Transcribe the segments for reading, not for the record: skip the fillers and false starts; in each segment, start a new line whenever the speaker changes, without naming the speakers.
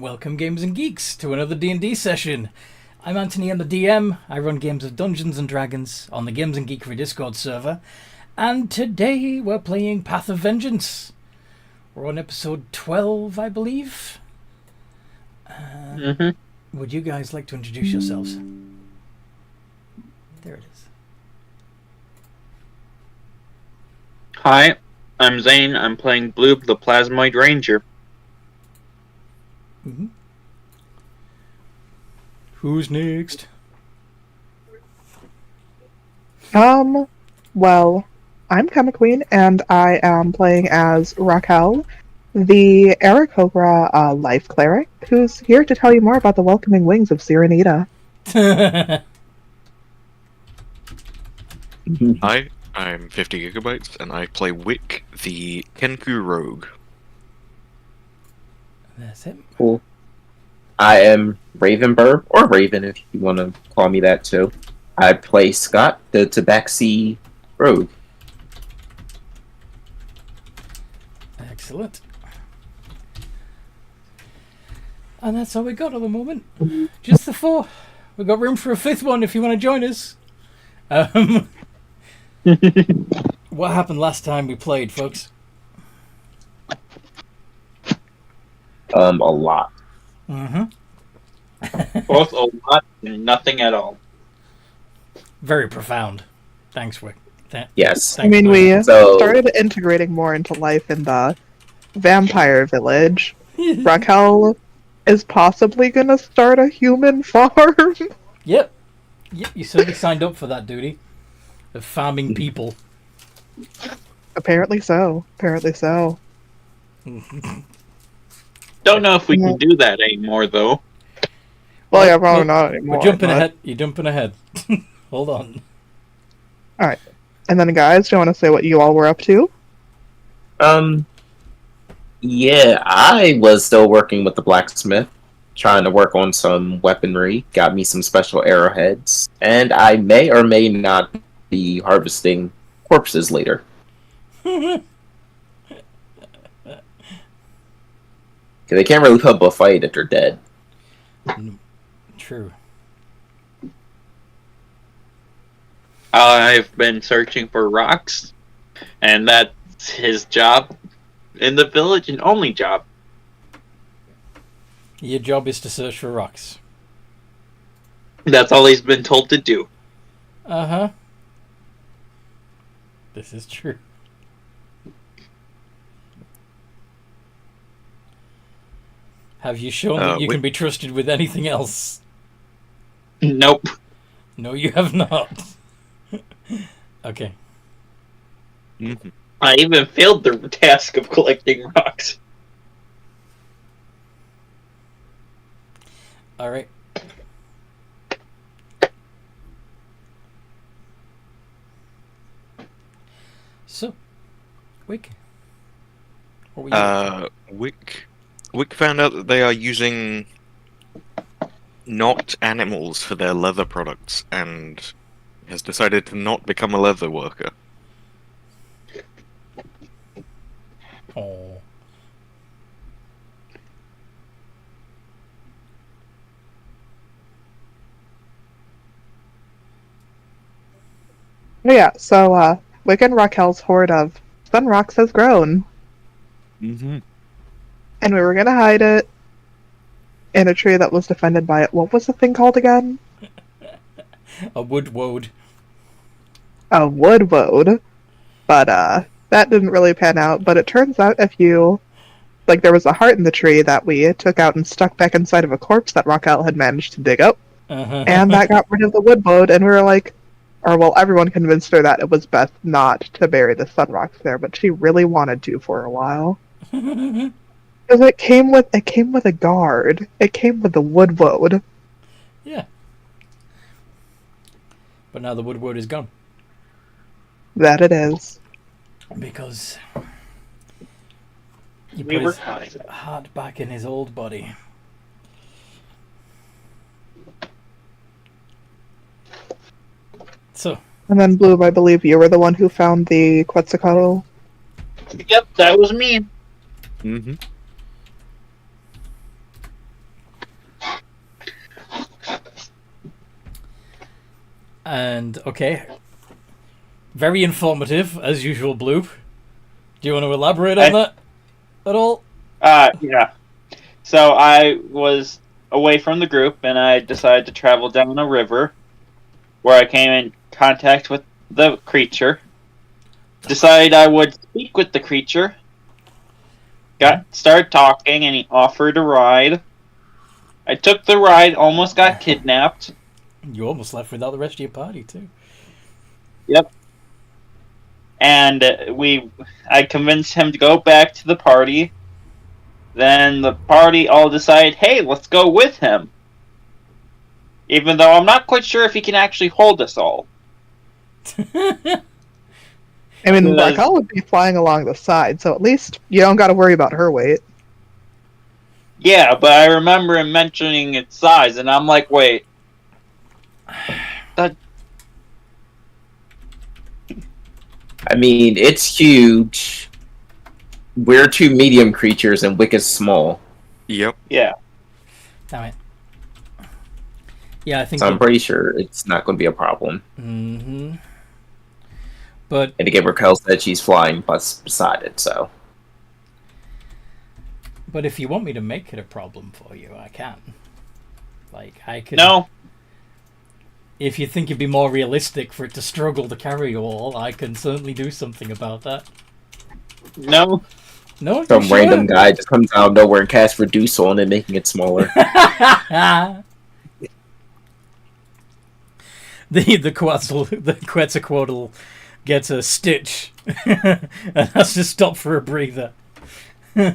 Welcome, Games and Geeks, to another D&D session. I'm Anthony, I'm the DM. I run games of Dungeons and Dragons on the Games and Geekery Discord server. And today we're playing Path of Vengeance. We're on episode 12, I believe. Would you guys like to introduce yourselves? There it is.
Hi, I'm Zane. I'm playing Bloob, the Plasmoid Ranger.
Mm-hmm. Who's next?
Well, I'm Kama Queen, and I am playing as Raquel, the Aarakocra life cleric, who's here to tell you more about the welcoming wings of Sirenita.
Hi, I'm 50 Gigabytes, and I play Wick, the Kenku Rogue.
That's it.
Cool. I am Ravenbird, or Raven if you want to call me that too. I play Scott, the Tabaxi Rogue.
Excellent. And that's all we got at the moment. Just the four. We've got room for a fifth one if you want to join us. What happened last time we played, folks?
A lot.
Mm-hmm.
Both a lot and nothing at all.
Very profound. Thanks, Wick.
Yes.
I mean, we
So-
started integrating more into life in the vampire village. Raquel is possibly going to start a human farm.
Yep, you certainly signed up for that duty. Of farming people.
Apparently so.
Don't know if we can do that anymore, though.
Well, yeah, probably not anymore.
We're jumping
but-
ahead. You're jumping ahead. Hold on.
Alright. And then, guys, do you want to say what you all were up to?
Yeah, I was still working with the blacksmith, trying to work on some weaponry, got me some special arrowheads, and I may or may not be harvesting corpses later. Because they can't really put up a fight if they're dead.
True.
I've been searching for rocks, and that's his job in the village, and only job.
Your job is to search for rocks.
That's all he's been told to do.
Uh-huh. This is true. Have you shown that you can be trusted with anything else?
Nope.
No, you have not. Okay.
Mm-hmm.
I even failed the task of collecting rocks.
All right. So, Wick. What were you up to?
Wick found out that they are using not animals for their leather products, and has decided to not become a leather worker.
Oh.
Yeah, so, Wick and Raquel's hoard of sun rocks has grown.
Mm-hmm.
And we were gonna hide it in a tree that was defended by it. What was the thing called again?
A wood woad.
A wood woad. But, that didn't really pan out. But it turns out if you... Like, there was a heart in the tree that we took out and stuck back inside of a corpse that Raquel had managed to dig up.
Uh-huh.
And that got rid of the wood woad, and we were like... Or, well, everyone convinced her that it was best not to bury the sun rocks there, but she really wanted to for a while. Because it came with a guard. It came with the wood woad.
Yeah. But now the wood woad is gone.
That it is.
Because he
We
put
were
his
kind.
heart back in his old body. So,
And then, Blue, I believe you were the one who found the Quetzcoatl.
Yep, that was me.
Mm-hmm.
And, okay. Very informative, as usual, Bloop. Do you want to elaborate on that at all?
Yeah. So I was away from the group, and I decided to travel down a river, where I came in contact with the creature. Decided I would speak with the creature. Started talking, and he offered a ride. I took the ride, almost got kidnapped.
You almost left without the rest of your party, too.
Yep. And I convinced him to go back to the party. Then the party all decided, hey, let's go with him. Even though I'm not quite sure if he can actually hold us all.
I mean, Raquel would be flying along the side, so at least you don't got to worry about her weight.
Yeah, but I remember him mentioning its size, and I'm like, wait.
I mean, it's huge. We're two medium creatures, and Wick is small.
Yep.
Yeah.
Damn it. Yeah, I think...
So I'm pretty sure it's not going to be a problem.
Mm-hmm. But...
And again, Raquel said she's flying beside it, so...
But if you want me to make it a problem for you, I can. Like, I could...
No.
If you think it'd be more realistic for it to struggle to carry you all, I can certainly do something about that.
No.
No?
Some random guy just comes out of nowhere and casts Reduce on it, making it smaller.
the Quetzcoatl gets a stitch and has to stop for a breather. But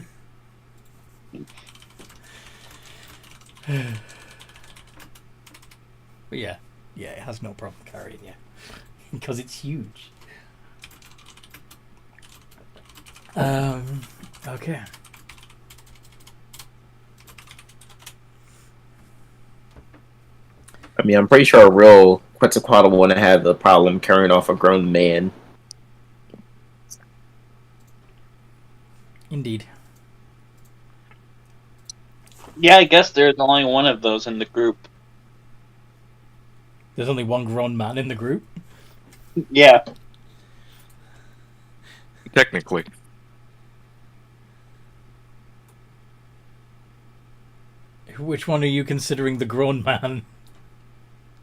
yeah, it has no problem carrying you because it's huge. Okay.
I mean, I'm pretty sure a real Quetzalcoatl wouldn't have the problem carrying off a grown man.
Indeed.
Yeah, I guess there's only one of those in the group.
There's only one grown man in the group?
Yeah.
Technically.
Which one are you considering the grown man?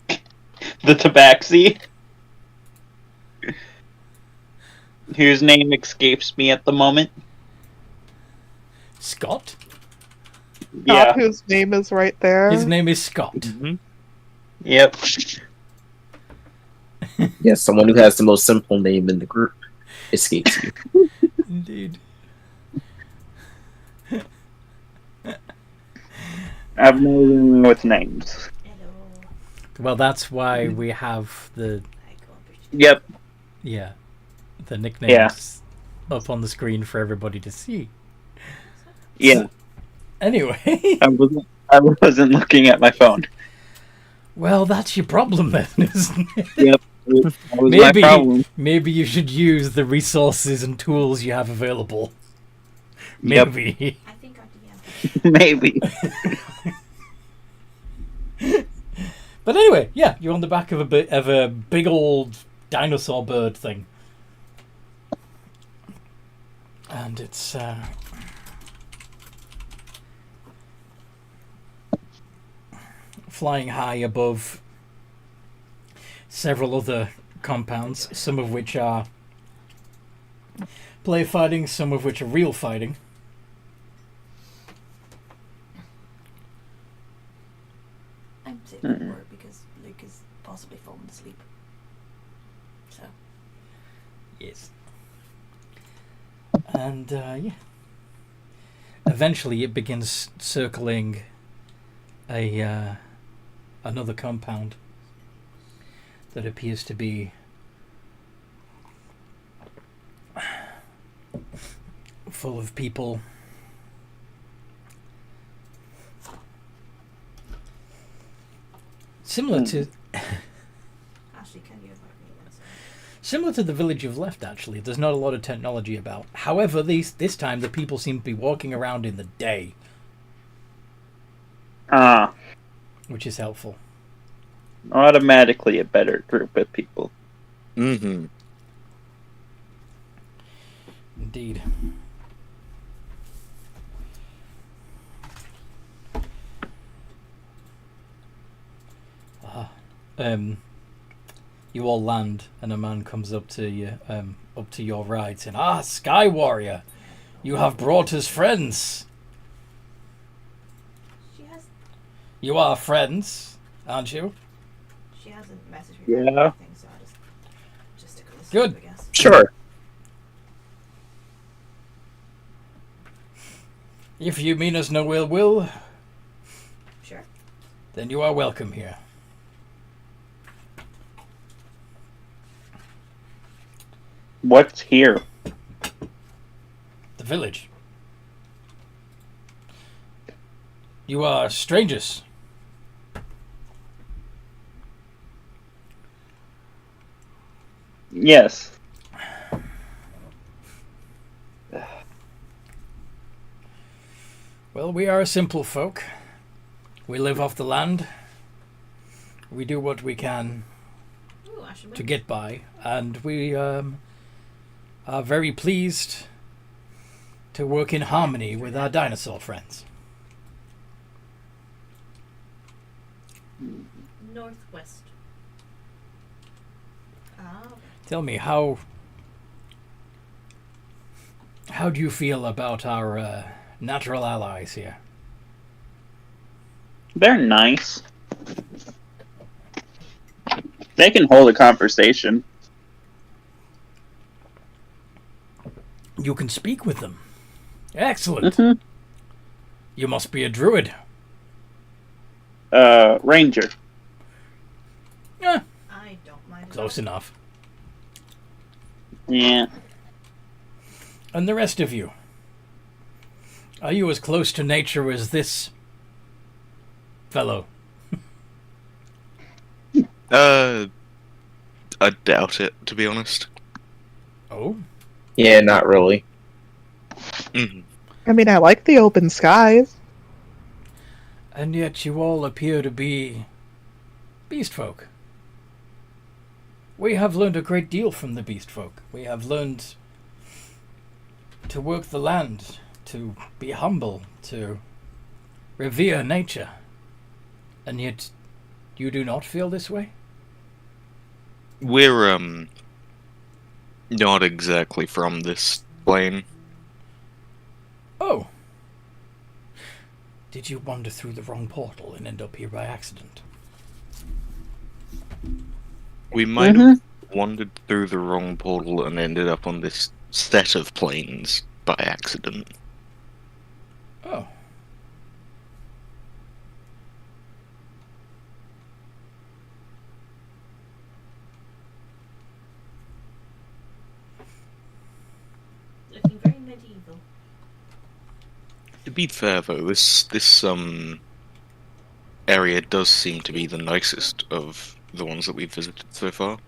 The Tabaxi. Whose name escapes me at the moment.
Scott?
Yeah.
Scott, whose name is right there.
His name is Scott.
Mm-hmm.
Yep.
Yes, someone who has the most simple name in the group escapes you.
Indeed.
I've no room with names.
Well, that's why we have the
Yep.
the nicknames up on the screen for everybody to see.
Yeah.
Anyway.
I wasn't looking at my phone.
Well, that's your problem then, isn't it?
Yep. That was my problem.
Maybe you should use the resources and tools you have available. Maybe.
Yep.
I think I DM.
Maybe.
But anyway, yeah, you're on the back of a big old dinosaur bird thing, and it's flying high above several other compounds, some of which are play fighting, some of which are real fighting.
I'm saving for it because Luke is possibly fallen asleep. So.
Yes. And, yeah. Eventually it begins circling another compound that appears to be full of people similar to
Ashley, can you invite me then?
similar to the village you've left. Actually, there's not a lot of technology about. However, this time the people seem to be walking around in the day, which is helpful.
Automatically a better group of people.
Mm-hmm.
Indeed. You all land, and a man comes up to you, up to your right, saying, "Ah, Sky Warrior, you have brought us friends.
She has.
You are friends, aren't you?"
She hasn't messaged me.
Yeah.
About anything, so I just stick with this.
Good.
I guess.
Sure.
If you mean us no ill will,
Sure.
then you are welcome here.
What's here?
The village. You are strangers.
Yes.
Well, we are a simple folk. We live off the land. We do what we can
Ooh, I should
to
win.
get by, and we are very pleased to work in harmony with our dinosaur friends.
Northwest. Ah.
Tell me, how do you feel about our natural allies here?
They're nice. They can hold a conversation.
You can speak with them. Excellent.
Mm-hmm.
You must be a druid.
Ranger.
Eh,
I don't mind. at
close
all.
enough.
Yeah.
And the rest of you? Are you as close to nature as this fellow?
I doubt it, to be honest.
Oh?
Yeah, not really.
Mhm.
I mean, I like the open skies.
And yet you all appear to be beast folk. We have learned a great deal from the beast folk. We have learned to work the land, to be humble, to revere nature. And yet you do not feel this way?
We're not exactly from this plane.
Oh. Did you wander through the wrong portal and end up here by accident?
We might have wandered through the wrong portal and ended up on this set of planes by accident.
Oh.
Looking very medieval.
To be fair though, this area does seem to be the nicest of the ones that we've visited so far.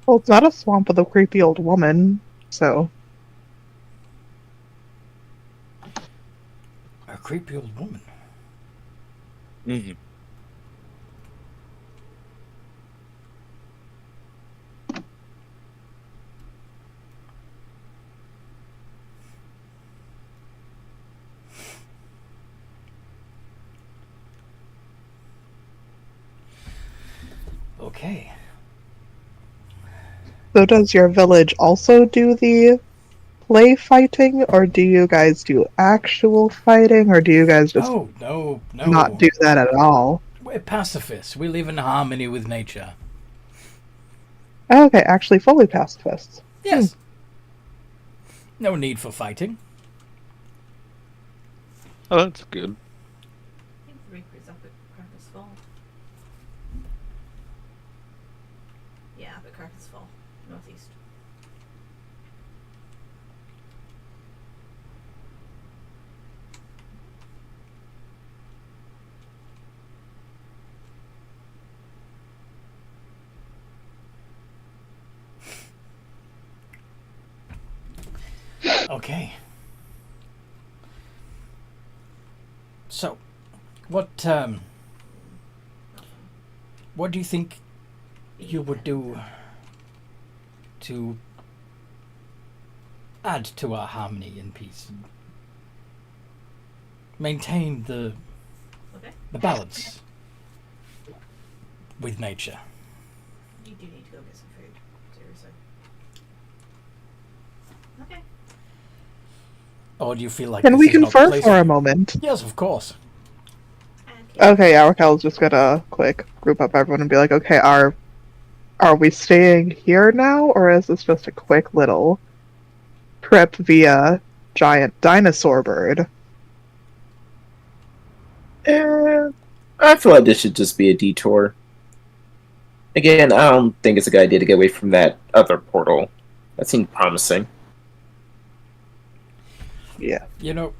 Well, it's not a swamp with a creepy old woman, so.
A creepy old woman.
Mm-hmm.
Okay.
So does your village also do the play fighting, or do you guys do actual fighting, or do you guys just
Oh, no, no.
not do that at all?
We're pacifists. We live in harmony with nature.
Okay, actually fully pacifists.
Yes. No need for fighting.
Oh, that's good.
I think the Reaper's up at Carcass Fall. Yeah, up at Carcass Fall, northeast.
Okay. So, what do you think you would do to add to our harmony and peace? Maintain the balance with nature.
You do need to go get some food. Seriously. Okay.
Or do you feel like
Can
this
we
is not the
confer
place
for
you?
a moment?
Yes, of course.
Okay, yeah, Raquel's just gonna quick group up everyone and be like, okay, are we staying here now, or is this just a quick little trip via giant dinosaur bird?
I feel like this should just be a detour. Again, I don't think it's a good idea to get away from that other portal. That seemed promising.
Yeah.
You know,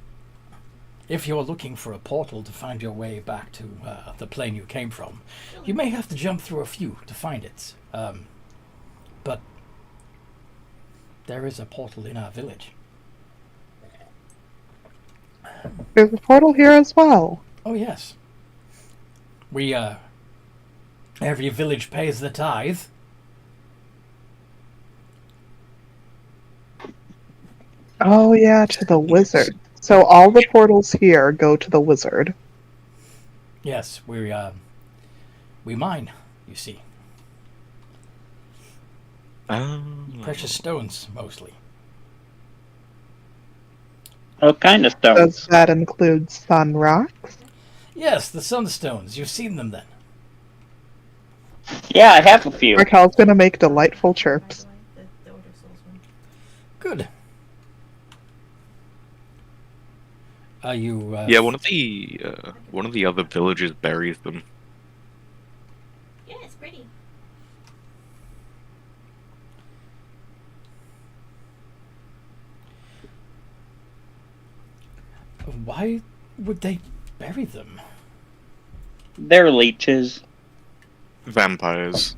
if you're looking for a portal to find your way back to the plane you came from, you may have to jump through a few to find it. But there is a portal in our village.
There's a portal here as well.
Oh yes. We every village pays the tithe.
Oh yeah, to the wizard. So all the portals here go to the wizard.
Yes, we mine, you see. Precious stones mostly.
What kind of stones?
Does that include sun rocks?
Yes, the sunstones. You've seen them then.
Yeah, I have a few.
Raquel's gonna make delightful chirps.
The Order of Souls one.
Good. Are you?
Yeah, one of the other villagers buries them.
Yeah, it's pretty.
Why would they bury them?
They're leeches.
Vampires.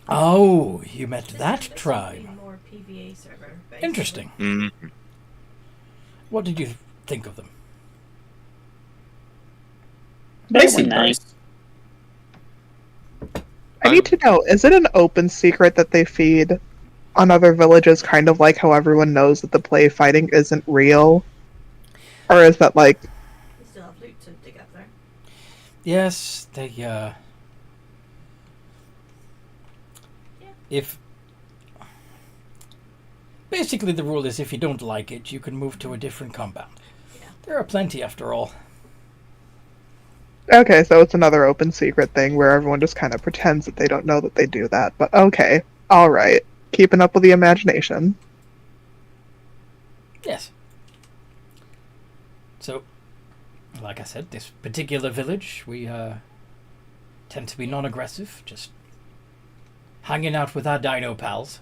Oh, you met that
This would
tribe.
be more PvA server. Basically.
Interesting.
Mm.
What did you think of them?
They were
seem
nice.
I need to know, is it an open secret that they feed on other villages, kind of like how everyone knows that the play fighting isn't real? Or is that like,
You still have loot to dig up there.
Yes, they. If basically the rule is if you don't like it, you can move to a different compound.
Yeah.
There are plenty, after all.
okay, so it's another open secret thing where everyone just kind of pretends that they don't know that they do that, but okay, alright. Keeping up with the imagination.
Yes. So, like I said, this particular village, we tend to be non-aggressive, just hanging out with our dino pals.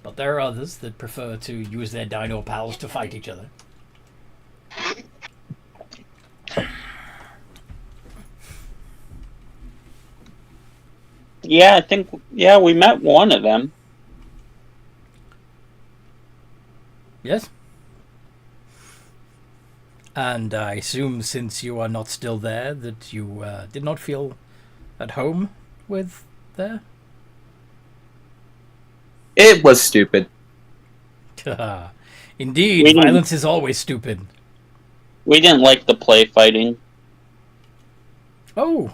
But there are others that prefer to use their dino pals to fight each other.
Yeah, I think. Yeah, we met one of them.
Yes? And I assume since you are not still there that you did not feel at home with there?
It was stupid.
Indeed,
We didn't-
violence is always stupid.
We didn't like the play fighting.
Oh,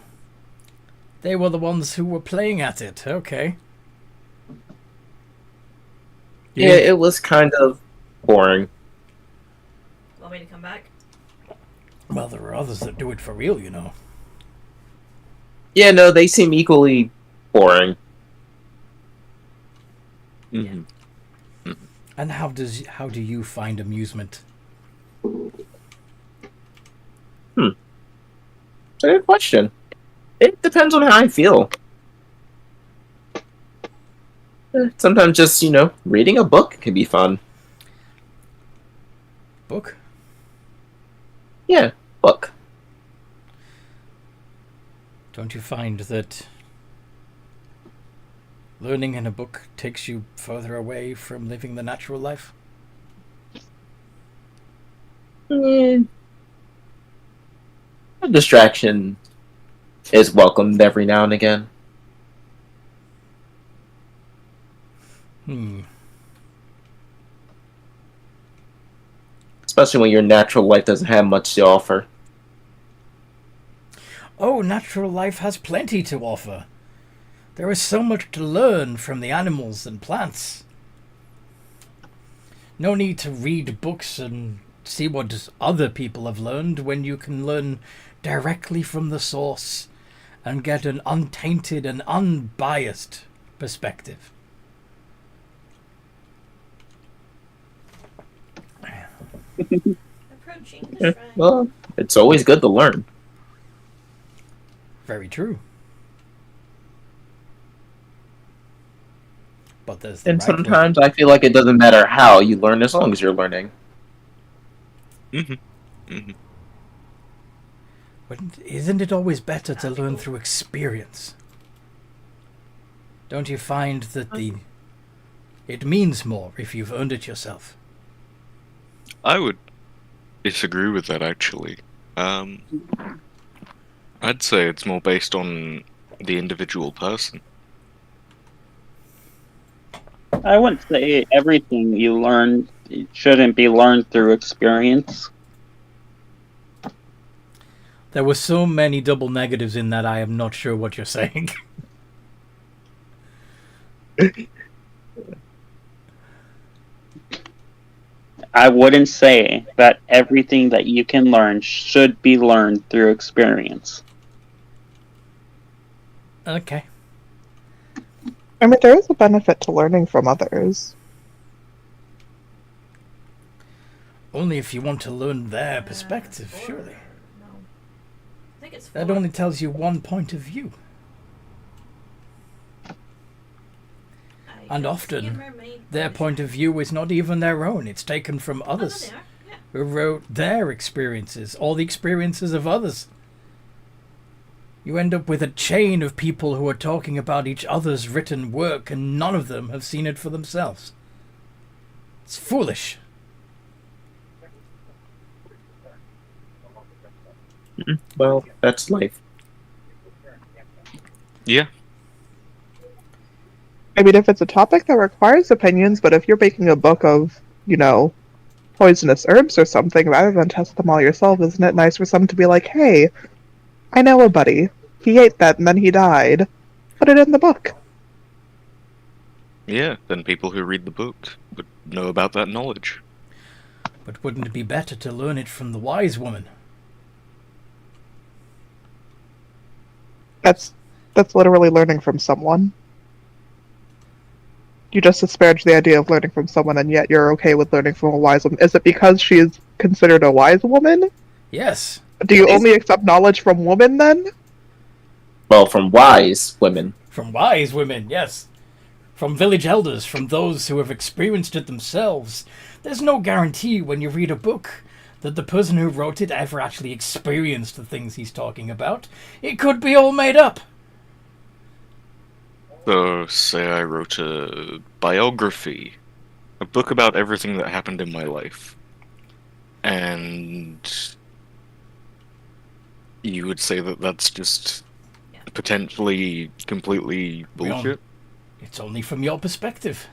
they were the ones who were playing at it. Okay.
Yeah, it was kind of boring.
Want me to come back?
Well, there are others that do it for real, you know.
Yeah, no, they seem equally boring.
Mhm.
And how do you find amusement?
It's a good question. It depends on how I feel. Sometimes just, reading a book can be fun.
Book?
Yeah, book.
Don't you find that learning in a book takes you further away from living the natural life?
A distraction is welcomed every now and again. Especially when your natural life doesn't have much to offer.
Oh, natural life has plenty to offer. There is so much to learn from the animals and plants. No need to read books and see what other people have learned when you can learn directly from the source and get an untainted and unbiased perspective.
Approaching the shrine.
Well, it's always good to learn.
Very true. But there's the
And
right way.
sometimes I feel like it doesn't matter how you learn as long as you're learning.
But isn't it always better to learn through experience? Don't you find that it means more if you've earned it yourself?
I would disagree with that, actually. I'd say it's more based on the individual person.
I wouldn't say everything you learn shouldn't be learned through experience.
There were so many double negatives in that I am not sure what you're saying.
I wouldn't say that everything that you can learn should be learned through experience.
Okay.
I mean, there is a benefit to learning from others.
Only if you want to learn their perspective, surely.
No. I think it's
That
4.
only tells you one point of view.
I
And
don't see a
often,
mermaid
their
published.
point of view is not even their own. It's taken from
Oh, no,
others
they are. Yeah.
who wrote their experiences, or the experiences of others. You end up with a chain of people who are talking about each other's written work, and none of them have seen it for themselves. It's foolish.
Well, that's life.
Yeah.
I mean, if it's a topic that requires opinions, but if you're making a book of, poisonous herbs or something, rather than test them all yourself, isn't it nice for someone to be like, hey, I know a buddy. He ate that and then he died. Put it in the book.
Yeah, then people who read the book would know about that knowledge.
But wouldn't it be better to learn it from the wise woman?
That's literally learning from someone. You just disparage the idea of learning from someone, and yet you're okay with learning from a wise woman. Is it because she's considered a wise woman?
Yes.
Do you only accept knowledge from women, then?
Well, from wise women.
From wise women, yes. From village elders, from those who have experienced it themselves. There's no guarantee when you read a book that the person who wrote it ever actually experienced the things he's talking about. It could be all made up.
So, say I wrote a biography, a book about everything that happened in my life. And you would say that that's just potentially completely bullshit?
It's only from your perspective.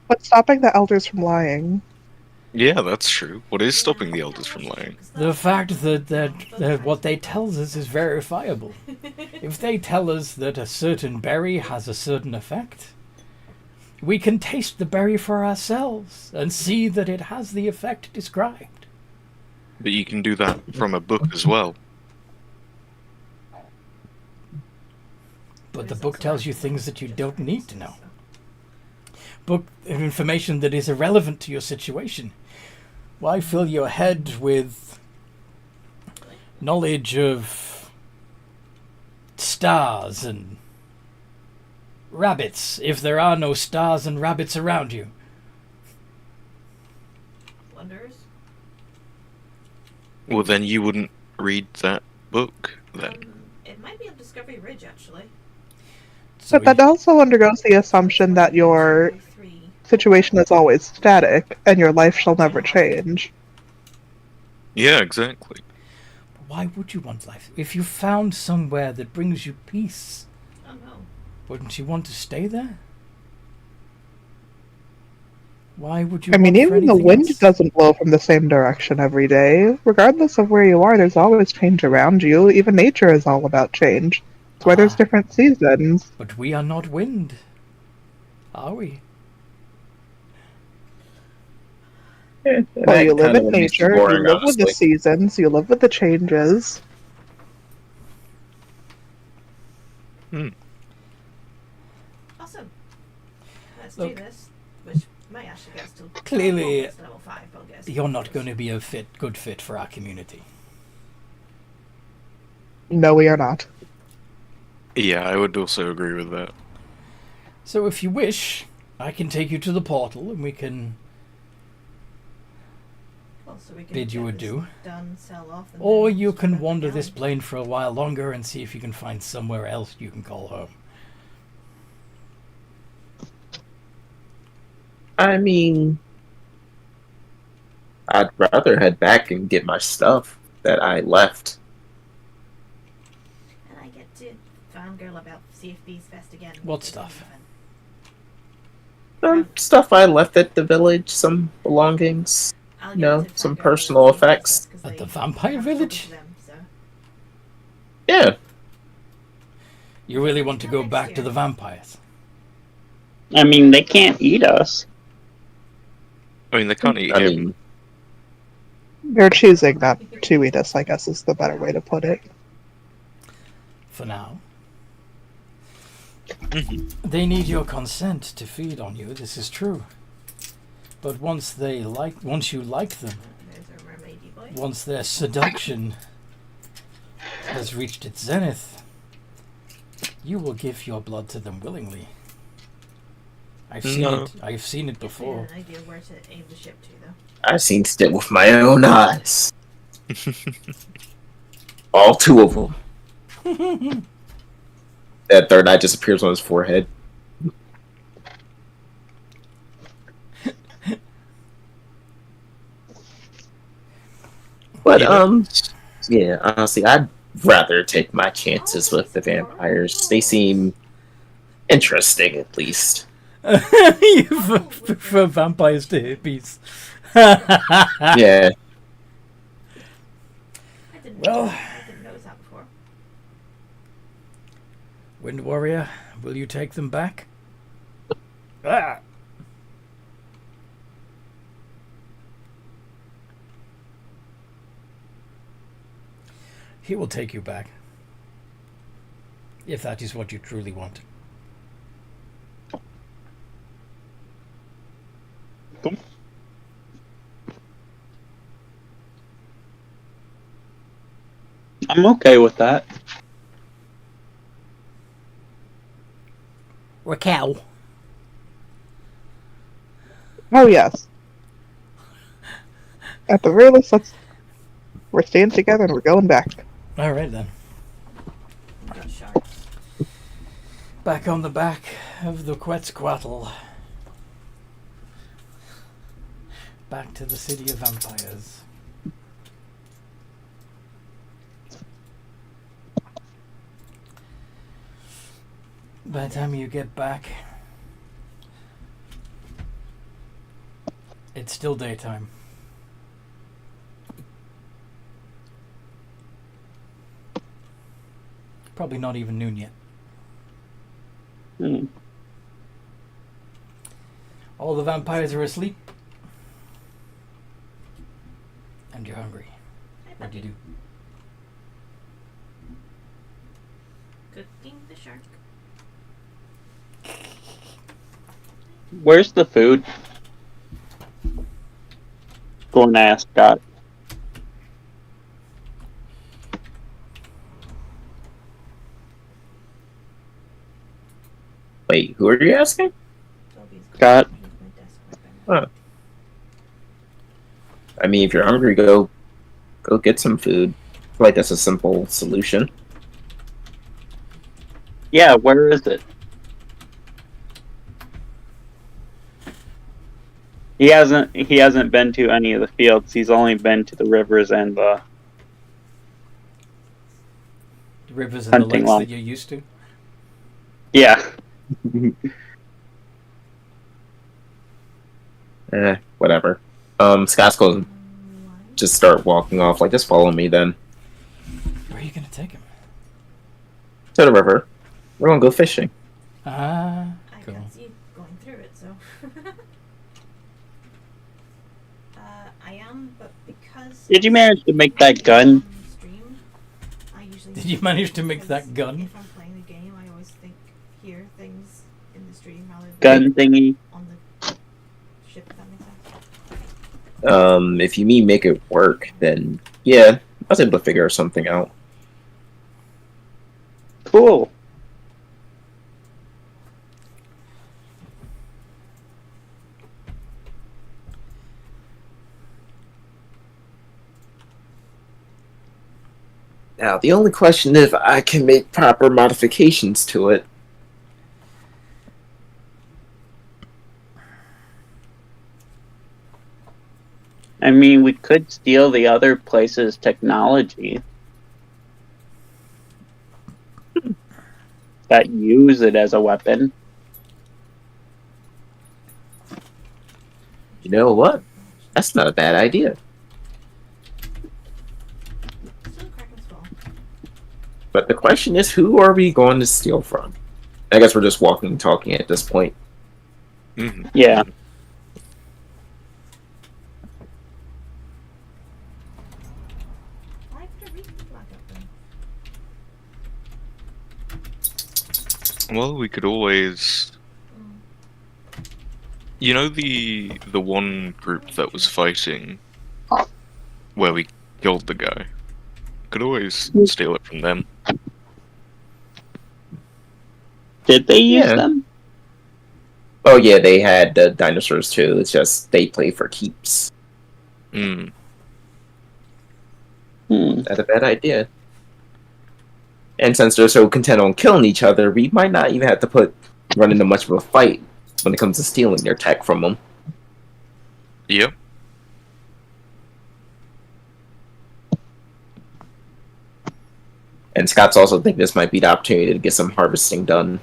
What's stopping the elders from lying?
Yeah, that's true. What is stopping the elders from lying?
The fact that what they tell us is verifiable. If they tell us that a certain berry has a certain effect, we can taste the berry for ourselves and see that it has the effect described.
But you can do that from a book as well.
But the book tells you things that you don't need to know. Book information that is irrelevant to your situation. Why fill your head with knowledge of stars and rabbits if there are no stars and rabbits around you?
Wonders.
Well, then you wouldn't read that book, then.
It might be on Discovery Ridge, actually.
So
But that also undergoes the assumption that your situation is always static and your life shall never change.
Yeah, exactly.
why would you want life? If you found somewhere that brings you peace,
Oh no.
wouldn't you want to stay there? Why would you
I mean,
want for
even the
anything
wind
else?
doesn't blow from the same direction every day. Regardless of where you are, there's always change around you. Even nature is all about change. That's why there's
Ah.
different seasons.
But we are not wind, are we?
Well, you live in nature, you
boring,
live with the
honestly.
seasons, you live with the changes.
Awesome. Let's
Look.
do this. Which might actually get us to
Clearly,
to level 5, but I'll get us to
You're
level
not going to be a good fit for our community.
No, we are not.
Yeah, I would also agree with that.
So if you wish, I can take you to the portal and we can
Well, so we can
bid you
get this
adieu.
done, sell off, and
Or
then
you
start
can
back
wander
down.
this plane for a while longer and see if you can find somewhere else you can call home.
I mean, I'd rather head back and get my stuff that I left.
And I get to fangirl about CFB's fest again.
What stuff?
Some stuff I left at the village, some belongings.
I'll
No,
get to
some
fangirl
personal
about CFB's
effects.
fest 'cause
At
they
the vampire
haven't spoken
village?
to them, so.
Yeah,
You really want to go back to the vampires?
I mean, they can't eat us.
I mean, they can't eat
I
him.
mean,
They're choosing not to eat us, I guess is the better way to put it.
For now.
Mhm.
They need your consent to feed on you, this is true. But once you like them,
There's a mermaidy boy.
once their seduction has reached its zenith, you will give your blood to them willingly. I've seen
No.
it. I've seen it
Gives me
before.
an idea where to aim the ship to, though.
I've seen it with my own eyes. All two of them. That third eye just appears on his forehead. But yeah, honestly, I'd rather take my chances with the vampires. They seem interesting, at least.
You prefer vampires to hippies.
Yeah.
Well,
I didn't notice that before.
Wind Warrior, will you take them back? Ah. He will take you back. If that is what you truly want.
I'm okay with that.
Raquel.
Oh, yes. At the very least, we're staying together and we're going back.
Alright then.
Got sharks.
Back on the back of the Quetzcoatl. Back to the city of vampires. By the time you get back, it's still daytime. Probably not even noon yet.
Hmm.
All the vampires are asleep. And you're hungry. What do you do?
Cooking the shark.
Where's the food? Going to ask Scott.
Wait, who are you asking?
Toby's
Got-
he's my desk weapon.
Huh. I mean, if you're hungry, go get some food. I feel like that's a simple solution.
Yeah, where is it? He hasn't been to any of the fields. He's only been to the rivers and the
Rivers and the
hunting
lakes
line.
that you're used to.
Yeah.
Whatever. Scott's going to just start walking off. Like, just follow me then.
Where are you gonna take him?
To the river. We're going to go fishing.
Ah,
I
cool.
can't see you going through it, so. I am, but because.
Did you manage to make that gun?
On stream, I usually
Did you manage to make that
because
gun?
If I'm playing the game, I always hear things in the stream rather than
Gun thingy?
on the ship, if that makes sense.
If you mean make it work, then yeah, I was able to figure something out.
Cool.
Now, the only question is if I can make proper modifications to it.
I mean, we could steal the other place's technology. That use it as a weapon.
You know what? That's not a bad idea.
Still Kraken's fall.
But the question is, who are we going to steal from? I guess we're just walking and talking at this point.
Mhm.
Yeah.
Why put a reef flag up then?
Well, we could always. You know the one group that was fighting, where we killed the guy. Could always steal it from them.
Did they use
Yeah.
them?
Oh yeah, they had dinosaurs too. It's just they play for keeps.
Mm.
That's a bad idea. And since they're so content on killing each other, we might not even have to run into much of a fight when it comes to stealing their tech from them.
Yep.
And Scott's also think this might be the opportunity to get some harvesting done.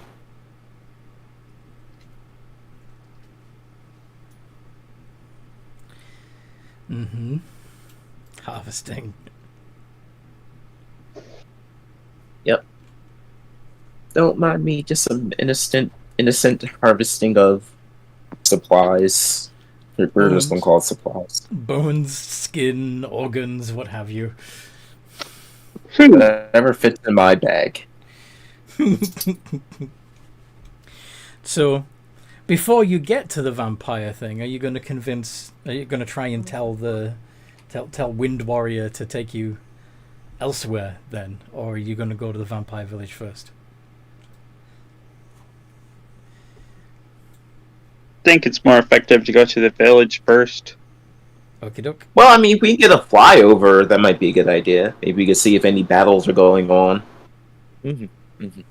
Mm-hmm. Harvesting.
Don't mind me, just some innocent harvesting of supplies. We're just gonna call it supplies.
Bones, skin, organs, what have you.
Whatever fits in my bag.
So, before you get to the vampire thing, are you going to try and tell Wind Warrior to take you elsewhere then? Or are you going to go to the vampire village first?
I think it's more effective to go to the village first.
Okie doke.
Well, I mean, if we can get a flyover, that might be a good idea. Maybe we can see if any battles are going on.
Mhm. Mhm.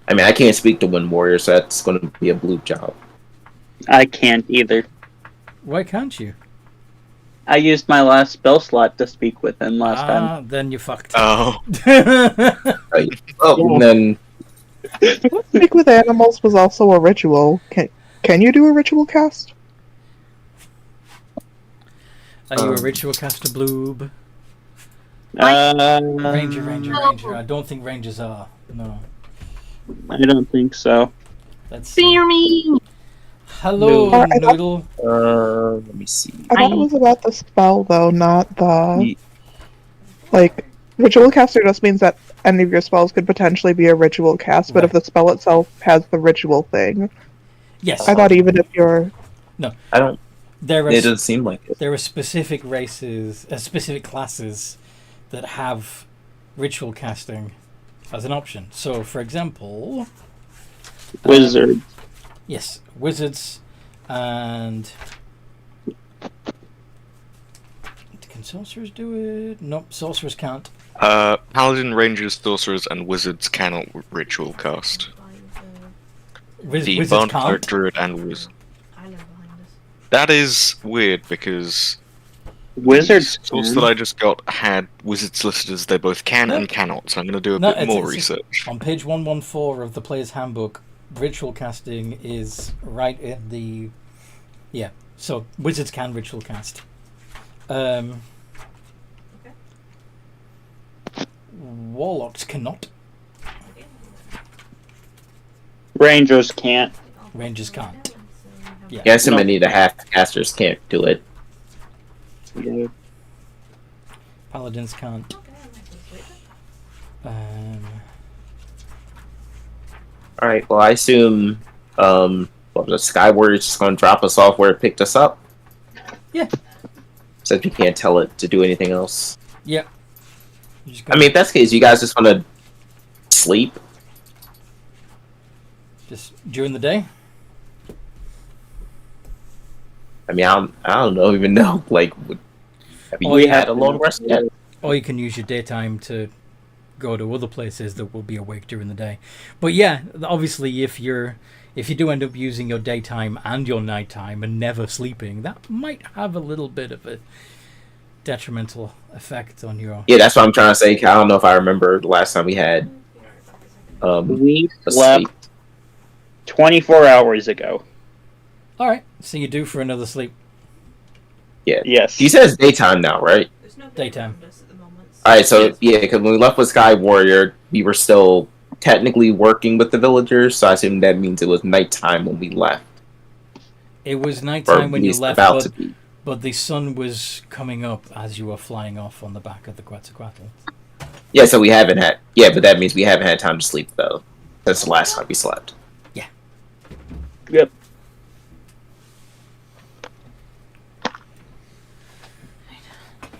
I mean, I can't speak to Wind Warrior, so that's going to be a blue job.
I can't either.
Why can't you?
I used my last spell slot to speak with him last time.
Then you fucked.
Oh.
Right. Oh, and then
Speak with animals was also a ritual. Can you do a ritual cast?
Are you a ritual caster, Bloob? Ranger. I don't think rangers are. No.
I don't think so.
Let's see.
me!
Hello,
No.
Noodle.
let me see.
I thought it was about the spell, though, not the... Like, ritual caster just means that any of your spells could potentially be a ritual cast, but if the spell itself has the ritual thing...
Yes.
I thought even if you're...
I don't.
There
It
are
doesn't seem like it.
there are specific races, specific classes that have ritual casting as an option. So, for example,
Wizard.
yes, wizards and can sorcerers do it? Nope, sorcerers can't.
Paladin, Rangers, Sorcerers, and Wizards cannot ritual cast. The
Wizards
Bard, Cleric,
can't.
Druid, and Wizard.
Island behind us.
That is weird because
Wizards.
the source that I just got had Wizards listed as they both can
No.
and cannot, so I'm going to do a
No,
bit more research.
On page 114 of the player's handbook, ritual casting is right in the... Yeah, so wizards can ritual cast. Warlocks cannot.
Rangers can't.
Rangers can't. Yeah.
Guess
No.
many of the half casters can't do it.
Yeah.
Paladins can't.
Alright, well I assume the Sky Warrior's just gonna drop us off where it picked us up.
Yeah.
Since we can't tell it to do anything else.
Yeah. You just
I mean, if that's the case, you guys just wanna sleep?
just during the day.
I mean, I don't know, even know. Like, have you
Oh, yeah.
had a long rest yet?
Or you can use your daytime to go to other places that will be awake during the day. But yeah, obviously, if you do end up using your daytime and your nighttime and never sleeping, that might have a little bit of a detrimental effect on your...
Yeah, that's what I'm trying to say. I don't know if I remember the last time we had
We
a
slept
sleep.
24 hours ago.
All right, so you do for another sleep.
Yes.
You said it's daytime now, right?
There's no
Daytime.
around us at the moment.
Alright, so yeah, because when we left with Sky Warrior, we were still technically working with the villagers, so I assume that means it was nighttime when we left.
It was
Or
nighttime
at
when you
least
left,
about to be.
but the sun was coming up as you were flying off on the back of the Quetzalcoatl.
Yeah, so we haven't had... Yeah, but that means we haven't had time to sleep, though. That's the last time we slept.
Yep.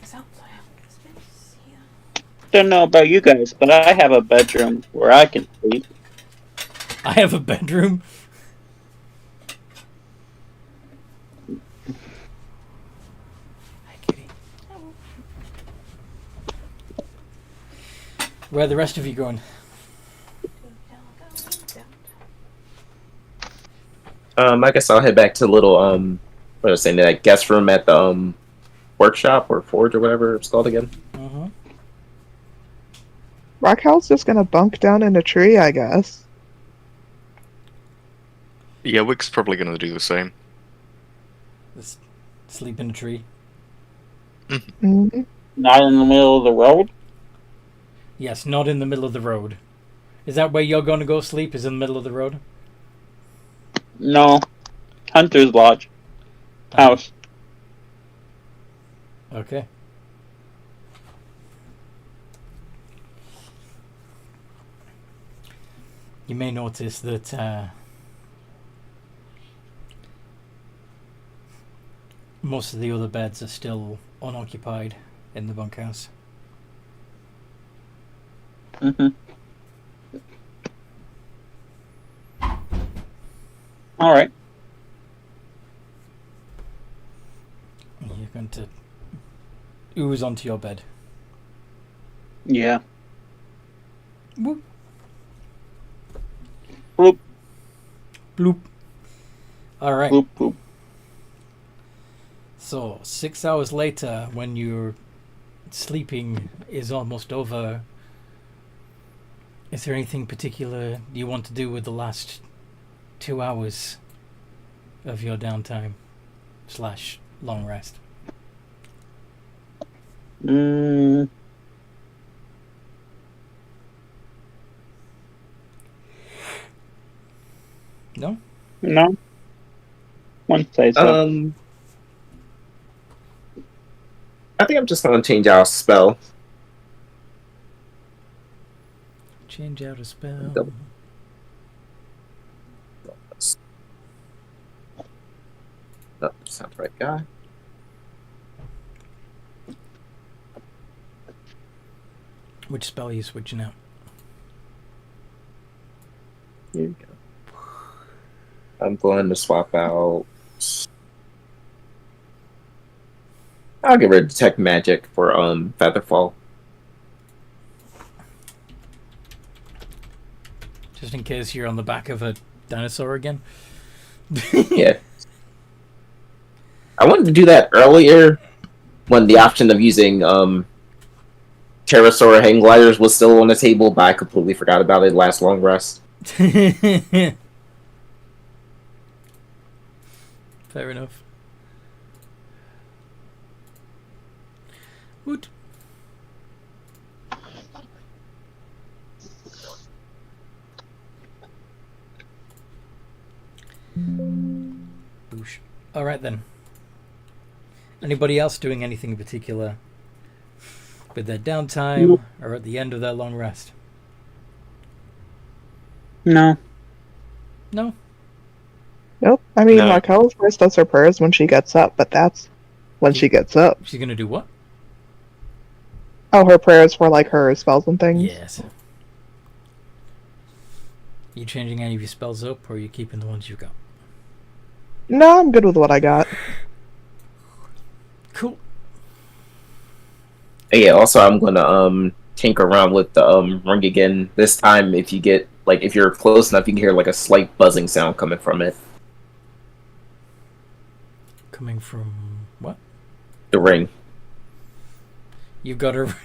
It's outside. It's space here.
Don't know about you guys, but I have a bedroom where I can sleep.
I have a bedroom. Hi, kitty. Where are the rest of you going?
I guess I'll head back to the little, what was I saying, that guest room at the, workshop or forge or whatever it's called again.
Uh-huh.
Raquel's just gonna bunk down in a tree, I guess.
Yeah, Wick's probably going to do the same.
Just sleep in a tree.
hmm
Not in the middle of the road.
Yes, not in the middle of the road. Is that where you're going to go sleep? Is in the middle of the road?
No. Hunter's Lodge. House.
Okay. You may notice that most of the other beds are still unoccupied in the bunkhouse.
Mm-hmm. Alright.
You're going to ooze onto your bed.
Yeah.
Whoop.
Bloop,
Bloop. All right.
bloop, bloop.
So 6 hours later, when your sleeping is almost over, is there anything particular you want to do with the last 2 hours of your downtime / long rest?
Mm,
No?
no. One say so.
I think I'm just gonna change our spell.
Change out a spell.
Double. No, that's not the right guy.
Which spell are you switching out?
Here we go. I'm going to swap out. I'll get rid of Detect Magic for Featherfall.
Just in case you're on the back of a dinosaur again.
Yeah. I wanted to do that earlier when the option of using pterosaur hang gliders was still on the table, but I completely forgot about it last long rest.
Fair enough. Woot. Boosh. All right then. Anybody else doing anything in particular with their downtime or at the end of their long rest?
No.
No?
Nope. I mean,
No.
Raquel first does her prayers when she gets up, but that's when she gets up.
She's gonna do what?
Oh, her prayers for like her spells and things.
Yes. You changing any of your spells up, or are you keeping the ones you got?
No, I'm good with what I got.
Cool.
Yeah, also I'm gonna tinker around with the ring again. This time if you get if you're close enough you can hear like a slight buzzing sound coming from it.
Coming from what?
The ring.
You got a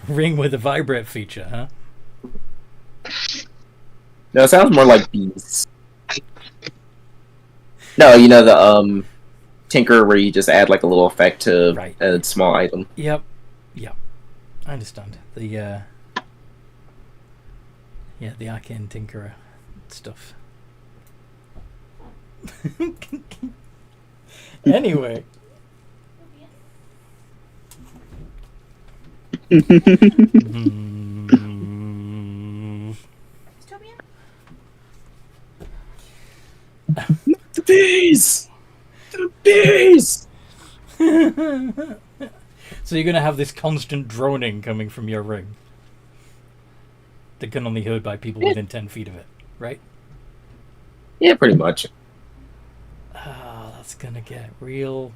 ring with a vibrate feature, huh?
No, it sounds more like bees. No, you know the tinker where you just add like a little effect to
Right.
a small item.
Yep. I understand. The arcane tinkerer stuff. Anyway. Mm.
Is Toby in?
The bees! The bees!
So you're going to have this constant droning coming from your ring that can only be heard by people within 10 feet of it, right?
Yeah, pretty much.
Ah, that's going to get real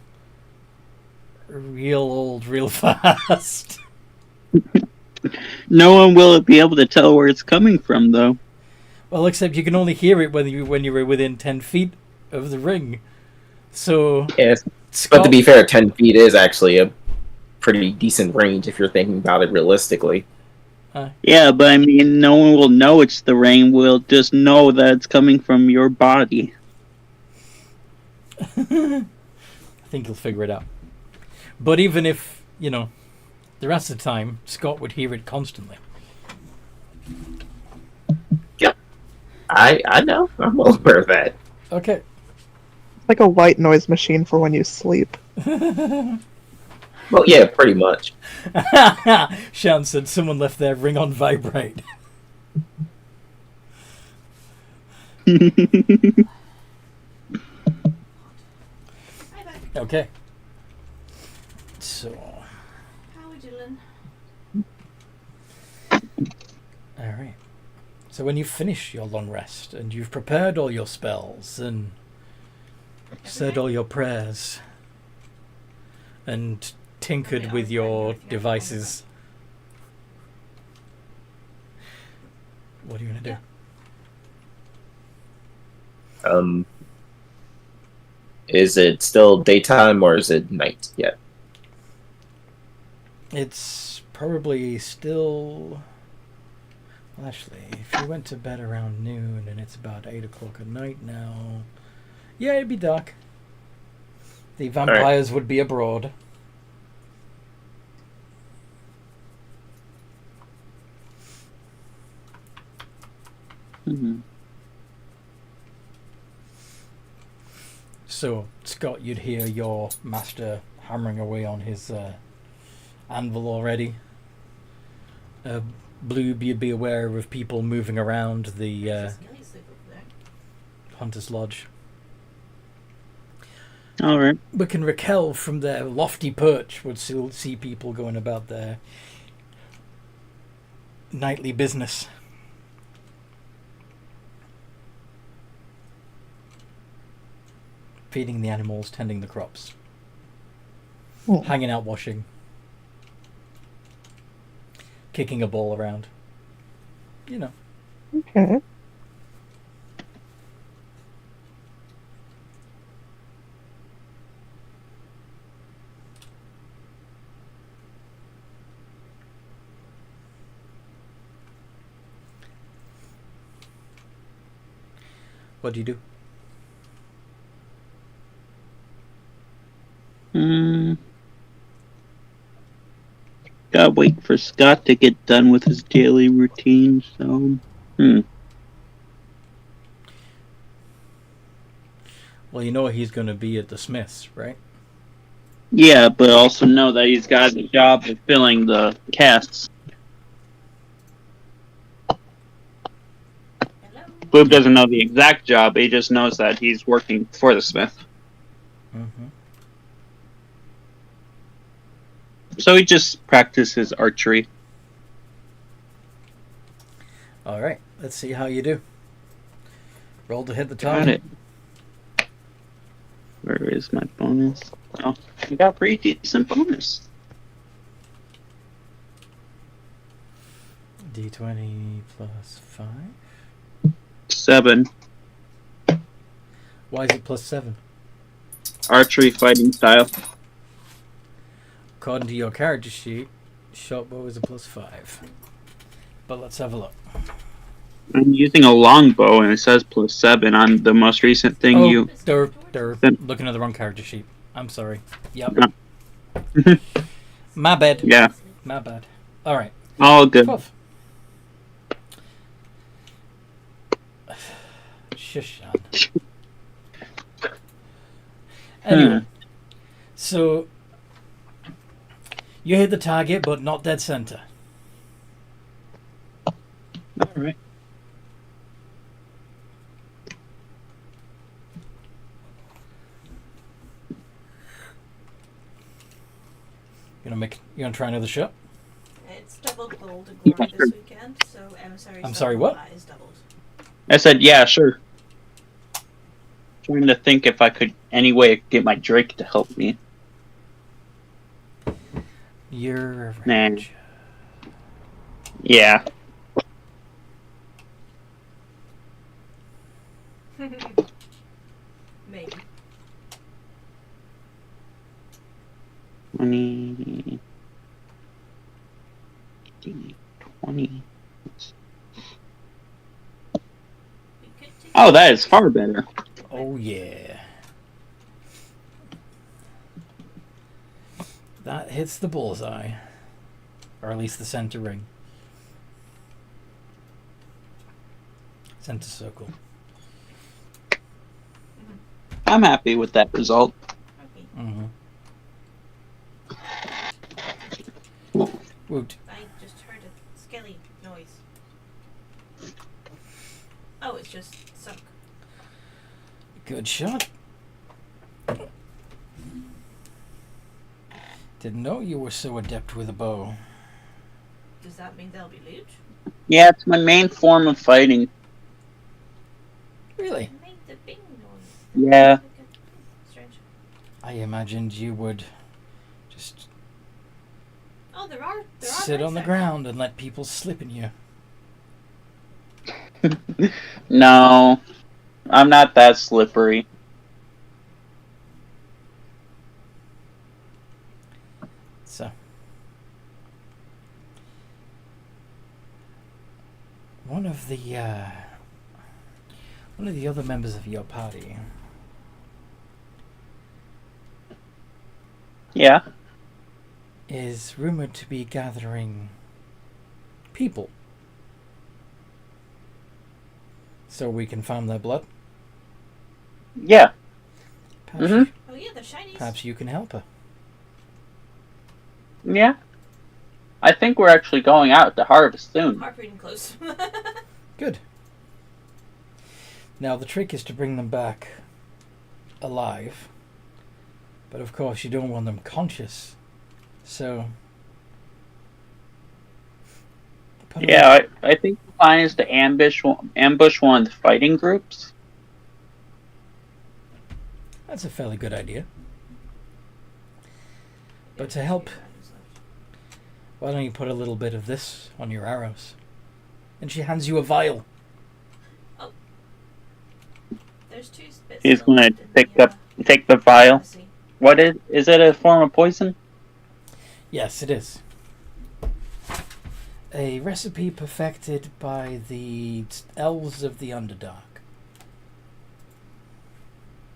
old real fast.
No one will be able to tell where it's coming from, though.
Well, except you can only hear it when you're within 10 feet of the ring. So,
Yes. But
Scott,
to be fair, 10 feet is actually a pretty decent range if you're thinking about it realistically.
Yeah, but I mean, no one will know it's the rain. We'll just know that it's coming from your body.
I think you'll figure it out. But even if, the rest of the time, Scott would hear it constantly.
Yep. I know. I'm well aware of that.
Okay.
It's like a white noise machine for when you sleep.
Well, yeah, pretty much.
Sean said someone left their ring on vibrate.
Hi, back.
Okay. So,
How are we doing?
alright. So when you finish your long rest and you've prepared all your spells and said all your prayers and tinkered with your devices, what are you going to do?
Is it still daytime or is it night yet?
It's probably still... Well, actually, if you went to bed around noon and it's about 8 o'clock at night now... Yeah, it'd be dark. The vampires would be abroad.
Mm-hmm.
So, Scott, you'd hear your master hammering away on his anvil already. Blue, you'd be aware of people moving around the Hunter's Lodge.
All right.
Wick and Raquel, from their lofty perch, would still see people going about their nightly business. Feeding the animals, tending the crops.
Oh.
Hanging out washing. Kicking a ball around.
Okay.
What do you do?
Gotta wait for Scott to get done with his daily routine, so.
Well, you know he's going to be at the Smiths, right?
Yeah, but also know that he's got the job of filling the casts.
Hello?
Boob doesn't know the exact job, he just knows that he's working for the Smith.
Mm-hmm.
So he just practices archery.
All right, let's see how you do. Roll to hit the
Got
target.
it. Where is my bonus? Oh, you got pretty decent bonus.
D20 plus 5.
7.
Why is it plus 7?
Archery fighting style.
According to your character sheet, short bow is a plus 5. But let's have a look.
I'm using a longbow and it says plus 7 on the most recent thing
Oh,
you.
derp. Looking at the wrong character sheet. I'm sorry. Yep.
No.
My bad.
Yeah,
My bad. All right.
all good.
12. Shush, Sean. Anyway, so you hit the target, but not dead center.
Alright.
You gonna try another shot?
It's doubled gold and glory this weekend, so emissaries.
I'm sorry, what?
Is doubled.
I said, yeah, sure. Trying to think if I could any way get my Drake to help me.
You're
Nah. Yeah.
Maybe.
20. 20.
We could take
Oh, that is far better.
Oh yeah. That hits the bullseye. Or at least the center ring. Center circle.
I'm happy with that result.
Okay.
Mm-hmm. Woot.
I just heard a skelly noise. Oh, it's just sunk.
Good shot. Didn't know you were so adept with a bow.
Does that mean there'll be loot?
Yeah, it's my main form of fighting.
Really?
Make the bing noise.
Yeah.
Strange.
I imagined you would just
Oh, there are
sit on the
birds
ground and let people slip in you.
No, I'm not that slippery.
So, one of the other members of your party
Yeah.
is rumored to be gathering people so we can farm their blood.
Yeah.
Perhaps,
Mhm.
Oh yeah, the shinies.
perhaps you can help her.
Yeah. I think we're actually going out to harvest soon.
Heart reading close.
Good. Now the trick is to bring them back alive, but of course you don't want them conscious. So put a
Yeah, I think the plan is to ambush one of the fighting groups.
That's a fairly good idea. But to help, why don't you put a little bit of this on your arrows? And she hands you a vial
There's two bits.
He's
still
going
left
to
in the,
take the vial.
pharmacy.
What is it? A form of poison?
Yes, it is. A recipe perfected by the elves of the Underdark.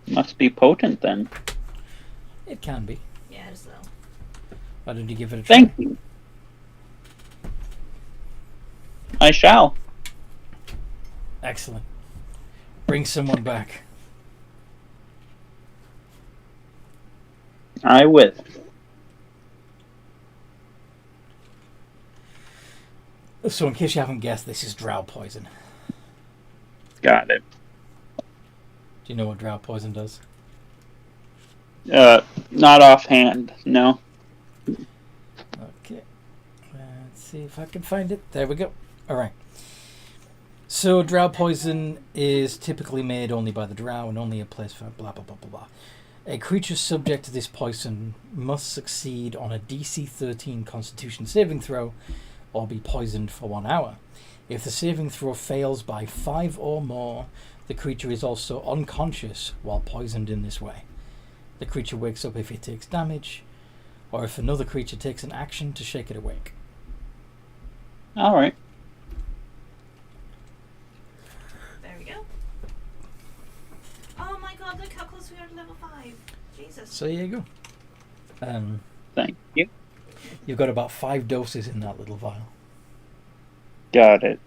Must be potent then.
It can be.
Yeah, it is though.
Why don't you give it a try?
Thank you. I shall.
Excellent. Bring someone back.
I will.
So, in case you haven't guessed, this is drow poison.
Got it.
Do you know what drow poison does?
Not offhand. No.
Okay. Let's see if I can find it. There we go. Alright. So, drow poison is typically made only by the drow and only a place for blah blah blah blah blah. A creature subject to this poison must succeed on a DC 13 Constitution saving throw or be poisoned for 1 hour. If the saving throw fails by 5 or more, the creature is also unconscious while poisoned in this way. The creature wakes up if it takes damage, or if another creature takes an action to shake it awake.
All right.
There we go. Oh my god, look how close we are to level 5. Jesus.
So there you go.
Thank you.
You've got about 5 doses in that little vial.
Got it.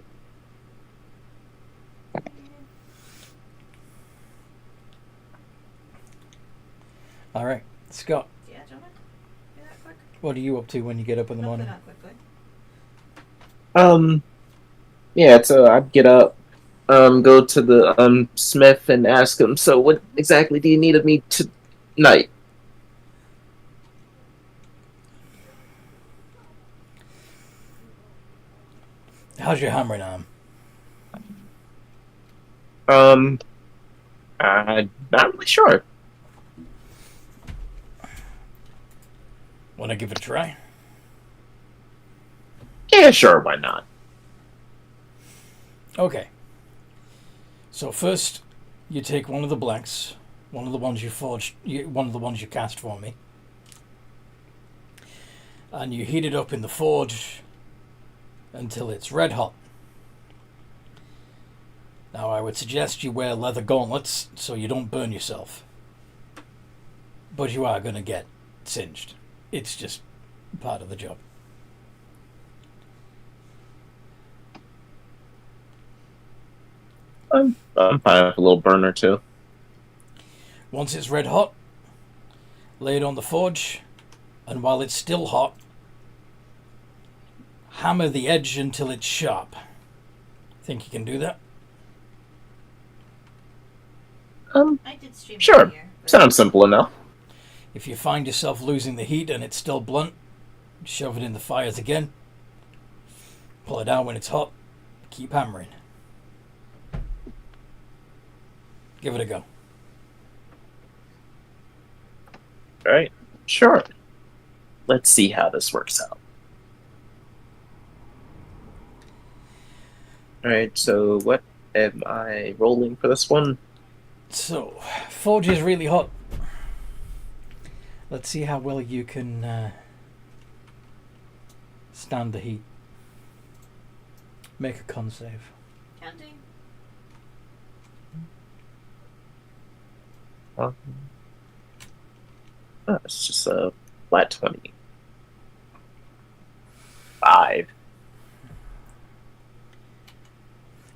Alright, Scott,
Yeah, do you want to do that quick?
what are you up to when you get up in the
Not
morning?
that quickly.
Yeah, so I'd get up, go to the smith and ask him, so what exactly do you need of me tonight?
How's your hammering arm?
I'm not really sure.
Want to give it a try?
Yeah, sure, why not?
Okay. So first, you take one of the blanks, one of the ones you forged, one of the ones you cast for me, and you heat it up in the forge until it's red hot. Now, I would suggest you wear leather gauntlets so you don't burn yourself, but you are going to get singed. It's just part of the job.
I'm fine with a little burn or two.
Once it's red hot, lay it on the forge, and while it's still hot, hammer the edge until it's sharp. Think you can do that?
I did stream
Sure.
earlier, but
Sounds simple enough.
If you find yourself losing the heat and it's still blunt, shove it in the fires again. Pull it out when it's hot. Keep hammering. Give it a go.
Alright, sure. Let's see how this works out. Alright, so what am I rolling for this one?
So, forge is really hot. Let's see how well you can stand the heat. Make a con save.
can do.
It's just a flat 20. 5.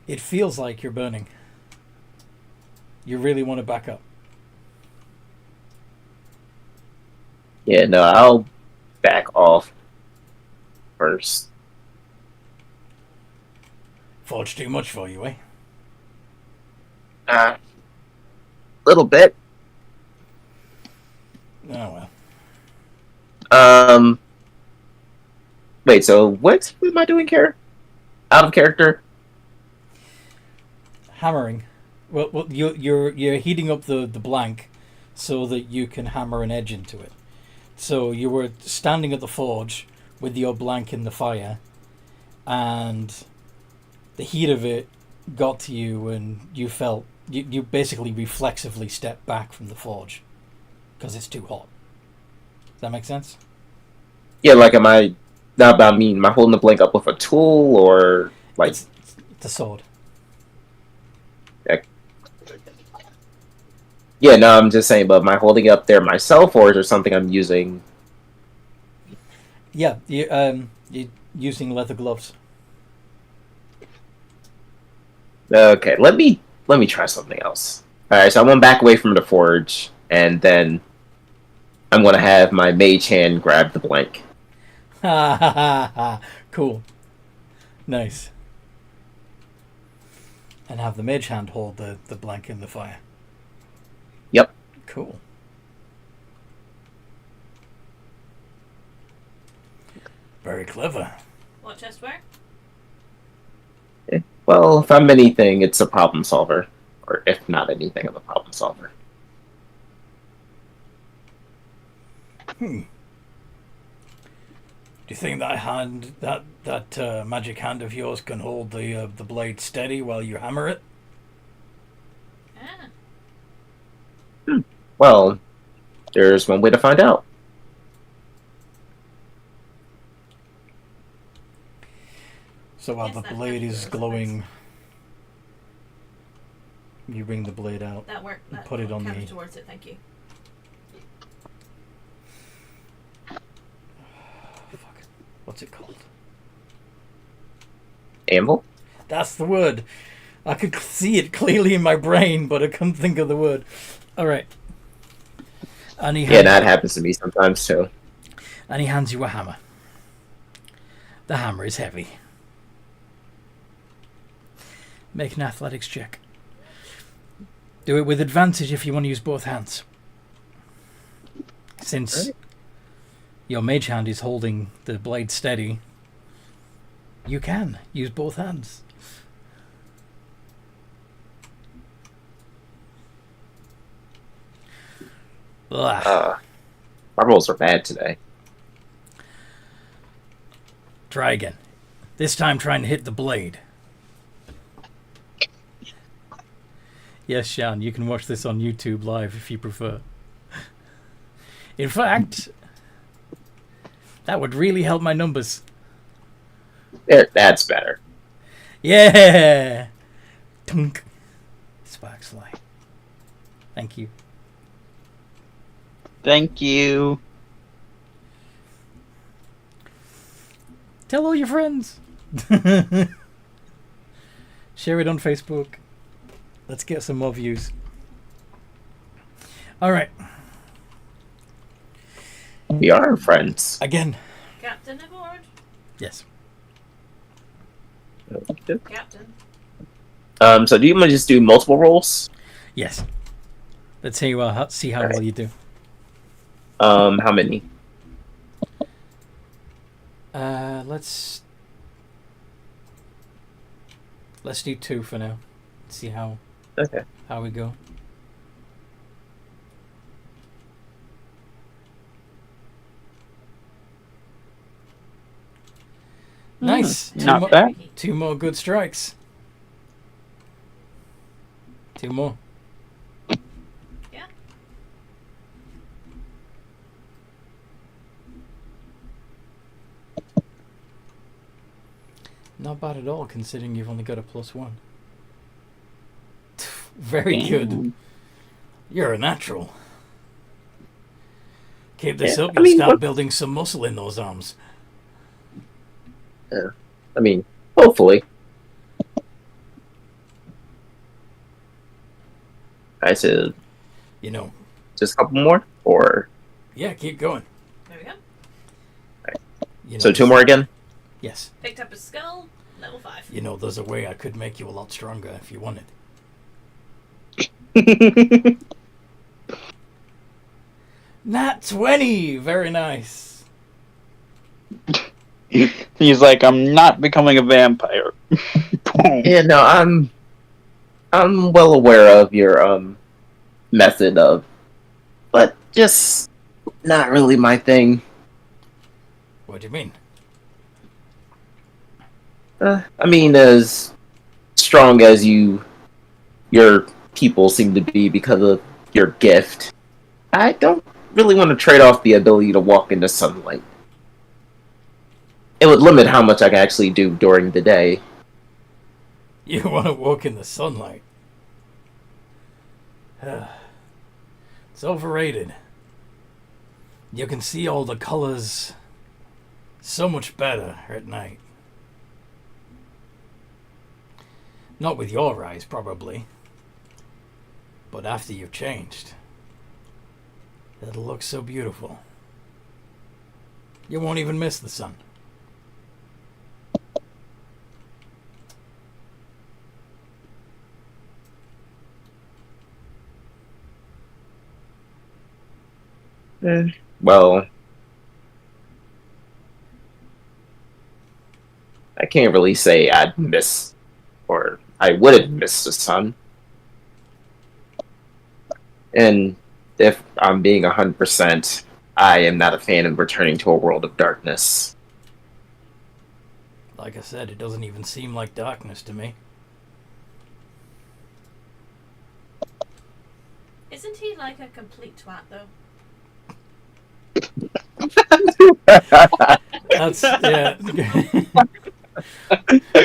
It feels like you're burning. You really want to back up.
Yeah, no, I'll back off first.
Forge too much for you, eh?
Little bit.
Oh well.
Wait, so what am I doing here? Out of character?
Hammering. Well, you're heating up the blank so that you can hammer an edge into it. So you were standing at the forge with your blank in the fire, and the heat of it got to you, and you felt you basically reflexively step back from the forge because it's too hot. Does that make sense?
Yeah, like, am I holding the blank up with a tool or like?
It's a sword.
Yeah, no, I'm just saying, but am I holding it up there myself, or is there something I'm using?
Yeah, you're using leather gloves.
Okay, let me try something else. All right, so I'm gonna back away from the forge, and then I'm gonna have my mage hand grab the blank.
Ha ha ha ha! Cool, nice. And have the mage hand hold the blank in the fire.
Yep.
Cool. Very clever.
What chest where?
Well, if I'm anything, it's a problem solver, or if not anything, I'm a problem solver.
Do you think that hand, that magic hand of yours, can hold the blade steady while you hammer it?
Ah.
Well, there's one way to find out.
So while
Yes,
the
that
blade
kind of
is
goes,
glowing, you bring the blade out.
That worked. That
Put it on
counted
the-
towards it. Thank you.
Fuck. What's it called?
Anvil?
That's the word. I could see it clearly in my brain, but I couldn't think of the word. All right. And he
Yeah, that happens to me sometimes too.
And he hands you a hammer. The hammer is heavy. Make an athletics check. Do it with advantage if you want to use both hands. Since your mage hand is holding the blade steady, you can use both hands. Ugh.
My rolls are bad today.
Try again. This time trying to hit the blade. Yes, Shan, you can watch this on YouTube live if you prefer. In fact, that would really help my numbers.
There, that's better.
Yeah! Tunk. Sparks fly. Thank you.
Thank you.
Tell all your friends. Share it on Facebook. Let's get some more views. All right.
We are friends.
Again.
Captain aboard.
Yes.
Captain.
So do you want to just do multiple rolls?
Yes. Let's see how well you do.
How many?
Let's do 2 for now. See how we go. Nice.
Not bad.
2 more good strikes. 2 more.
Yeah.
Not bad at all, considering you've only got a +1. Very good. You're a natural. Keep this up, you'll start building some muscle in those arms.
Yeah. I mean, hopefully. I said,
You know.
just a couple more, or
Yeah, keep going.
There we go.
You know,
so 2 more again.
Yes.
Picked up his skull. Level 5.
You know, there's a way I could make you a lot stronger if you wanted. Nat 20! Very nice.
He's like, I'm not becoming a vampire. Boom.
Yeah, no, I'm well aware of your method of, but just not really my thing.
What do you mean?
I mean, as strong as your people seem to be because of your gift. I don't really want to trade off the ability to walk into sunlight. It would limit how much I can actually do during the day.
You want to walk in the sunlight. It's overrated. You can see all the colors so much better at night. Not with your eyes, probably. But after you've changed, it'll look so beautiful. You won't even miss the sun.
Well, I can't really say I'd miss, or I wouldn't miss the sun. And if I'm being 100%, I am not a fan of returning to a world of darkness.
Like I said, it doesn't even seem like darkness to me.
Isn't he like a complete twat though?
That's, yeah.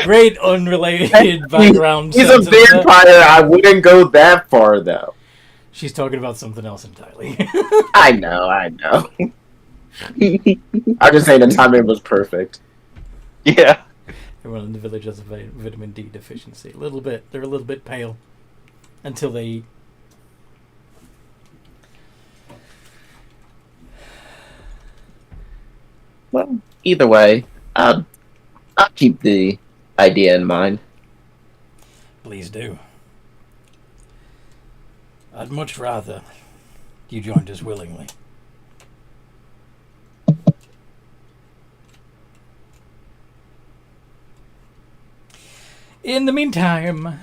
Great unrelated background.
He's a
sentence there.
vampire. I wouldn't go that far, though.
She's talking about something else entirely.
I know. I'm just saying the timing was perfect.
Yeah.
Everyone in the village has a vitamin D deficiency. A little bit. They're a little bit pale. Until they eat.
Well, either way, I'll keep the idea in mind.
Please do. I'd much rather you joined us willingly. In the meantime,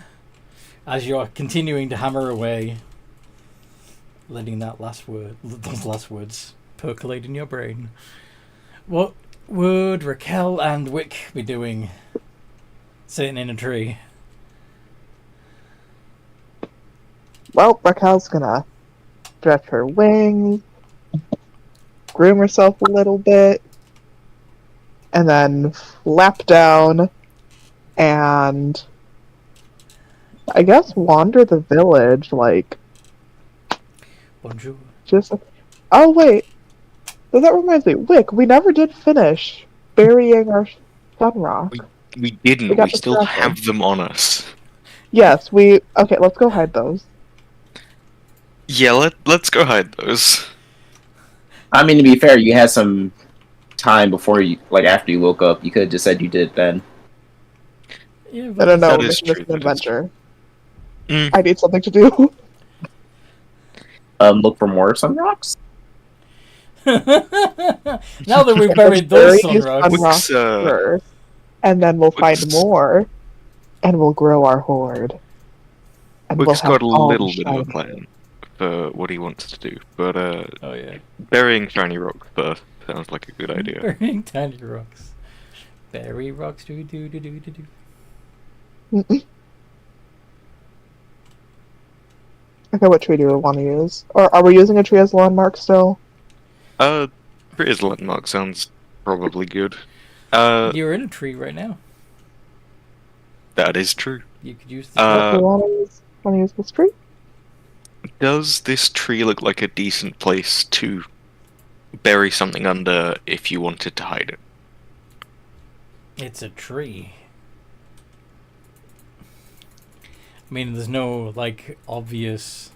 as you're continuing to hammer away, letting those last words percolate in your brain, what would Raquel and Wick be doing sitting in a tree?
Well, Raquel's gonna stretch her wings, groom herself a little bit, and then flap down and I guess wander the village, like,
Bonjour.
just... Oh, wait. That reminds me. Wick, we never did finish burying our sunrock.
We didn't.
We got
We still
distracted.
have them on us.
Yes, we... Okay, let's go hide those.
Yeah, let's go hide those.
I mean, to be fair, you had some time before you, like, after you woke up. You could have just said you did it then.
Yeah,
I
but
don't know,
That is
this is
true,
an
that is
adventure.
Mm.
I need something to do.
Look for more sun rocks?
now that we've buried
Bury
those
these
sunrocks,
sunrocks first, and then we'll find
Wick's-
more, and we'll grow our horde. And
Wick's
have
got a
all the
little bit of a
shiny-
plan for what he wants to do, but
oh yeah,
burying shiny rock first sounds like a good idea.
burying tiny rocks. Bury rocks, do do do do do do.
Okay, what tree do we want to use? Or are we using a tree as a landmark still?
Tree as a landmark sounds probably good.
You're in a tree right now.
That is true.
You could use the.
Uh,
Do we want to use this tree?
Does this tree look like a decent place to bury something under if you wanted to hide it?
It's a tree. I mean, there's no, like, obvious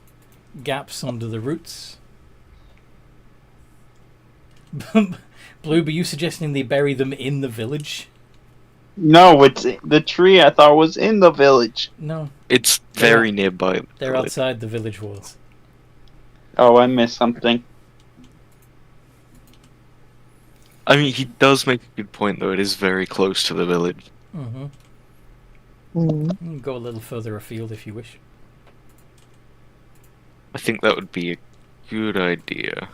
gaps under the roots. Blue, are you suggesting they bury them in the village?
No, it's the tree I thought was in the village.
No,
It's very nearby. the
they're
village.
outside the village walls.
Oh, I missed something.
I mean, he does make a good point, though. It is very close to the village.
Mm-hmm.
Hmm.
You can go a little further afield if you wish.
I think that would be a good idea.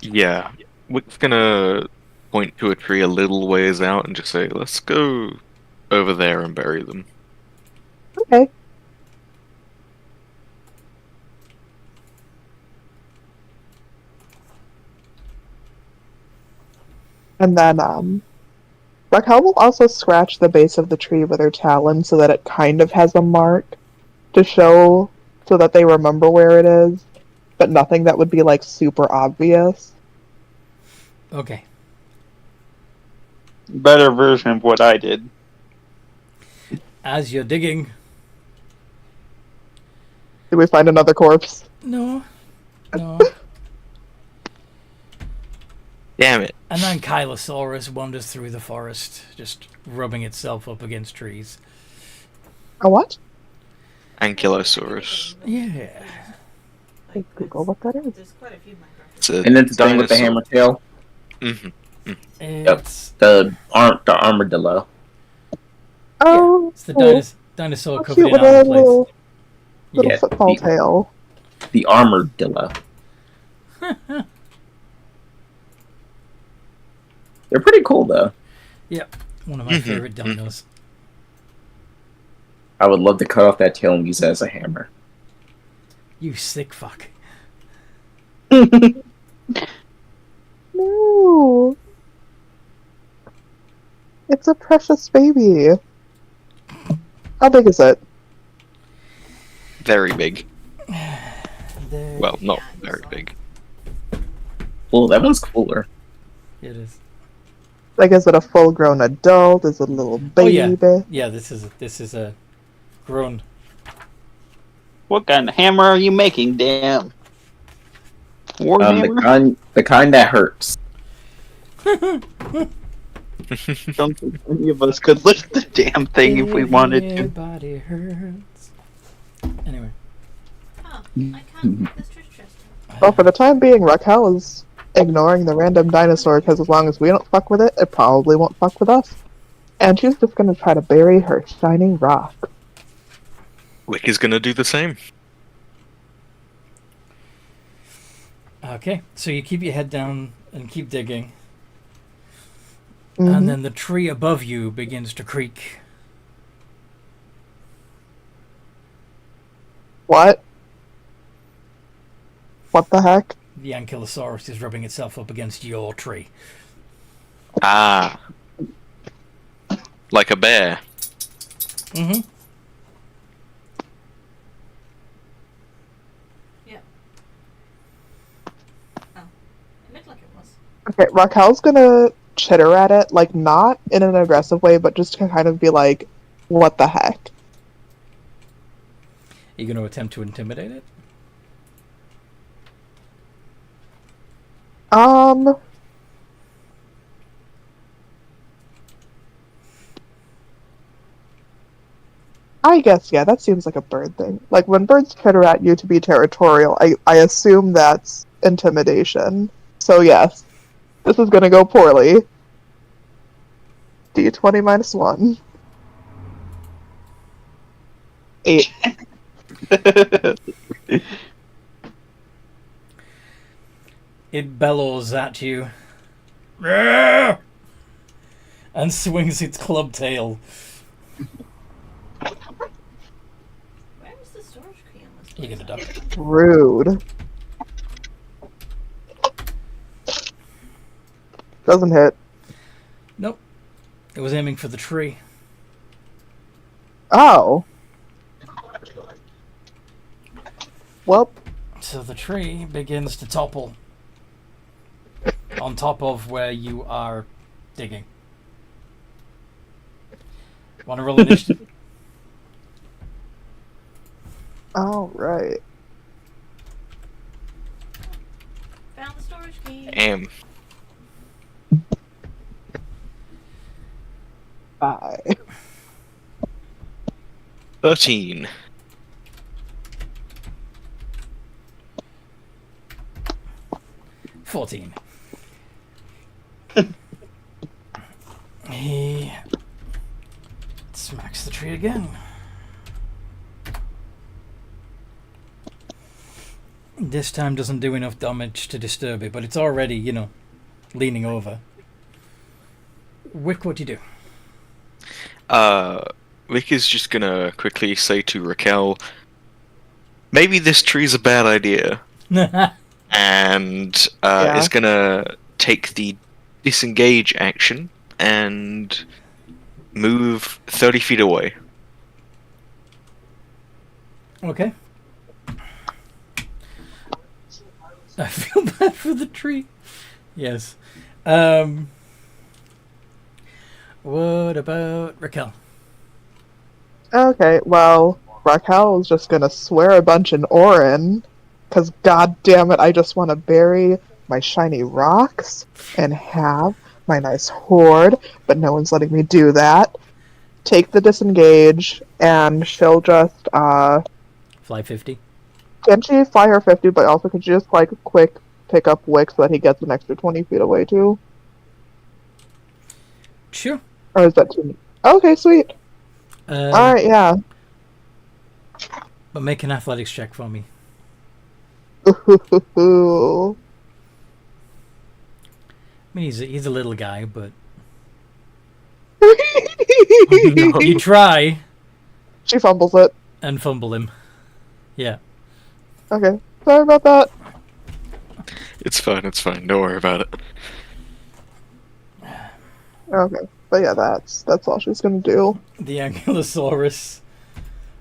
Yeah, Wick's gonna point to a tree a little ways out and just say, "Let's go over there and bury them.
Okay. And then, Raquel will also scratch the base of the tree with her talon so that it kind of has a mark to show so that they remember where it is, but nothing that would be, like, super obvious.
Okay.
Better version of what I did.
As you're digging.
Did we find another corpse?
No. No.
Damn it.
An ankylosaurus wanders through the forest, just rubbing itself up against trees.
A what?
Ankylosaurus.
Yeah.
Hey, Google what that is.
There's quite a few Minecraft.
It's a
And then the thing with the hammer tail.
Mm-hmm.
It's,
The armadillo.
Oh,
it's the dinosaur
how
covered
cute
in
with a
armor plates.
little
Yeah,
football
the-
tail.
The armadillo. They're pretty cool though.
One of my favorite dinos.
I would love to cut off that tail and use it as a hammer.
You sick fuck.
No. It's a precious baby. How big is it?
very big.
There
Well, not very big.
Oh, that one's cooler.
it is.
Like, is it a full-grown adult? Is it a little baby?
Oh, yeah. This is a grown.
What kind of hammer are you making, damn? Warhammer?
The kind that hurts.
Don't think any of us could lift the damn thing if we wanted to.
Everybody hurts. Anyway.
Oh, I can't put this treasure chest in.
Well, for the time being, Raquel is ignoring the random dinosaur because as long as we don't fuck with it, it probably won't fuck with us. And she's just gonna try to bury her shining rock.
Wick is gonna do the same.
Okay, so you keep your head down and keep digging.
Mhm.
And then the tree above you begins to creak.
What? What the heck?
The ankylosaurus is rubbing itself up against your tree.
Ah. Like a bear.
Mm-hmm.
It looked like it was.
Okay, Raquel's gonna chitter at it, like, not in an aggressive way, but just to kind of be like, what the heck?
Are you going to attempt to intimidate it?
I guess, yeah, that seems like a bird thing. Like, when birds chitter at you to be territorial, I assume that's intimidation. So, yes, this is gonna go poorly. D20 minus 1. 8.
It bellows at you. And swings its club tail.
Where is the storage key on this?
You get a duck.
Rude. Doesn't hit.
Nope. It was aiming for the tree.
Oh. Well,
So the tree begins to topple on top of where you are digging. Want to roll initiative?
alright.
Found the storage key.
Damn.
5.
13.
$14. He smacks the tree again. This time doesn't do enough damage to disturb it, but it's already, leaning over. Wick, what do you do?
Vic is just gonna quickly say to Raquel, maybe this tree's a bad idea, and
Yeah.
is gonna take the disengage action and move 30 feet away.
Okay. I feel bad for the tree. Yes. What about Raquel?
Okay, well, Raquel's just gonna swear a bunch in Orin, because god damn it, I just want to bury my shiny rocks and have my nice hoard, but no one's letting me do that. Take the disengage, and she'll just,
Fly 50.
can she fly her 50, but also could she just, like, quick pick up Wick so that he gets an extra 20 feet away, too?
Sure.
Or is that too... Okay, sweet. Alright, yeah.
But make an athletics check for me.
Ooh.
I mean, he's a little guy, but
No.
you try
She fumbles it.
and fumble him. Yeah.
Okay, sorry about that.
It's fine, don't worry about it.
Okay, but yeah, that's all she's gonna do.
The Ankylosaurus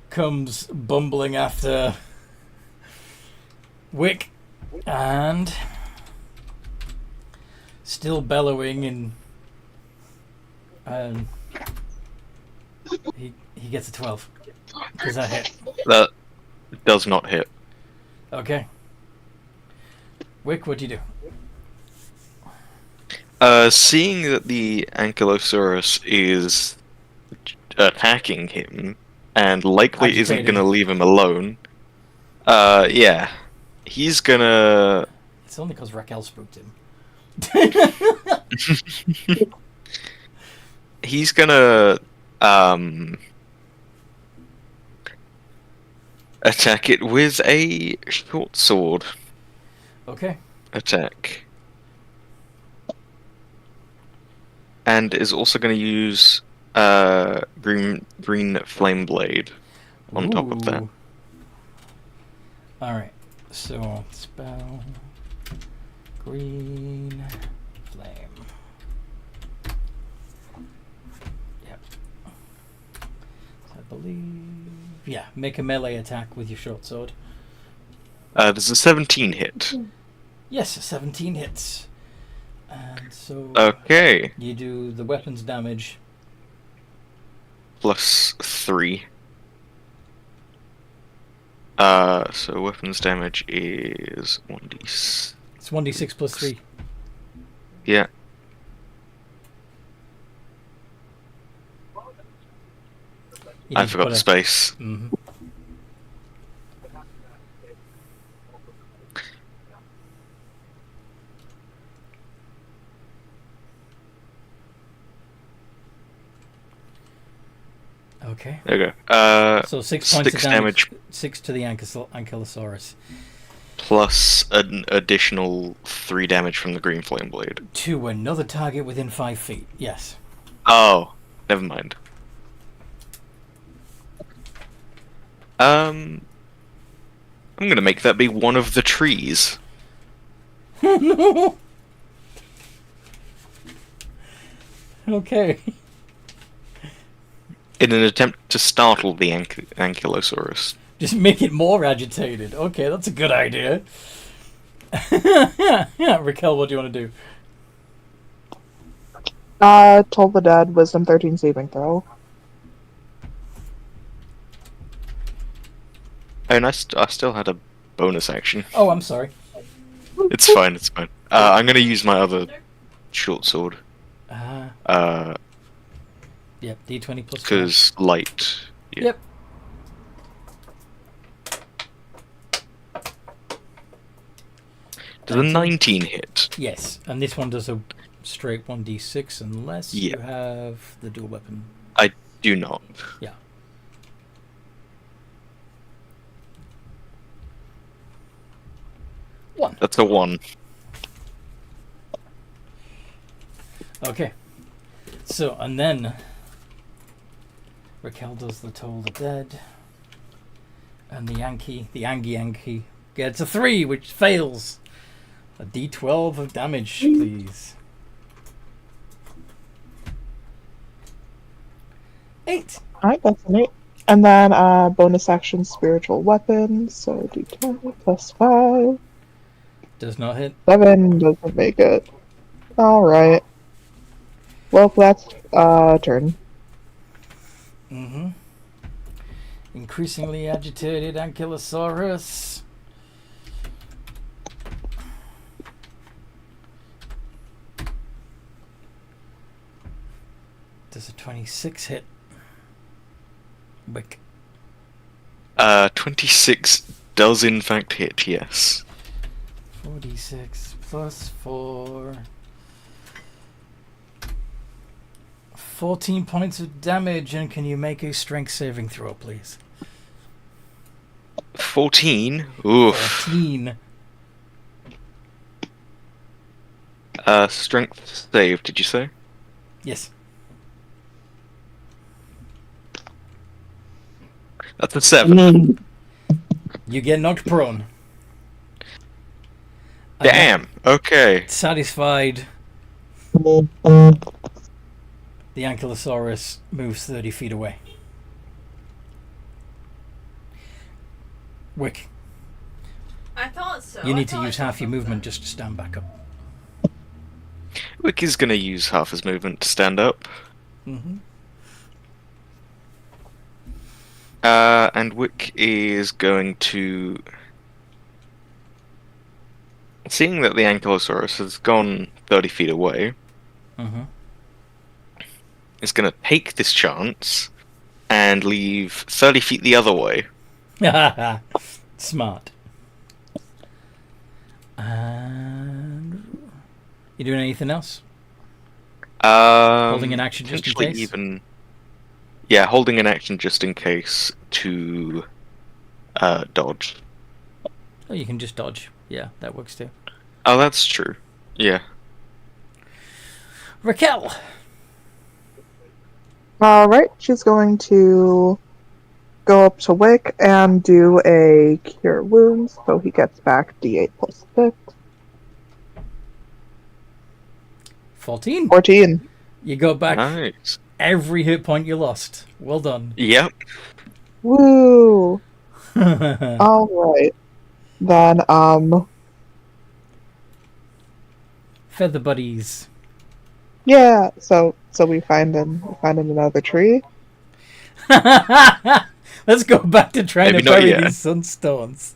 comes bumbling after Wick and still bellowing, and he gets a 12. Does that hit?
That does not hit.
Okay. Wick, what do you do?
Seeing that the Ankylosaurus is attacking him and likely isn't
Agitated.
gonna leave him alone, yeah, he's gonna.
It's only because Raquel spooked him.
He's gonna attack it with a short sword
Okay.
attack. And is also going to use green flame blade on top of that.
Alright. So, spell green flame. Yep. So I believe... Yeah, make a melee attack with your short sword.
There's a 17 hit.
Yes, 17 hits. And so
Okay,
you do the weapons damage.
plus 3. So weapons damage is 1d.
It's 1d6 plus 3.
Yeah.
You
I
need to
forgot
put
the
a-
space.
Mhm. Okay.
There we go.
So 6 points
Six
of damage.
damage
6 to the Ankylosaurus.
plus an additional 3 damage from the green flame blade.
To another target within 5 feet. Yes.
Oh, never mind. I'm gonna make that be one of the trees.
No. Okay.
In an attempt to startle the Ankylosaurus.
Just make it more agitated. Okay, that's a good idea. Yeah, Raquel, what do you want to do?
Told the Dead, Wisdom 13 saving throw.
And I still had a bonus action.
Oh, I'm sorry.
It's fine, it's fine. I'm gonna use my other short sword.
Yep, D20 plus 4.
Because light. Yeah.
Yep.
Does a 19 hit?
Yes, and this one does a straight 1d6 unless you
Yeah.
have the dual weapon.
I do not.
Yeah. One.
That's a 1.
Okay. So, and then Raquel does the Toll the Dead. And the Angie gets a 3, which fails. A d12 of damage, please. 8.
Alright, that's an 8. And then bonus action spiritual weapon, so d20 plus 5.
Does not hit.
7 doesn't make it. Alright. Well, that's turn.
Mm-hmm. Increasingly agitated Ankylosaurus. Does a 26 hit? Wick.
26 does in fact hit, yes.
46 plus 4. 14 points of damage, and can you make a strength saving throw, please?
14? Oof.
14.
Strength save, did you say?
Yes.
That's a 7.
You get knocked prone.
Damn, okay.
Satisfied, the Ankylosaurus moves 30 feet away. Wick,
I thought so.
you need to use half your movement just to stand back up.
Wicky's gonna use half his movement to stand up.
Mm-hmm.
And Wick is going to... Seeing that the Ankylosaurus has gone 30 feet away,
Mm-hmm.
is going to take this chance and leave 30 feet the other way.
Smart. And you doing anything else? Holding an action just in
potentially
case?
Even, yeah, holding an action just in case to dodge.
Oh, you can just dodge. Yeah, that works too.
Oh, that's true. Yeah.
Raquel!
Alright, she's going to go up to Wick and do a Cure Wounds, so he gets back d8 plus 6.
14.
14.
You go back
Nice.
every hit point you lost. Well done.
Yep.
Woo! Alright. Then,
Feather buddies.
yeah, so we find him another tree.
Let's go back to trying
Maybe
to
not
bury
yet.
these sunstones.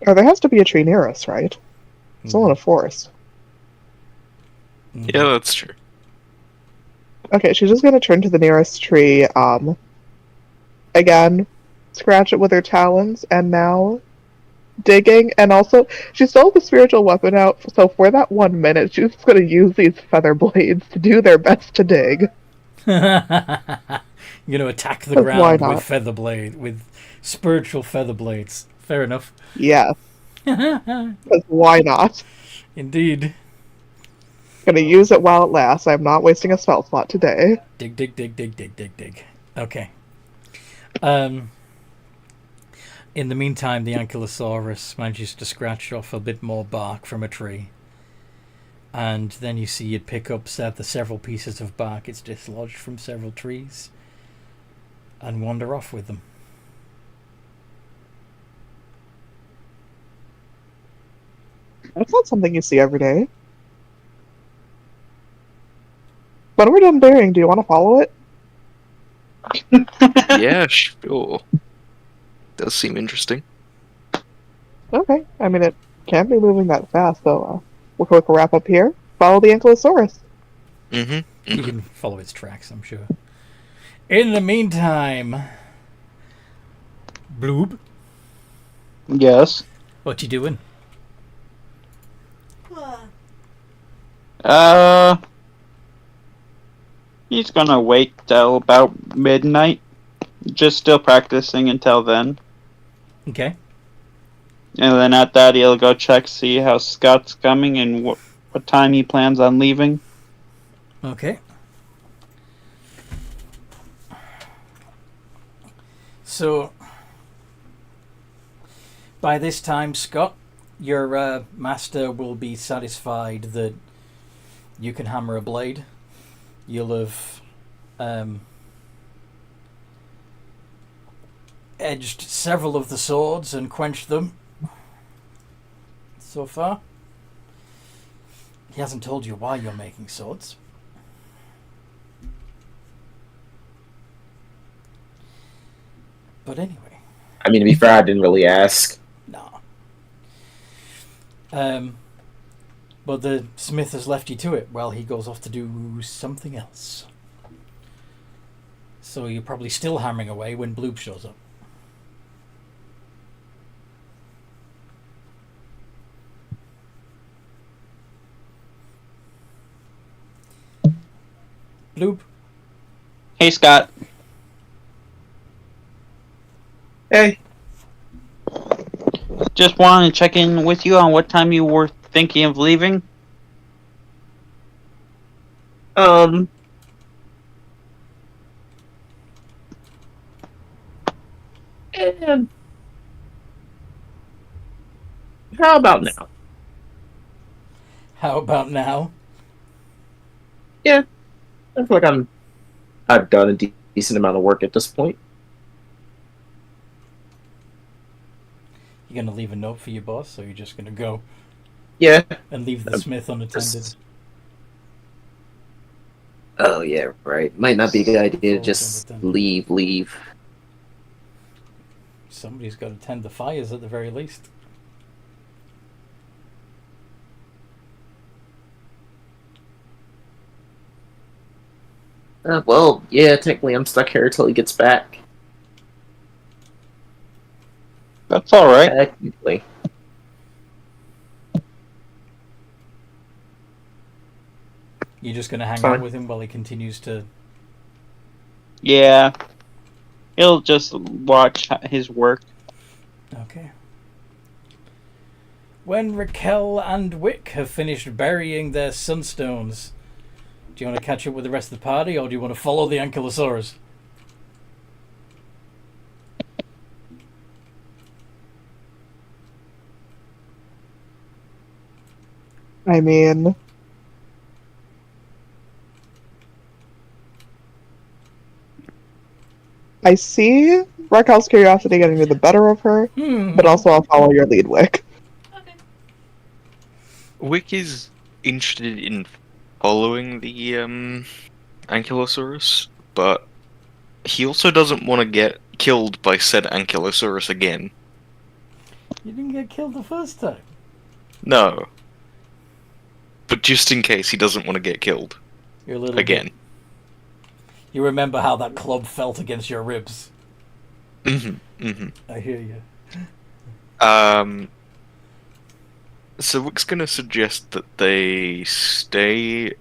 Or there has to be a tree near us, right? It's all in a forest.
Yeah, that's true.
Okay, she's just gonna turn to the nearest tree, again, scratch it with her talons, and now digging, and also, she still has the spiritual weapon out, so for that 1 minute, she's just gonna use these feather blades to do their best to dig.
You're gonna attack the
But why
ground
not?
with feather blade, with spiritual feather blades. Fair enough.
Yeah, because why not?
Indeed.
Gonna use it while it lasts. I'm not wasting a spell slot today.
Dig, dig, dig, dig, dig, dig, dig. Okay. In the meantime, the Ankylosaurus manages to scratch off a bit more bark from a tree. And then you see it pick up the several pieces of bark it's dislodged from several trees and wander off with them.
That's not something you see every day. When we're done burying, do you want to follow it?
Yeah, sure. Does seem interesting.
Okay. I mean, it can't be moving that fast, so we'll quick wrap up here. Follow the Ankylosaurus.
Mm-hmm.
You can follow its tracks, I'm sure. In the meantime, Bloob,
Yes.
what you doing?
He's gonna wait till about midnight. Just still practicing until then.
Okay.
And then at that, he'll go check, see how Scott's coming and what time he plans on leaving.
Okay. So, by this time, Scott, your master will be satisfied that you can hammer a blade. You'll have edged several of the swords and quenched them so far. He hasn't told you why you're making swords. But anyway.
I mean, to be fair, I didn't really ask.
No. But the smith has left you to it while he goes off to do something else. So you're probably still hammering away when Bloop shows up. Bloop.
Hey, Scott.
Hey.
Just wanted to check in with you on what time you were thinking of leaving.
And how about now?
How about now?
Yeah, I feel like I've done a decent amount of work at this point.
You gonna leave a note for your boss, or you're just gonna go
Yeah.
and leave the smith unattended?
Oh yeah, right. Might not be a good idea to just leave.
Somebody's got to tend the fires at the very least.
Well, yeah, technically I'm stuck here until he gets back.
That's alright.
Technically.
You're just gonna hang
Fine.
out with him while he continues to...
Yeah. He'll just watch his work.
Okay. When Raquel and Wick have finished burying their sunstones, do you want to catch up with the rest of the party, or do you want to follow the Ankylosaurus?
I mean, I see Raquel's curiosity getting to the better of her, but also I'll follow your lead, Wick.
Okay.
Wick is interested in following the Ankylosaurus, but he also doesn't want to get killed by said Ankylosaurus again.
You didn't get killed the first time.
No. But just in case he doesn't want to get killed
You're a little
again.
bit- You remember how that club felt against your ribs. I hear you.
So Wick's gonna suggest that they stay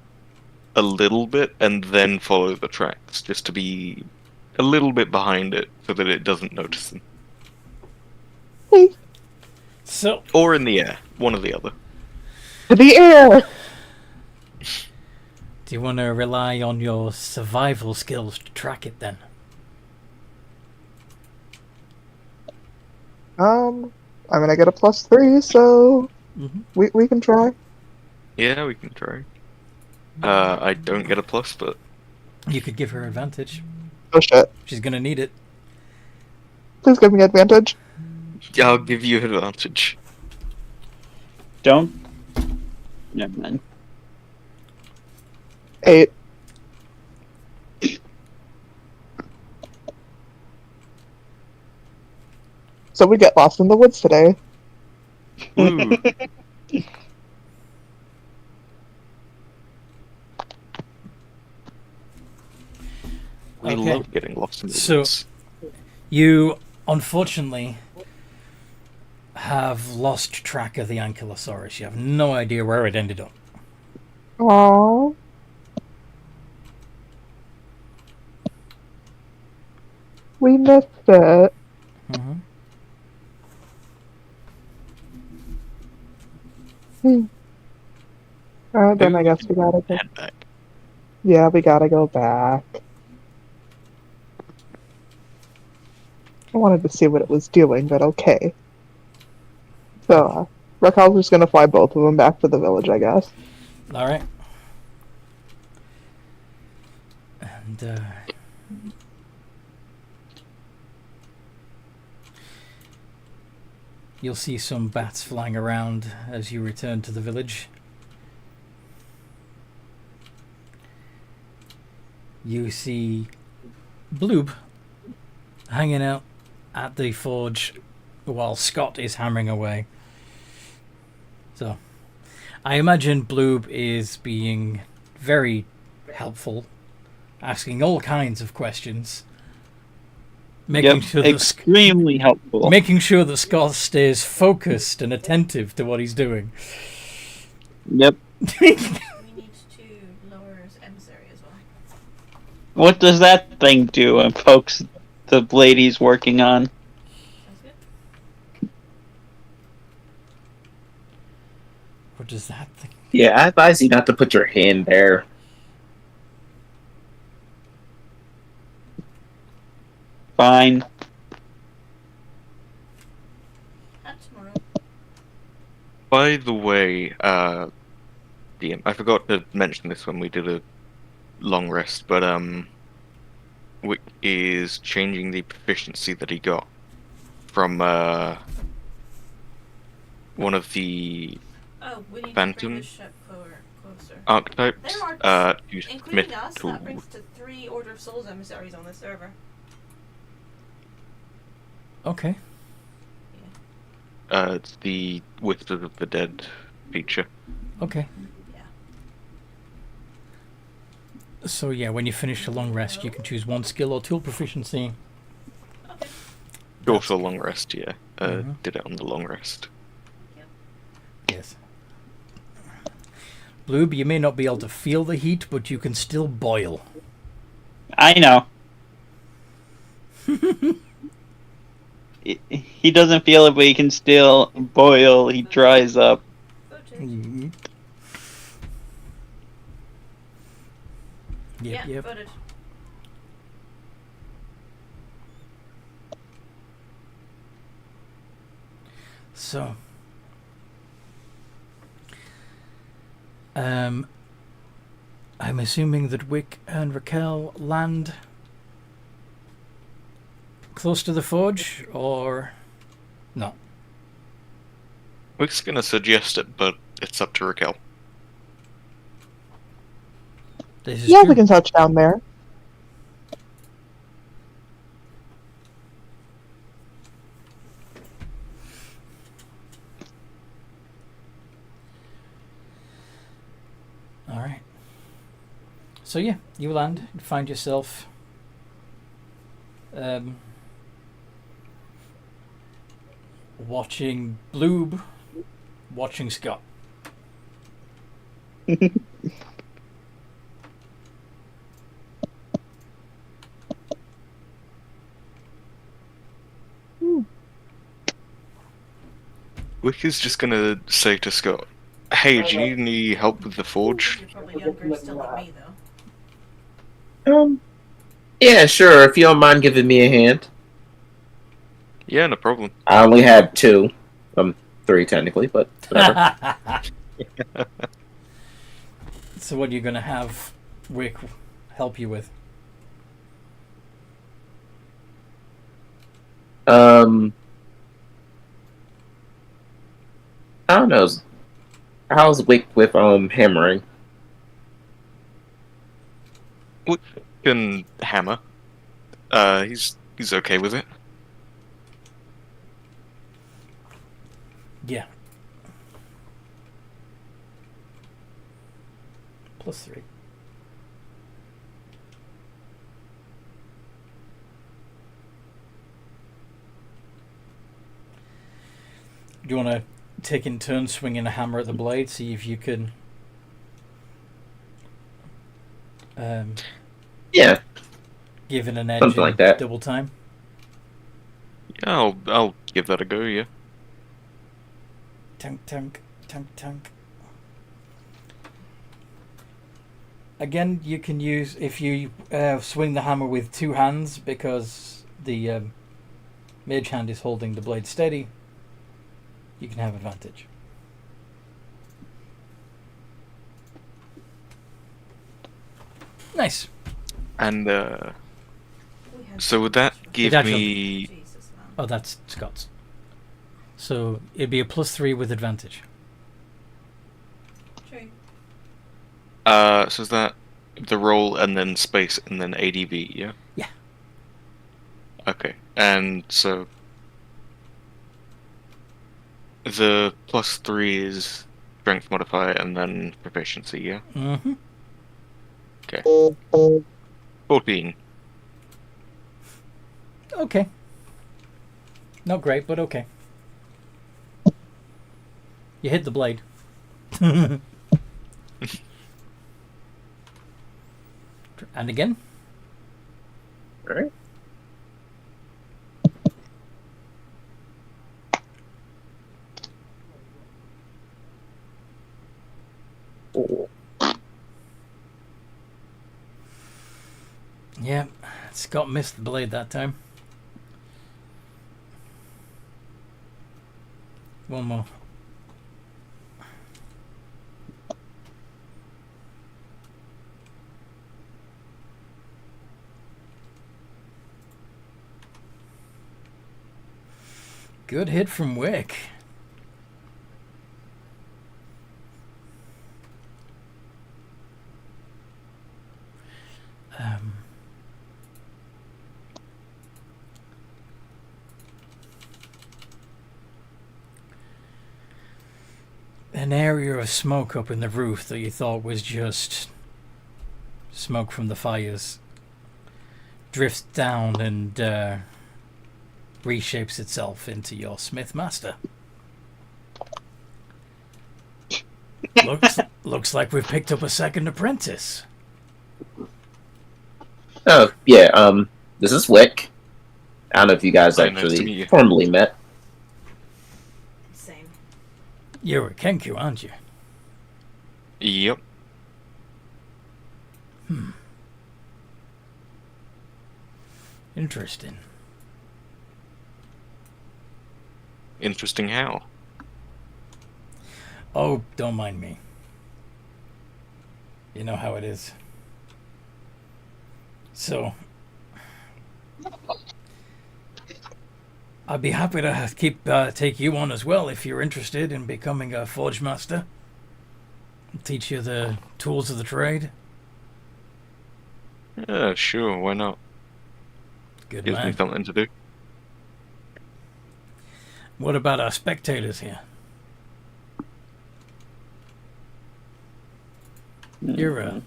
a little bit and then follow the tracks, just to be a little bit behind it so that it doesn't notice them.
So,
Or in the air, one or the other.
To the air!
do you want to rely on your survival skills to track it then?
I'm gonna get a +3, so we can try.
Yeah, we can try. I don't get a plus, but
You could give her advantage.
Oh shit.
She's gonna need it.
Please give me advantage.
I'll give you advantage.
Don't. Never mind.
8. So we get lost in the woods today.
Ooh. We
Okay.
love getting lost in the
So-
woods.
You, unfortunately, have lost track of the Ankylosaurus. You have no idea where it ended up.
Aww. We missed it. Then I guess we gotta go.
Head back.
Yeah, we gotta go back. I wanted to see what it was doing, but okay. So, Raquel's just gonna fly both of them back to the village, I guess.
All right. And you'll see some bats flying around as you return to the village. You see Bloob hanging out at the forge while Scott is hammering away. So, I imagine Bloob is being very helpful, asking all kinds of questions, making sure
extremely helpful.
making sure that Scott stays focused and attentive to what he's doing.
Yep.
We need to lower his emissary as well.
What does that thing do? And pokes the blade he's working on.
Sounds good.
What does that thing?
Yeah, I advise you not to put your hand there.
Fine.
Not tomorrow.
By the way, DM, I forgot to mention this when we did a long rest, but Wick is changing the proficiency that he got from one of the
Oh, we need to
Phantom
bring the ship closer.
archetypes
There are,
to
including
Smith
us,
tool.
that brings to 3 Order of Souls emissaries on the server.
Okay.
It's the Whispers of the Dead feature.
Okay.
Yeah.
So yeah, when you finish a long rest, you can choose one skill or tool proficiency.
Okay.
Also long rest, yeah.
Mhm.
Did it on the long rest.
Yes. Bloob, you may not be able to feel the heat, but you can still boil.
I know. He doesn't feel it, but he can still boil. He dries up.
Voted.
Mm-hmm. Yep,
Yeah,
yep.
voted.
So, I'm assuming that Wick and Raquel land close to the forge, or no?
Wick's gonna suggest it, but it's up to Raquel.
This is
Yeah,
true.
we can touch down there.
All right. So yeah, you land and find yourself watching Bloob, watching Scott.
Wick is just gonna say to Scott, "Hey, do you need any help with the forge?"
You're probably younger still like me, though.
Yeah, sure, if you don't mind giving me a hand.
Yeah, no problem.
I only had 2. 3 technically, but whatever.
So what are you going to have Wick help you with?
I don't know. How's Wick with hammering?
Wick can hammer. He's okay with it.
Yeah. +3. Do you want to take in turns swinging a hammer at the blade? See if you can.
Yeah,
Give it an edge
something
in
like that.
double time.
Yeah, I'll give that a go. Yeah.
Tunk, tunk, tunk, tunk. Again, you can use if you swing the hammer with 2 hands because the Mage Hand is holding the blade steady. You can have advantage. Nice.
And
We had
so would that give
actually-
me?
Jesus, man.
Oh, that's Scott's. So it'd be a +3 with advantage.
True.
So is that the roll and then space and then ADV? Yeah.
Yeah.
Okay, and so the +3 is strength modifier and then proficiency. Yeah.
Mm-hmm.
Okay. 14.
Okay. Not great, but okay. You hit the blade. And again.
Alright. Oh.
Yeah, Scott missed the blade that time. One more. Good hit from Wick. An area of smoke up in the roof that you thought was just smoke from the fires drifts down and reshapes itself into your Smith Master. Looks like we've picked up a second apprentice.
Oh, yeah, this is Wick. I don't know if you guys
Hi, nice to meet
actually
you.
formally met.
Same.
You're a Kenku, aren't you?
Yep.
Interesting.
Interesting how?
Oh, don't mind me. You know how it is. So, I'd be happy to take you on as well if you're interested in becoming a forge master. Teach you the tools of the trade.
Yeah, sure, why not?
Good
Gives me
man.
something to do.
What about our spectators here? You're a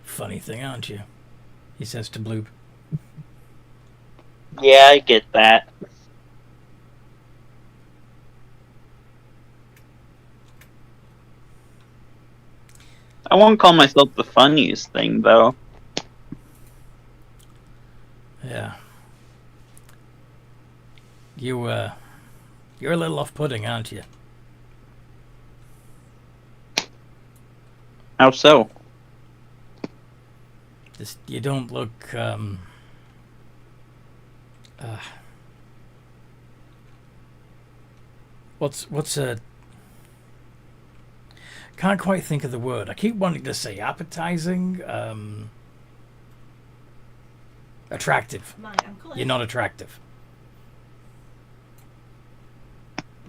funny thing, aren't you? He says to Bloob.
Yeah, I get that. I won't call myself the funniest thing, though.
Yeah. You're a little off-putting, aren't you?
How so?
Just, you don't look, what's a... Can't quite think of the word. I keep wanting to say appetizing, attractive.
I'm calling.
You're not attractive.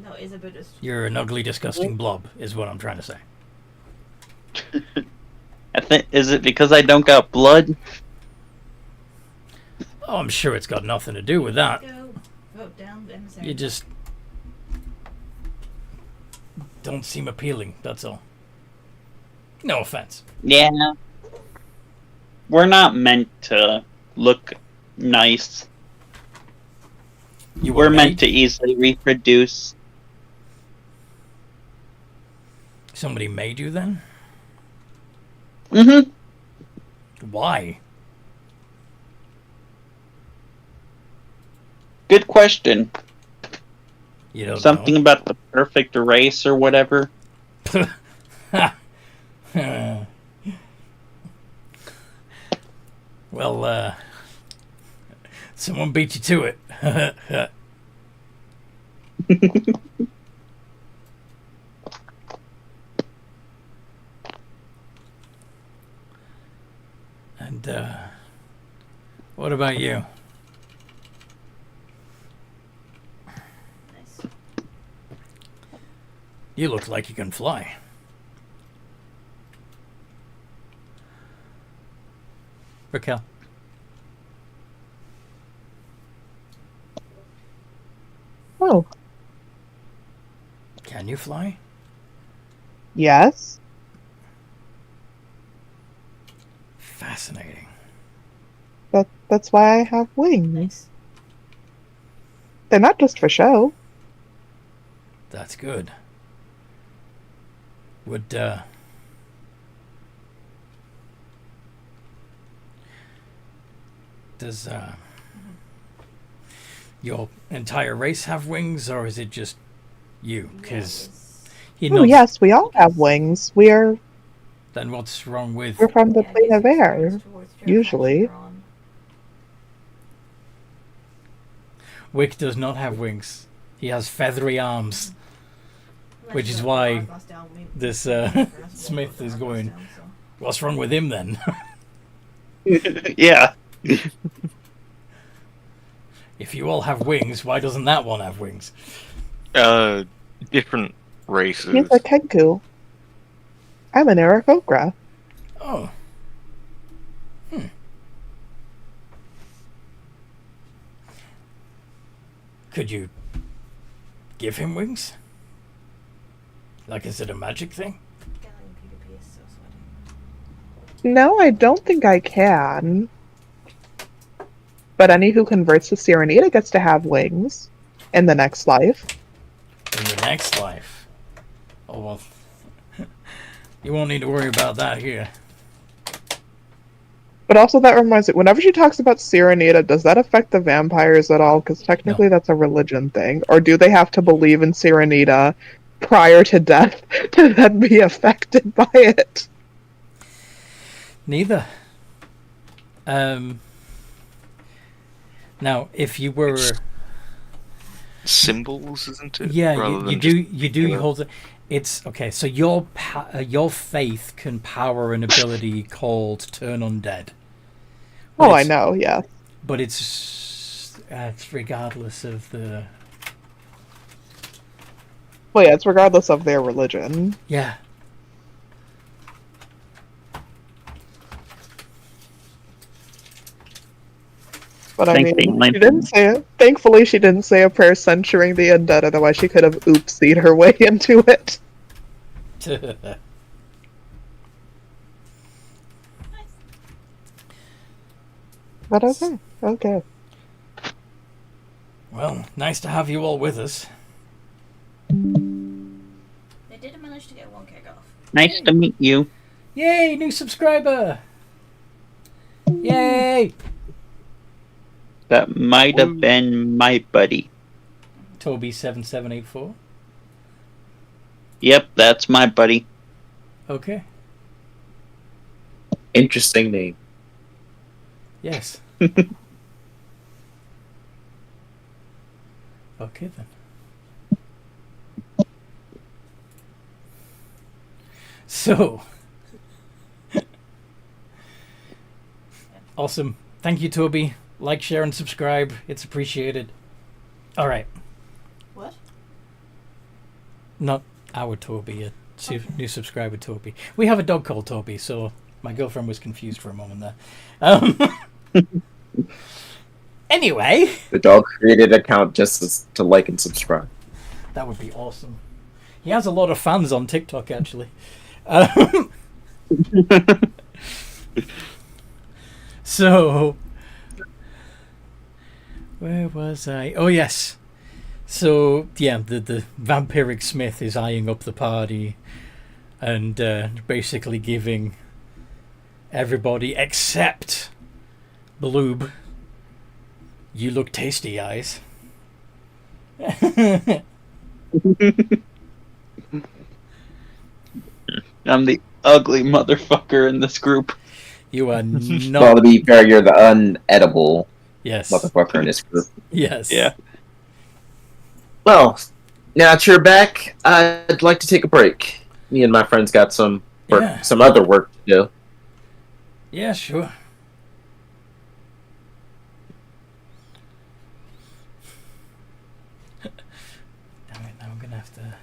No, it's a Buddhist.
You're an ugly, disgusting blob, is what I'm trying to say.
I think is it because I don't got blood?
Oh, I'm sure it's got nothing to do with that.
Go vote down the emissary.
You just don't seem appealing, that's all. No offense.
Yeah. We're not meant to look nice.
You
We're
were
meant to
made?
easily reproduce.
Somebody made you then?
Mm-hmm.
Why?
Good question.
You don't
Something about the perfect race or whatever.
know. Someone beat you to it. And what about you?
Nice.
You look like you can fly. Raquel.
Oh,
Can you fly?
yes.
Fascinating.
That's why I have wings.
Nice.
They're not just for show.
That's good. Would does your entire race have wings, or is it just you? Because he
Oh
knows.
yes, we all have wings. We're
Then what's wrong with?
from the plane of air. usually.
Wick does not have wings. He has feathery arms. Which is why this Smith is going, what's wrong with him then?
Yeah.
If you all have wings, why doesn't that one have wings?
Different races.
He's a Kenku. I'm an Aarakocra.
Oh. Could you give him wings? Like, is it a magic thing?
No, I don't think I can. But any who converts to Serenita gets to have wings in the next life.
In the next life? Oh, well. You won't need to worry about that here.
But also that reminds me, whenever she talks about Serenita, does that affect the vampires at all? Because technically that's a religion thing. Or do they have to believe in Serenita prior to death to then be affected by it?
Neither. Now, if you were...
Symbols, isn't it?
Yeah,
Rather
you
than
do.
just-
You do hold it. It's okay. So your faith can power an ability called Turn Undead. But
Oh, I
it's-
know, yeah.
But it's regardless of the.
Well, yeah, it's regardless of their religion.
Yeah.
But I
Thanks,
mean,
Caitlin.
she didn't say it. Thankfully, she didn't say a prayer censuring the undead, otherwise she could have oopsied her way into it. But okay, okay.
Well, nice to have you all with us.
They did manage to get one kick off.
Nice to meet you.
Yay, new subscriber! Yay!
That might have been my buddy.
Toby7784.
Yep, that's my buddy.
Okay.
Interesting name.
Yes. Okay then. So. Awesome. Thank you, Toby. Like, share, and subscribe. It's appreciated. All right.
What?
Not our Toby, a new subscriber Toby. We have a dog called Toby, so my girlfriend was confused for a moment there. Anyway.
The dog created an account just to like and subscribe.
That would be awesome. He has a lot of fans on TikTok, actually. So, where was I? Oh, yes. So, yeah, the vampiric Smith is eyeing up the party and basically giving everybody except Bloob, you look tasty, eyes.
I'm the ugly motherfucker in this group.
You are
Well,
not.
to be fair, you're the unedible
Yes.
motherfucker in this group.
Yes.
Yeah.
Well, now that you're back, I'd like to take a break. Me and my friends got some work,
Yeah.
some other work to do.
Yeah, sure. Damn it, now I'm gonna have to...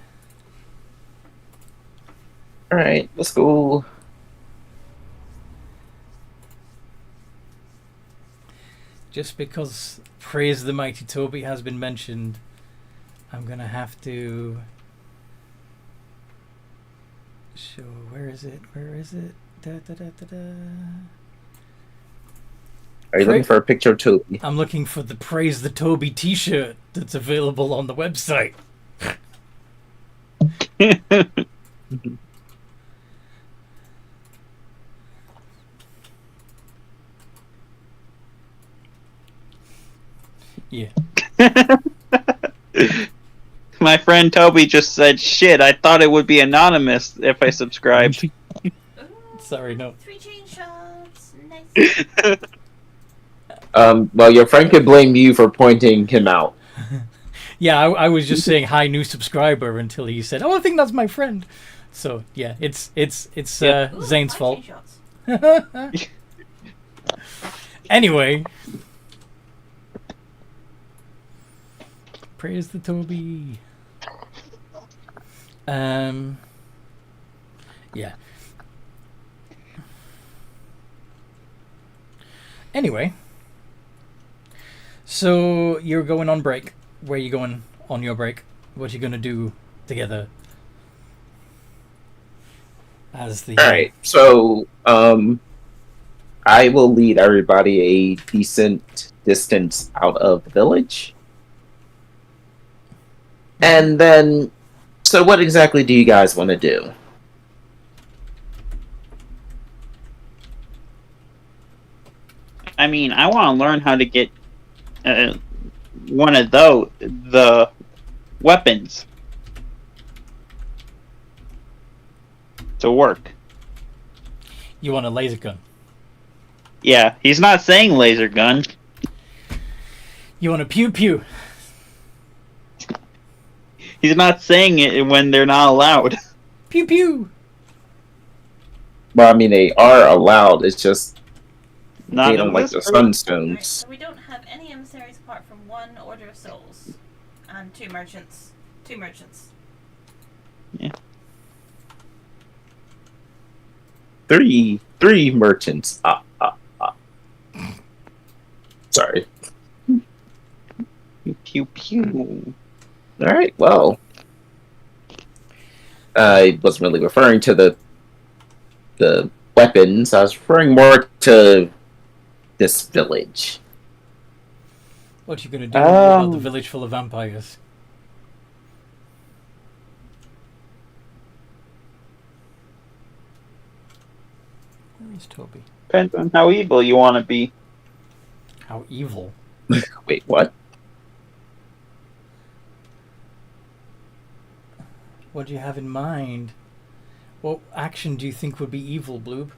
Alright, let's go.
Just because Praise the Mighty Toby has been mentioned, I'm gonna have to show... Where is it? Where is it? Da, da, da, da, da.
Are you looking for a picture of Toby?
I'm looking for the Praise the Toby t-shirt that's available on the website. Yeah.
My friend Toby just said, "Shit, I thought it would be anonymous if I subscribed."
Ooh,
Sorry, no.
3 chain shots. Nice.
Well, your friend could blame you for pointing him out.
Yeah, I was just saying hi, new subscriber, until he said, "Oh, I think that's my friend." So yeah, it's
Yeah.
Ooh,
Zane's
5
fault.
chain shots.
Anyway, praise the Toby. Yeah. Anyway, so you're going on break. Where are you going on your break? What you gonna do together? As the
Alright, so, I will lead everybody a decent distance out of the village. And then, so what exactly do you guys want to do?
I mean, I want to learn how to get one of the weapons to work.
You want a laser gun?
Yeah, he's not saying laser gun.
You want a pew pew?
He's not saying it when they're not allowed.
Pew pew.
Well, I mean, they are allowed, it's just
Not
they don't
in
like
this
the
group.
Right,
sunstones.
so we don't have any emissaries apart from 1 Order of Souls and 2 merchants. 2 merchants.
Three merchants. Sorry.
Pew pew.
Alright, well. I wasn't really referring to the weapons. I was referring more to this village.
What you gonna do about the
Um,
village full of vampires? Where is Toby?
Depends on how evil you want to be.
How evil.
Wait, what?
What do you have in mind? What action do you think would be evil, Bloob?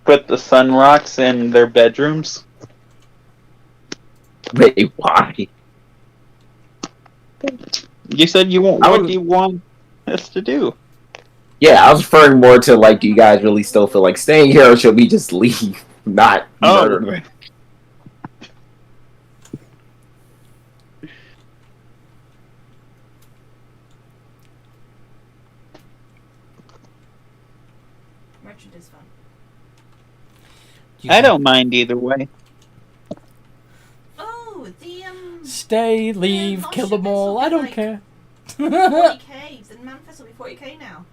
Put the sun rocks in their bedrooms.
Wait, why?
You said you want.
I
What
would-
do you want us to do?
Yeah, I was referring more to, like, do you guys really still feel like staying here, or should we just leave? Not murder them.
Merchant is fun.
Do you
I
think-
don't mind either way.
Oh, the
Stay, leave,
lost
kill
ship
them all.
will be
I don't
like-
care.
40k. The manifest will be 40k now.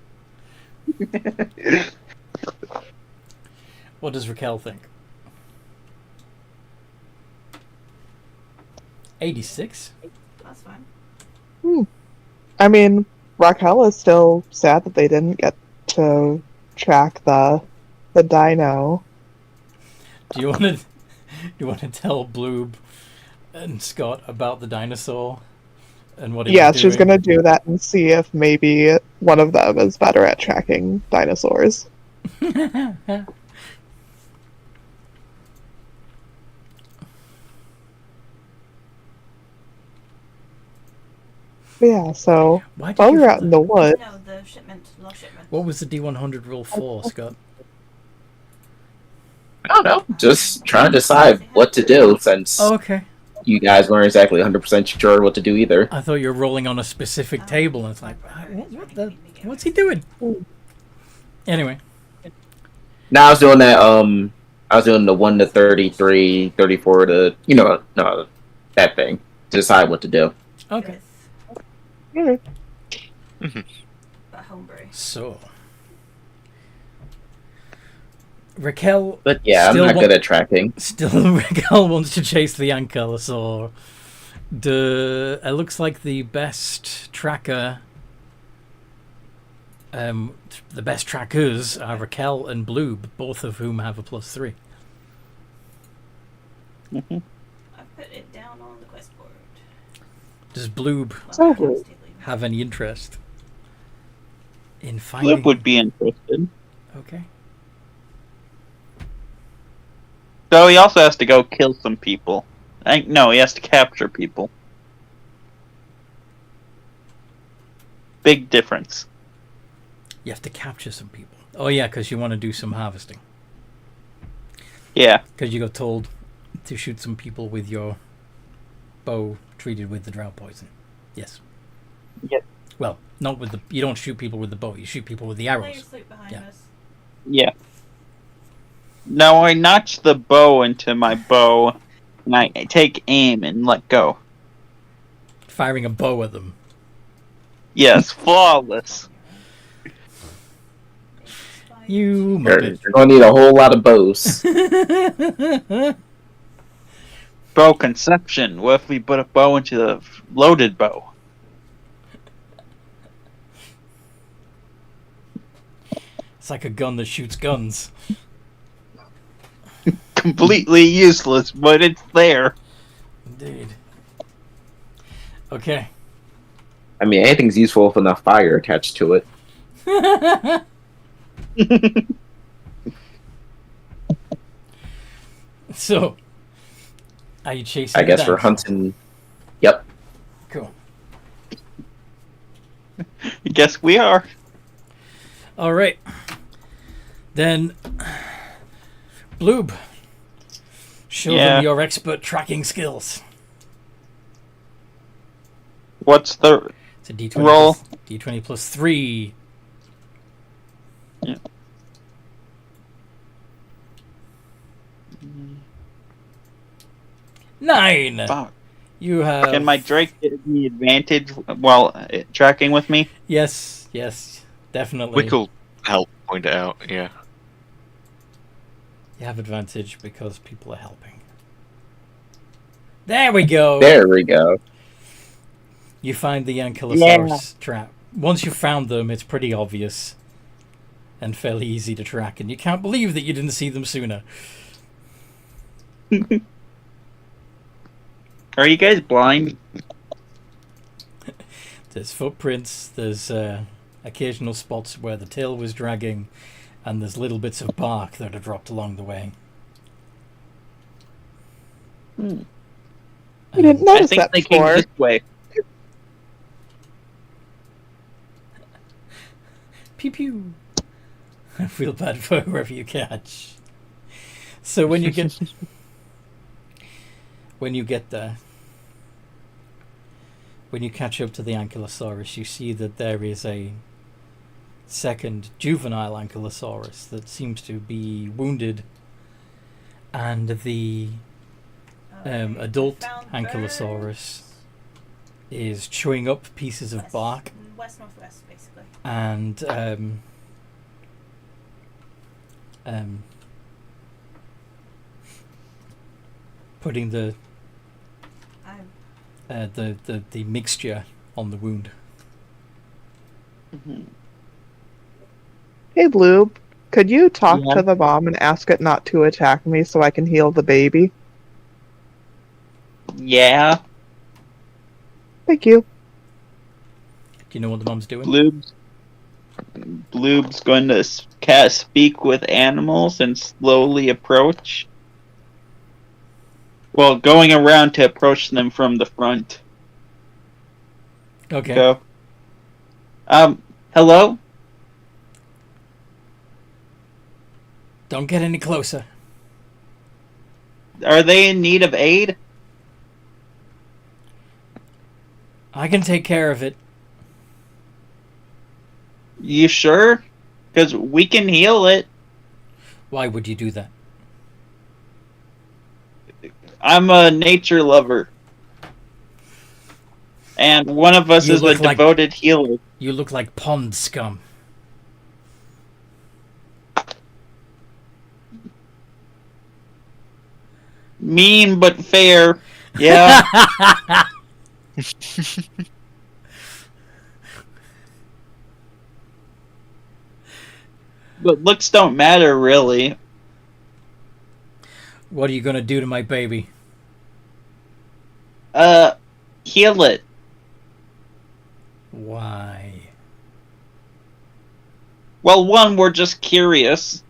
What does Raquel think? 86?
That's fine.
I mean, Raquel is still sad that they didn't get to track the dino.
Do you want to tell Bloob and Scott about the dinosaur and what he
Yeah,
was
she's
doing?
gonna do that and see if maybe one of them is better at tracking dinosaurs. Yeah, so
Why did
while we
you
were
roll
out in
that?
the woods,
No, the shipment, lost shipment.
What was the D100 roll for, Scott?
I don't know. Just trying to decide what to do since
Oh, okay.
you guys weren't exactly 100% sure what to do either.
I thought you were rolling on a specific table, and it's like, what's he doing? Anyway.
Now I was doing that. I was doing the 1 to 33, 34 to no, that thing to decide what to do.
Okay.
mm,
But homebrew.
So. Raquel.
But yeah, I'm
still
not good at tracking.
Still, Raquel wants to chase the ankylosaur. It looks like the best tracker. The best trackers are Raquel and Bloob, both of whom have a +3.
I put it down on the quest board.
Does Bloob
so good.
have any interest in finding?
Flip would be interested.
Okay.
So he also has to go kill some people. No, he has to capture people. Big difference.
You have to capture some people. Oh yeah, because you want to do some harvesting.
Yeah.
Because you got told to shoot some people with your bow treated with the drought poison. Yes.
Yep.
Well, not with the. You don't shoot people with the bow. You shoot people with the arrows.
Players loop behind
Yeah.
us.
Yeah. Now I notch the bow into my bow, and I take aim and let go.
Firing a bow at them.
Yes, flawless.
You
You're
muppet.
going to need a whole lot of bows.
Bow conception. What if we put a bow into the loaded bow?
It's like a gun that shoots guns.
Completely useless, but it's there.
Indeed. Okay.
I mean, anything's useful with enough fire attached to it.
So, are you chasing?
I
the
guess we're
dinosaur?
hunting. Yep.
Cool.
I guess we are.
All right. Then, Bloob, show them your expert tracking skills.
What's the
It's a D20
roll?
D20 plus 3.
Yeah.
Nine.
Fuck.
You have.
Can my Drake get the advantage while tracking with me?
Yes, definitely.
Wick'll help point it out, yeah.
You have advantage because people are helping. There we go.
There we go.
You find the Ankylosaurus trap. Once you've found them, it's pretty obvious and fairly easy to track, and you can't believe that you didn't see them sooner.
Are you guys blind?
There's footprints, there's occasional spots where the tail was dragging, and there's little bits of bark that are dropped along the way.
You didn't
I
notice
think
that
they came
before.
this way.
Pew pew. I feel bad for whoever you catch. So when you get there, when you catch up to the Ankylosaurus, you see that there is a second juvenile Ankylosaurus that seems to be wounded, and the adult
Found
Ankylosaurus is chewing up pieces of
birds.
bark
West-northwest, basically.
and putting the mixture on the wound.
Hey, Bloob, could you talk
Yeah.
to the mom and ask it not to attack me so I can heal the baby?
Yeah.
Thank you.
Do you know what the mom's doing?
Bloob's going to speak with animals and slowly approach. Well, going around to approach them from the front.
Okay.
Go. Hello?
Don't get any closer.
Are they in need of aid?
I can take care of it.
You sure? Because we can heal it.
Why would you do that?
I'm a nature lover. And one of us
You
is a
look like-
devoted healer.
You look like pond scum.
Mean but fair. Yeah. But looks don't matter, really.
What are you gonna do to my baby?
Heal it.
Why?
Well, one, we're just curious.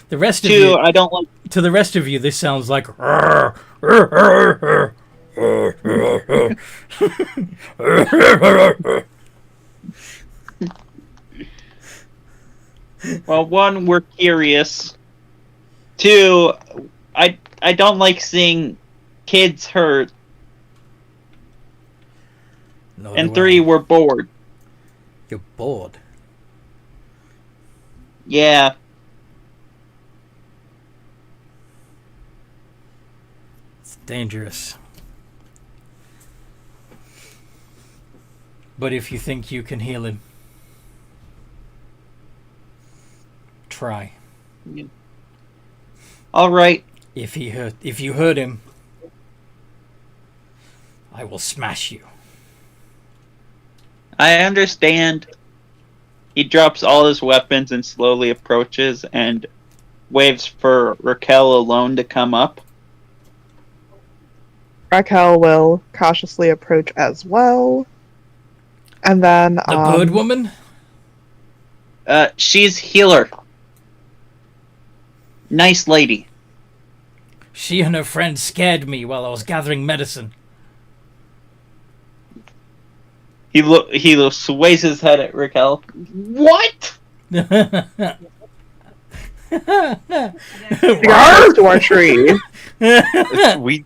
The rest of
Two,
you,
I don't like...
to the rest of you, this sounds like.
Well, one, we're curious. Two, I don't like seeing kids hurt.
No,
And three, we're bored.
You're bored.
Yeah.
It's dangerous. But if you think you can heal him, try.
All right.
If you hurt him, I will smash you.
I understand. He drops all his weapons and slowly approaches and waves for Raquel alone to come up.
Raquel will cautiously approach as well. And then
The bird woman?
She's healer. Nice lady.
She and her friend scared me while I was gathering medicine.
He sways his head at Raquel. What?
she got close to our tree.
We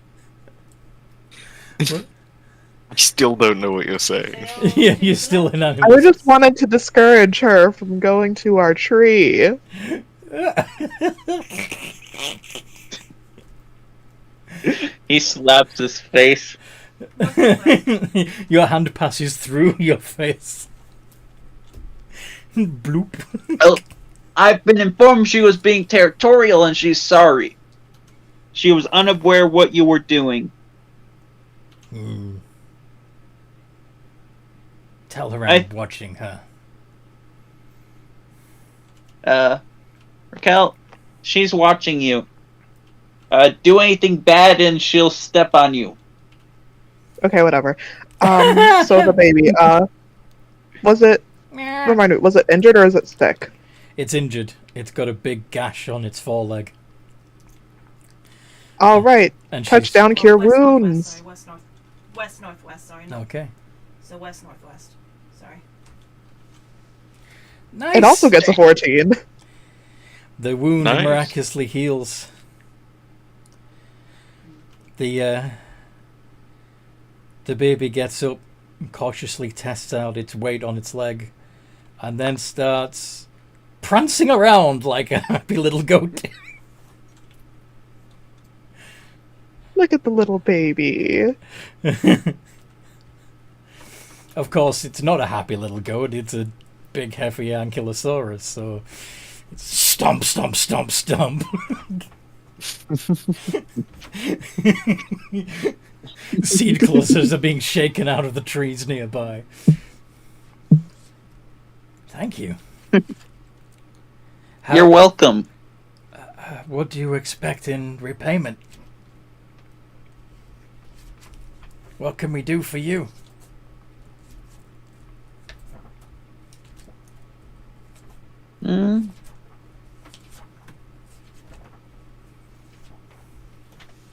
still don't know what you're saying.
Yeah, you're still in
I
animals.
just wanted to discourage her from going to our tree.
He slaps his face.
Your hand passes through your face. Bloop.
Well, I've been informed she was being territorial and she's sorry. She was unaware what you were doing.
Tell her I'm watching her.
Raquel, she's watching you. Do anything bad and she'll step on you.
Okay, whatever. So the baby, was it, remind me, was it injured or is it sick?
It's injured. It's got a big gash on its foreleg.
All right,
And she's-
touchdown, cure
West, northwest,
wounds.
sorry, west northwest. Sorry, no.
Okay.
So west northwest. Sorry.
Nice.
It also gets a 14.
The wound
Nice.
miraculously heals. The baby gets up and cautiously tests out its weight on its leg and then starts prancing around like a happy little goat.
Look at the little baby.
Of course, it's not a happy little goat. It's a big, hefty ankylosaurus, so it's stomp, stomp, stomp, stomp. Seed clusters are being shaken out of the trees nearby. Thank you.
You're welcome.
What do you expect in repayment? What can we do for you?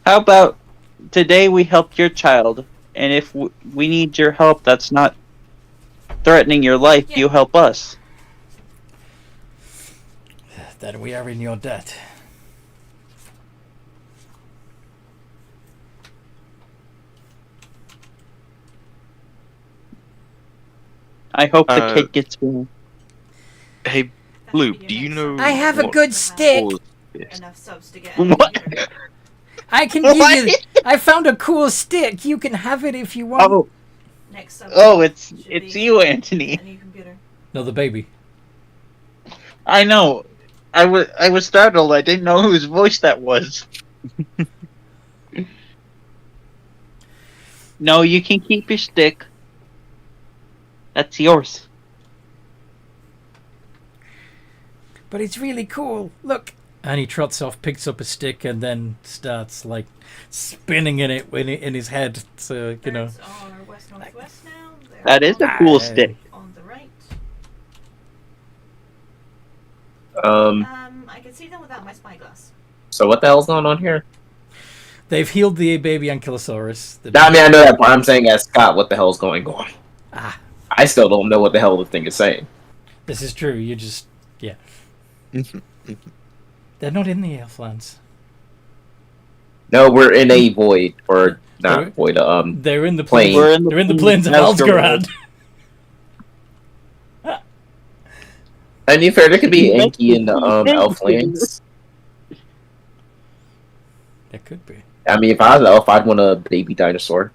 How about today we help your child, and if we need your help, that's not threatening your life,
Yeah.
you help us.
Then we are in your debt.
I hope the
Uh,
kid gets well.
Hey,
That should
Blue,
be your
do you
next
know
sub.
I have a
what
good stick.
caused this?
Enough subs to get a
What?
computer.
I can give you.
What?
I found a cool stick. You can have it if you want.
Oh,
Next sub.
it's
should be
you, Anthony.
A new computer.
No, the baby.
I know. I was startled. I didn't know whose voice that was. No, you can keep your stick. That's yours.
But it's really cool. Look. And he trots off, picks up a stick, and then starts like spinning in his head. So you know.
Birds are west northwest now. They're
That is a
on
cool
Aye.
stick.
on the right. I can see them without my spyglass.
So what the hell's going on here?
They've healed the baby Ankylosaurus. The
No, I mean, I know that part. I'm saying as Scott, what the hell's going on?
Ah,
I still don't know what the hell the thing is saying.
this is true. You just they're not in the Elflands.
No, we're in a void, or
They're-
not void.
They're in the
Plane.
plains. They're in the plains of Asgard.
And you fair, there could be Enki in the Elflands.
There could be.
I mean, if I was an elf, I'd want a baby dinosaur.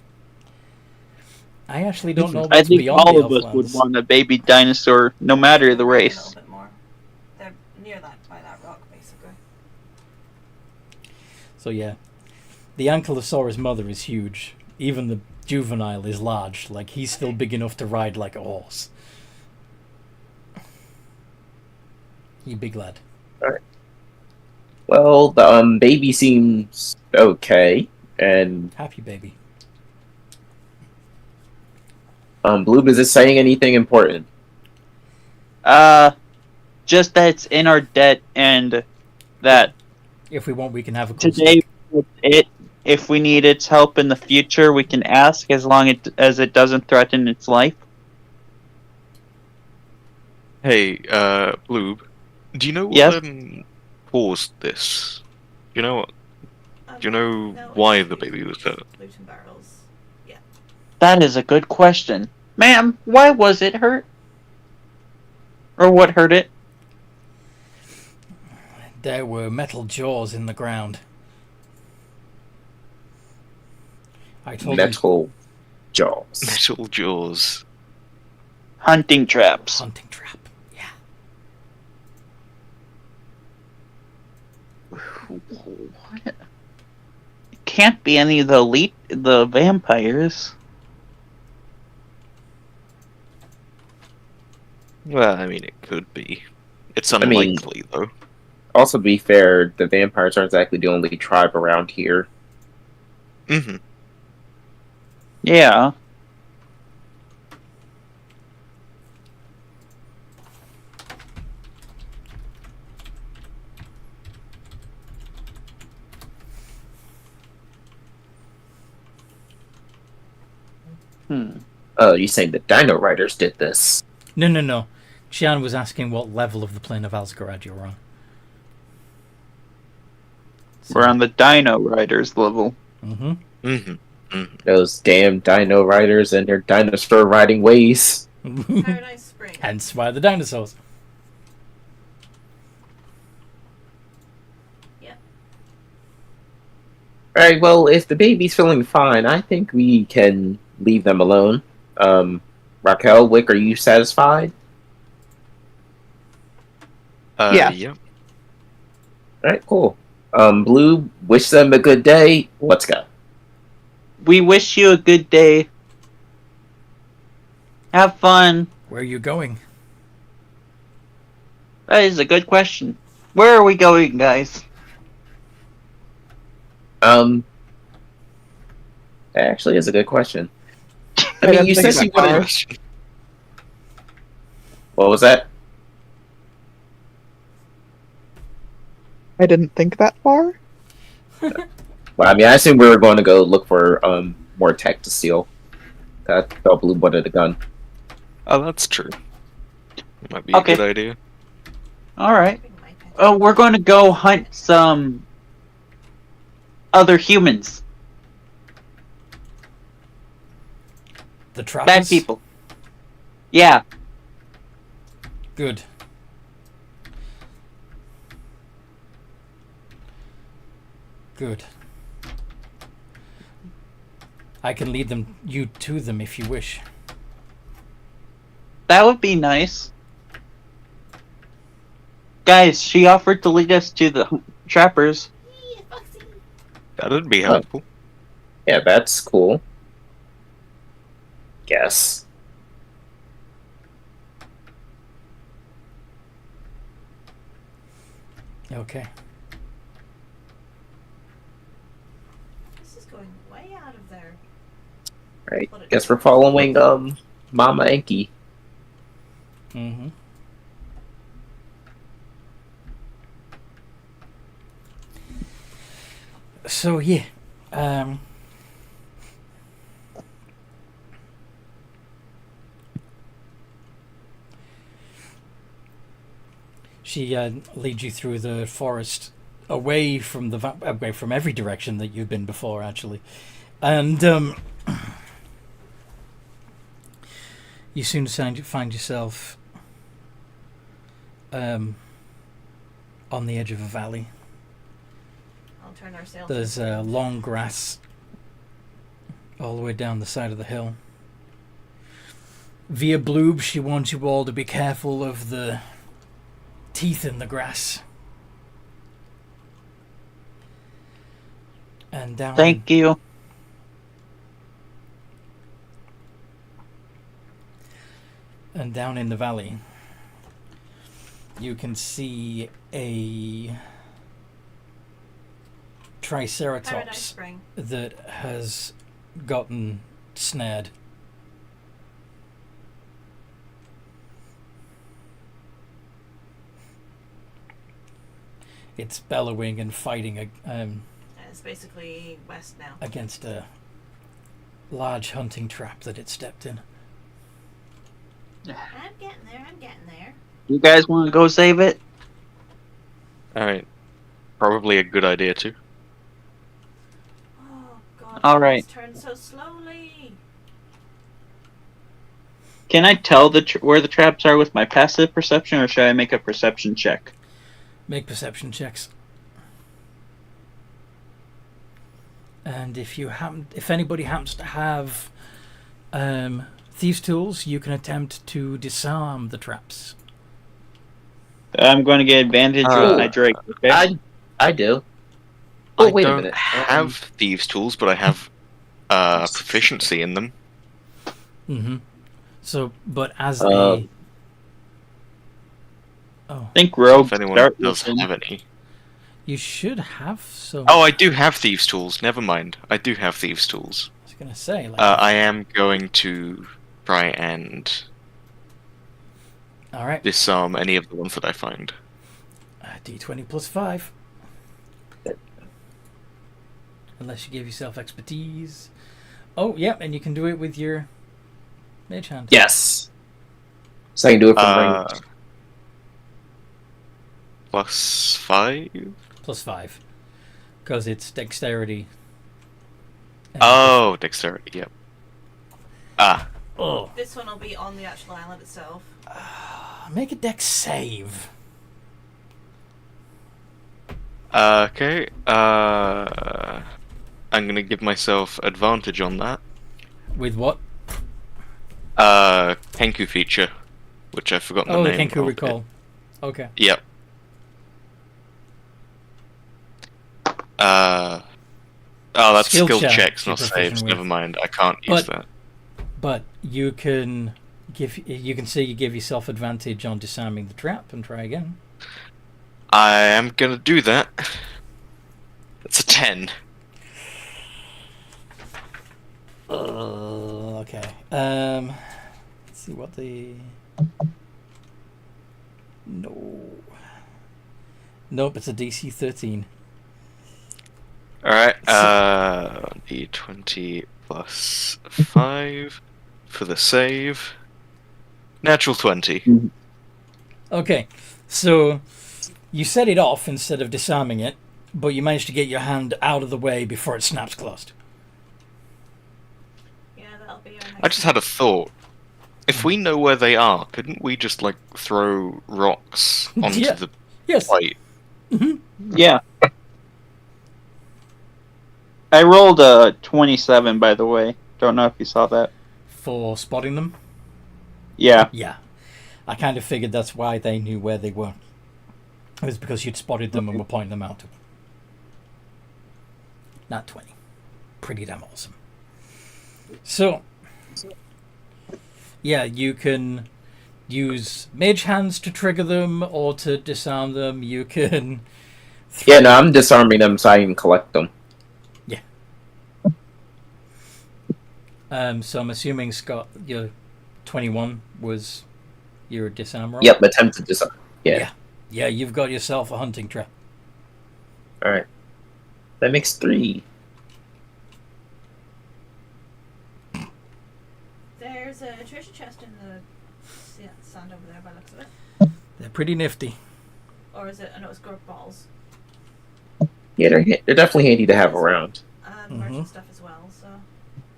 I actually don't know
I
what's
think
beyond
all
the
of us would
Elflands.
want a baby dinosaur, no matter the
They're a
race.
little bit more. They're near that by that rock, basically.
So yeah, the Ankylosaurus mother is huge. Even the juvenile is large. Like he's still big enough to ride like a horse. You big lad.
Well, the baby seems okay, and
Happy baby.
Blue, is it saying anything important?
Just that it's in our debt and that
If we want, we can have a cool
today
stick.
if we need its help in the future, we can ask as long as it doesn't threaten its life.
Hey, Blue, do you know what
Yes?
caused this? Do you know
No,
why
it's
the
loot-
baby was dead?
Loot and barrels.
That is a good question. Ma'am, why was it hurt? Or what hurt it?
There were metal jaws in the ground. I told him
Metal jaws.
Metal jaws.
Hunting traps.
hunting trap. Yeah.
What? It can't be any of the vampires.
Well, I mean, it could be. It's
mean-
unlikely, though.
Also, to be fair, the vampires aren't exactly the only tribe around here.
Mm-hmm.
Yeah.
Oh, you saying the Dino Riders did this?
No. Xian was asking what level of the plane of Asgard you were on.
We're on the Dino Riders level.
Mm-hmm.
Mm-hmm.
Those damn Dino Riders and their dinosaur riding ways.
Paradise Spring.
Hence why the dinosaurs.
Alright, well, if the baby's feeling fine, I think we can leave them alone. Raquel, Wick, are you satisfied?
Yeah.
Yeah.
Alright, cool. Blue, wish them a good day. Let's go.
We wish you a good day. Have fun.
Where are you going?
That is a good question. Where are we going, guys?
That actually is a good question. I mean, you said you wanted... What was that?
I didn't think that far.
Well, I mean, I assume we were going to go look for more tech to steal. I thought Blue wanted a gun.
Oh, that's true. Might be
Okay.
a good idea.
Alright.
Bring my pen.
Oh, we're going to go hunt some other humans.
The trappers.
Bad people. Yeah.
Good. Good. I can lead you to them if you wish.
That would be nice. Guys, she offered to lead us to the trappers.
Yee, Foxy.
That'd be
Oh.
helpful.
Yeah, that's cool. Guess.
Okay.
This is going way out of there.
Right. Guess we're following Mama Enki.
Mm-hmm. So yeah, she leads you through the forest, away from away from every direction that you've been before, actually, and you soon find yourself on the edge of a valley.
I'll turn our sails.
There's long grass all the way down the side of the hill. Via Bloob, she warns you all to be careful of the teeth in the grass. And down.
Thank you.
And down in the valley, you can see a
Paradise
Triceratops
Spring.
that has gotten snared. It's bellowing and fighting
It's basically west now.
against a large hunting trap that it stepped in.
I'm getting there. I'm getting there.
You guys want to go save it?
Alright. Probably a good idea too.
Oh God!
All right.
It's turned so slowly.
Can I tell where the traps are with my passive perception, or should I make a perception check?
Make perception checks. And if anybody happens to have thieves' tools, you can attempt to disarm the traps.
I'm going to get advantage with my Drake. Okay.
I do. Oh,
I
wait a
don't
minute.
have thieves' tools, but I have proficiency in them.
Mm-hmm. So, but as
Uh,
I think Rogue
If anyone
start
does
with
have any.
you should have some.
Oh, I do have thieves' tools. Never mind. I do have thieves' tools.
I was gonna say, like,
I am going to try and
all right,
disarm any of the ones that I find.
D20 plus 5. Unless you give yourself expertise. Oh, yeah, and you can do it with your mage hand.
Yes. So I can do it from range.
Plus 5?
Plus 5. Because it's dexterity. And
Oh, dexterity, yep.
Oh.
This one will be on the actual island itself.
Make a dex save.
Okay, I'm gonna give myself advantage on that.
With what?
Kenku feature, which I've forgotten
Oh,
the
the
name
Kenku
of.
recall. Okay.
Yep. Oh, that's
Skill
skill
check
checks,
you're
not
proficient
saves.
with.
Never mind. I can't use that.
But you can say you give yourself advantage on disarming the trap and try again.
I am gonna do that. It's a 10.
Okay. Let's see what the. No. Nope, it's a DC 13.
Alright, D20 plus 5 for the save. Natural 20.
Okay, so you set it off instead of disarming it, but you managed to get your hand out of the way before it snaps closed.
Yeah, that'll be our next.
I just had a thought. If we know where they are, couldn't we just, like, throw rocks onto
Yeah.
the
Yes.
plate?
Yeah. I rolled a 27, by the way. Don't know if you saw that.
For spotting them?
Yeah.
Yeah. I kind of figured that's why they knew where they were. It was because you'd spotted them and were pointing them out to them. Not 20. Pretty damn awesome. So, yeah, you can use mage hands to trigger them or to disarm them. You can...
Yeah, no, I'm disarming them so I can collect them.
So I'm assuming, Scott, your 21 was your disarm roll?
Yep, attempt to disarm. Yeah.
Yeah, you've got yourself a hunting trap.
Alright. That makes 3.
There's a treasure chest in the sand over there by the looks of it.
They're pretty nifty.
Or is it? I know it's gork balls.
Yeah, they're definitely handy to have around.
And merchant stuff as well, so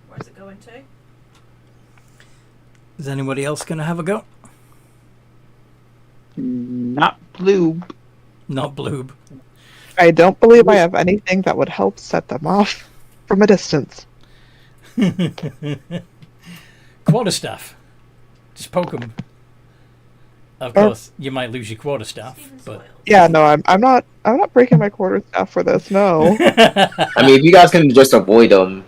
where's it going to?
Is anybody else going to have a go?
Not blue.
Not Bloob.
I don't believe I have anything that would help set them off from a distance.
Quarterstaff. Just poke them. Of course, you might lose your quarterstaff,
Stephen
but...
Soils.
Yeah, no, I'm not breaking my quarterstaff for this. No.
I mean, if you guys can just avoid them,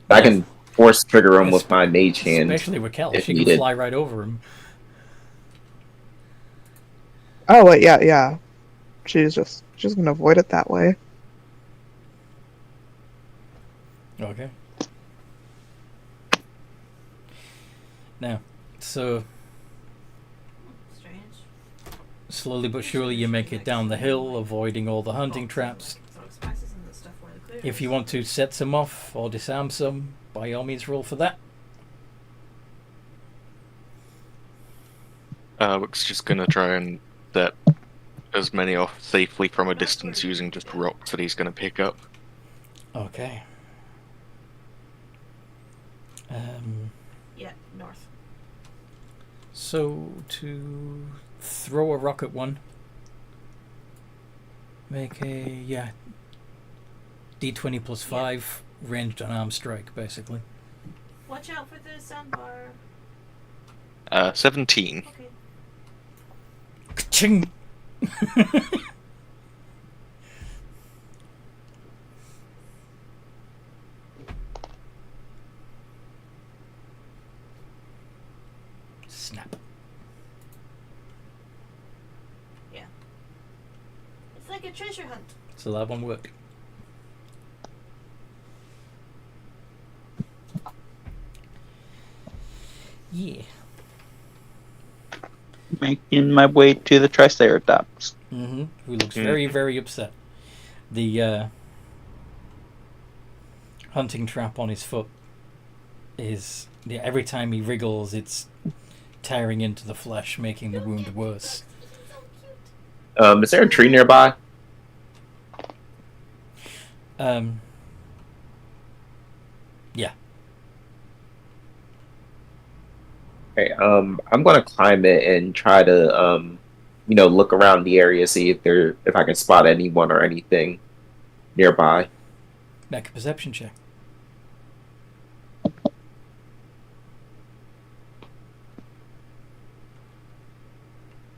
I can force trigger them with my mage hand.
Especially Raquel.
if
She can
needed.
fly right over him.
Oh wait, yeah. She's gonna avoid it that way.
Okay. Now, so...
Strange.
slowly but surely you make it down the hill, avoiding all the hunting traps.
Sort of spices and the stuff where the clear
If
is.
you want to set some off or disarm some, by all means roll for that.
Wick's just gonna try and set as many off safely from a distance using just rocks that he's gonna pick up.
Okay.
Yeah, north.
So to throw a rock at one, make a D20 plus 5 ranged unarmed strike, basically.
Watch out for the sandbar.
17.
Okay.
Ching. Snap.
It's like a treasure hunt.
So that one worked. Yeah.
Making my way to the Triceratops.
Who looks very, very upset. The hunting trap on his foot is... every time he wriggles, it's tearing into the flesh, making the wound worse.
Is there a tree nearby?
Yeah.
Okay, I'm gonna climb it and try to, look around the area, see if I can spot anyone or anything nearby.
Make a perception check.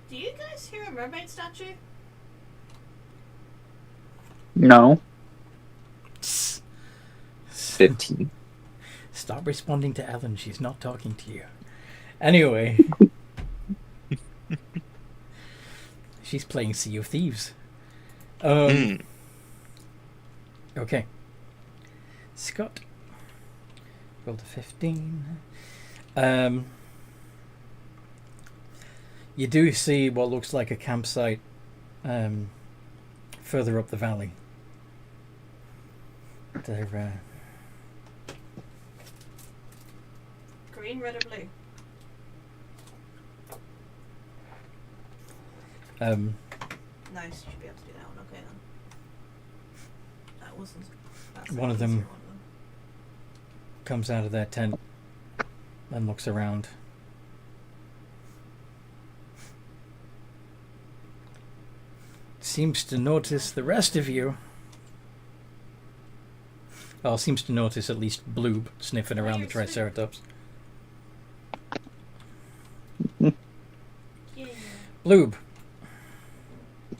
Do you guys hear a mermaid statue?
No.
15.
Stop responding to Ellen. She's not talking to you. Anyway. She's playing Sea of Thieves. Okay. Scott. Rolled a 15. You do see what looks like a campsite further up the valley. They're...
Green, red, or blue? Nice, you should be able to do that one. Okay then. That wasn't. That's
One of
the
them-
easier one then.
Comes out of their tent and looks around. Seems to notice the rest of you. Well, seems to notice at least Bloob sniffing around the Triceratops.
Yeah.
Bloob,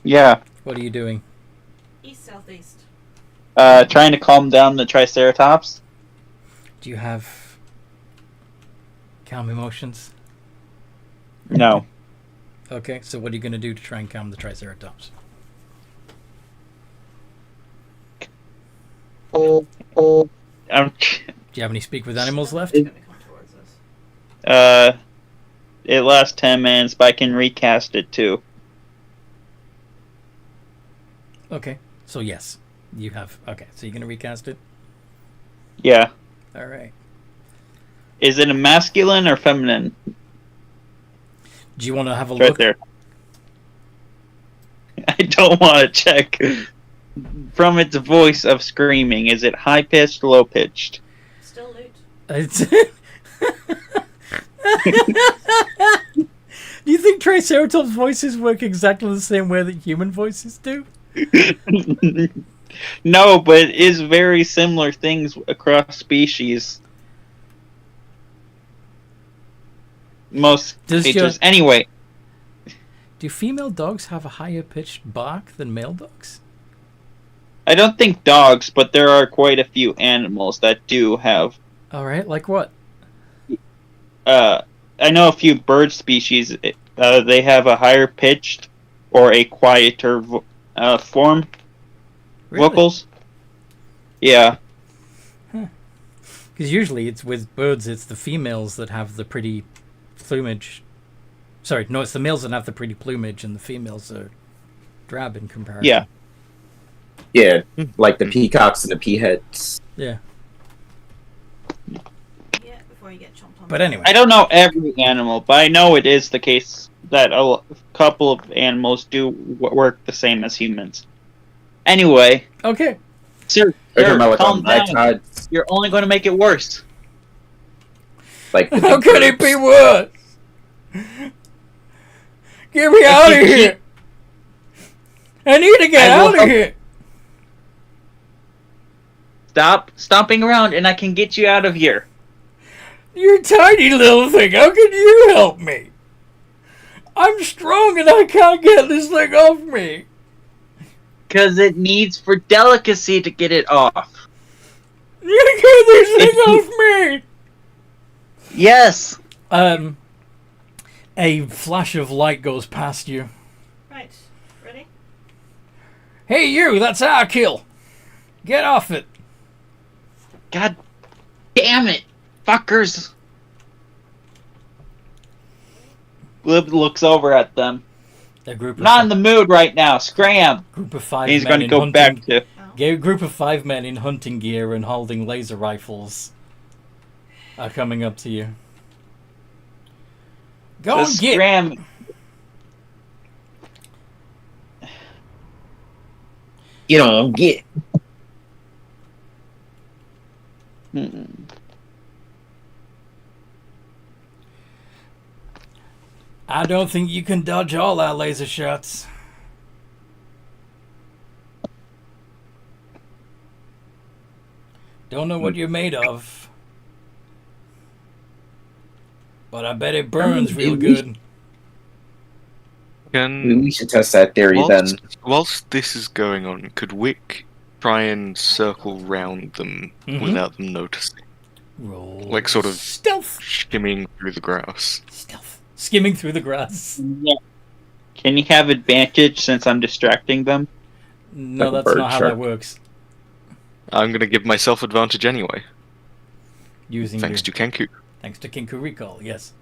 Yeah.
what are you doing?
East southeast.
Trying to calm down the Triceratops.
Do you have calm emotions?
No.
Okay, so what are you going to do to try and calm the Triceratops?
I'm.
Do you have any speak with animals left?
It's gonna come towards us.
It lasts 10 minutes, but I can recast it too.
Okay, so yes, you have. Okay, so you're going to recast it?
Yeah.
All right.
Is it a masculine or feminine?
Do you want to have a
It's right
look?
there. I don't want to check. From its voice of screaming, is it high pitched, low pitched?
Still loot.
It's Do you think Triceratops voices work exactly the same way that human voices do?
No, but it is very similar things across species. Most
Does
creatures. Anyway,
Do female dogs have a higher pitched bark than male dogs?
I don't think dogs, but there are quite a few animals that do have.
All right, like what?
I know a few bird species. They have a higher pitched or a quieter form.
Really?
Vocals. Yeah.
Because usually it's with birds, it's the females that have the pretty plumage. Sorry, no, it's the males that have the pretty plumage, and the females are drab in comparison.
Yeah.
Yeah, like the peacocks and the peaheads.
Yeah.
Yeah, before you get chomped on.
But anyway.
I don't know every animal, but I know it is the case that a couple of animals do work the same as humans. Anyway,
Okay.
sir,
Are you talking about like
calm
on
down.
nightides?
You're only going to make it worse.
Like the
How
big
can it be
birds.
worse? Get me out of
you
here! I need to get
I will
out of
help-
here!
Stop stomping around, and I can get you out of here.
You tiny little thing, how can you help me? I'm strong and I can't get this thing off me.
Because it needs for delicacy to get it off.
You get this thing off me!
Yes.
A flash of light goes past you.
Right, ready?
Hey you, that's our kill! Get off it!
God damn it, fuckers. Blib looks over at them.
A group of
Not in the mood right now. Scram.
group of 5
And he's
men
going to
in
go
hunting
back to.
A group of 5 men in hunting gear and holding laser rifles are coming up to you. Go
So
and get.
scram.
You don't get.
I don't think you can dodge all our laser shots. Don't know what you're made of, but I bet it burns real good.
We should test that theory then.
Whilst this is going on, could Wick try and circle round them
Mhm.
without them noticing?
Roll
Like sort of
stealth.
skimming through the grass.
Stealth. Skimming through the grass.
Yeah. Can you have advantage since I'm distracting them?
No,
Like a
that's
bird
not how
shark.
that works.
I'm going to give myself advantage anyway,
Using
thanks to Kenku.
thanks to Kinku Recall, yes.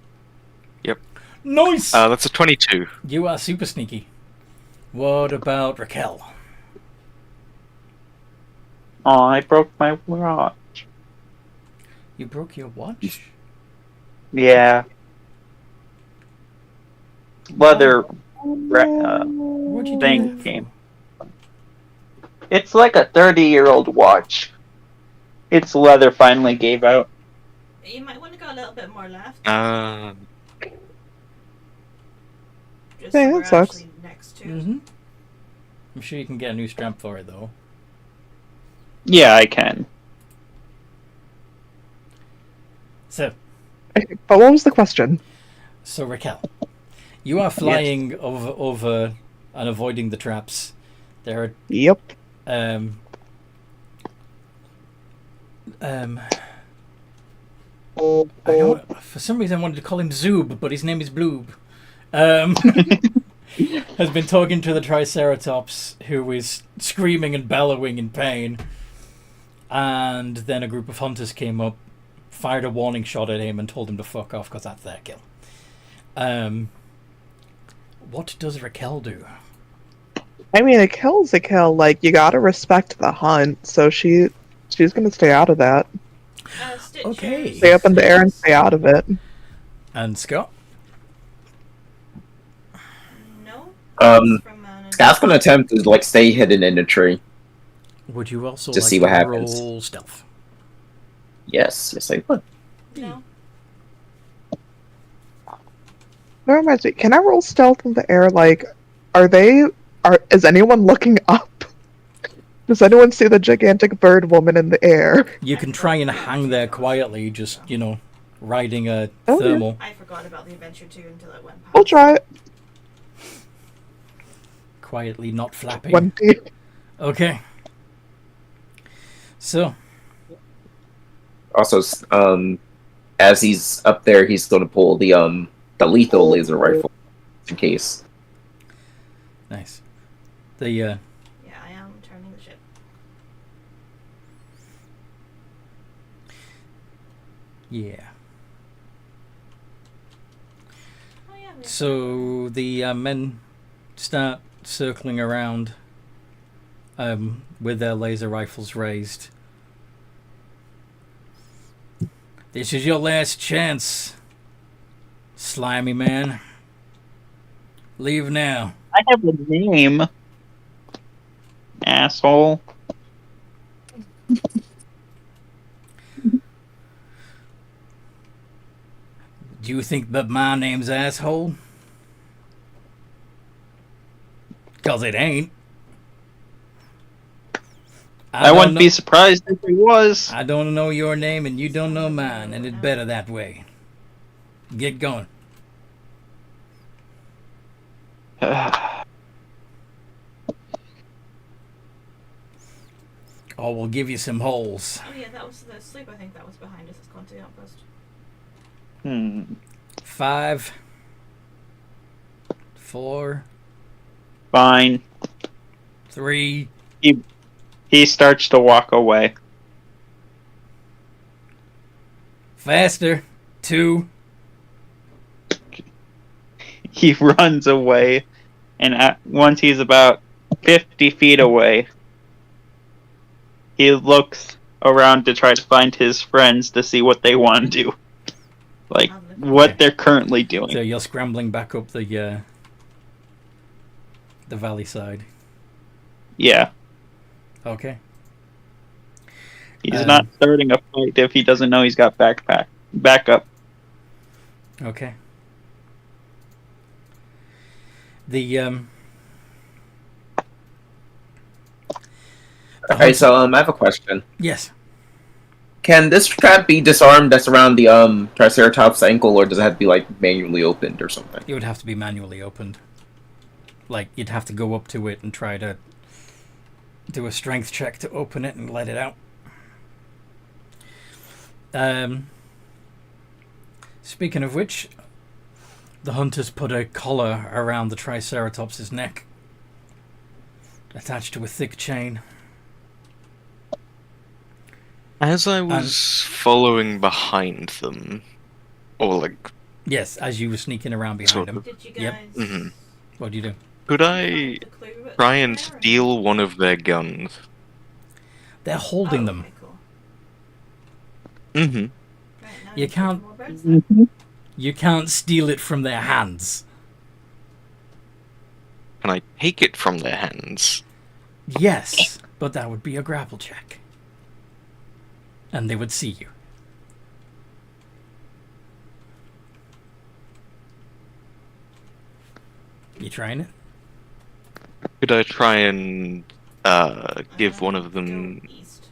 Yep.
Nice!
That's a 22.
You are super sneaky. What about Raquel?
Oh, I broke my watch.
You broke your watch?
Yeah. Leather
What'd you do
thing
that
came.
for?
It's like a 30-year-old watch. Its leather finally gave out.
You might want to go a little bit more left. Just
Dang,
so we're
that sucks.
actually next to.
Mm-hmm. I'm sure you can get a new strap for it, though.
Yeah, I can.
So,
But what was the question?
Raquel, you are flying over and avoiding the traps. There are
Yep.
I don't. For some reason, I wanted to call him Zoob, but his name is Bloob. Has been talking to the Triceratops, who is screaming and bellowing in pain. And then a group of hunters came up, fired a warning shot at him, and told him to fuck off because that's their kill. What does Raquel do?
I mean, a kill's a kill. Like, you gotta respect the hunt, so she's gonna stay out of that.
Stitcher,
Okay.
Stay up in the air and stay out of it.
And Scott?
No. From
Scott's gonna attempt to like stay hidden in the tree.
Would you also
Just
like
see what
to
happens.
roll stealth?
Yes, I would.
No.
That reminds me, can I roll stealth in the air? Like, is anyone looking up? Does anyone see the gigantic bird woman in the air?
You can try and hang there quietly, just, riding a
Oh, yeah.
thermal.
I forgot about the adventure too until I went past.
We'll try it.
Quietly, not flapping.
20.
Okay. So,
Also, as he's up there, he's gonna pull the lethal laser rifle in case.
nice. The,
Yeah, I am turning the ship.
yeah.
Oh yeah.
So, the men start circling around with their laser rifles raised. This is your last chance, slimy man. Leave now.
I have a name. Asshole.
Do you think that my name's asshole? 'Cause it ain't.
I wouldn't be surprised if it was.
I don't know your name and you don't know mine, and it's better that way. Get going. Or we'll give you some holes.
Oh yeah, that was the sleep. I think that was behind us. It's gone to the outpost.
5, 4,
Fine.
3.
He starts to walk away.
Faster. 2.
He runs away, and once he's about 50 feet away, he looks around to try to find his friends to see what they want to do. Like, what they're currently doing.
So you're scrambling back up the valley side.
Yeah.
Okay.
He's not starting a fight if he doesn't know he's got backup.
Okay. The
Alright, so I have a question.
Yes.
Can this trap be disarmed that's around the Triceratops ankle, or does it have to be like manually opened or something?
It would have to be manually opened. Like, you'd have to go up to it and try to do a strength check to open it and let it out. Speaking of which, the hunters put a collar around the Triceratops' neck, attached to a thick chain.
As I was following behind them, or like,
Yes, as you were sneaking around behind
Sort
them.
of.
Did you
Yep.
guys?
Mhm.
What do you do?
could I
find the clue at
try and
there, or-
steal one of their guns?
They're holding
Oh,
them.
okay, cool.
Mm-hmm.
Right, now
You
let's
can't-
get more birds then.
You can't steal it from their hands.
can I take it from their hands?
Yes, but that would be a grapple check. And they would see you. You trying it?
Could I try and give one of them
Go east.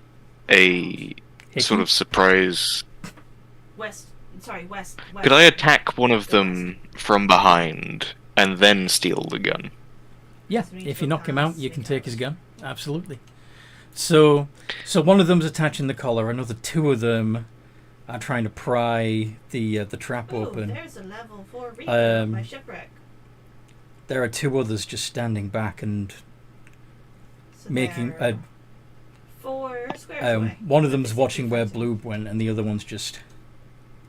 a sort of surprise?
West. Sorry, west.
Could I attack one of them from behind and then steal the gun?
Yeah, if you knock him out, you can take his gun. Absolutely. So one of them's attaching the collar. Another two of them are trying to pry the trap open.
There's a level 4 reaper of my shipwreck.
There are two others just standing back and
So
making.
they're 4 squares away.
One of them's watching where Blue went, and the other one's just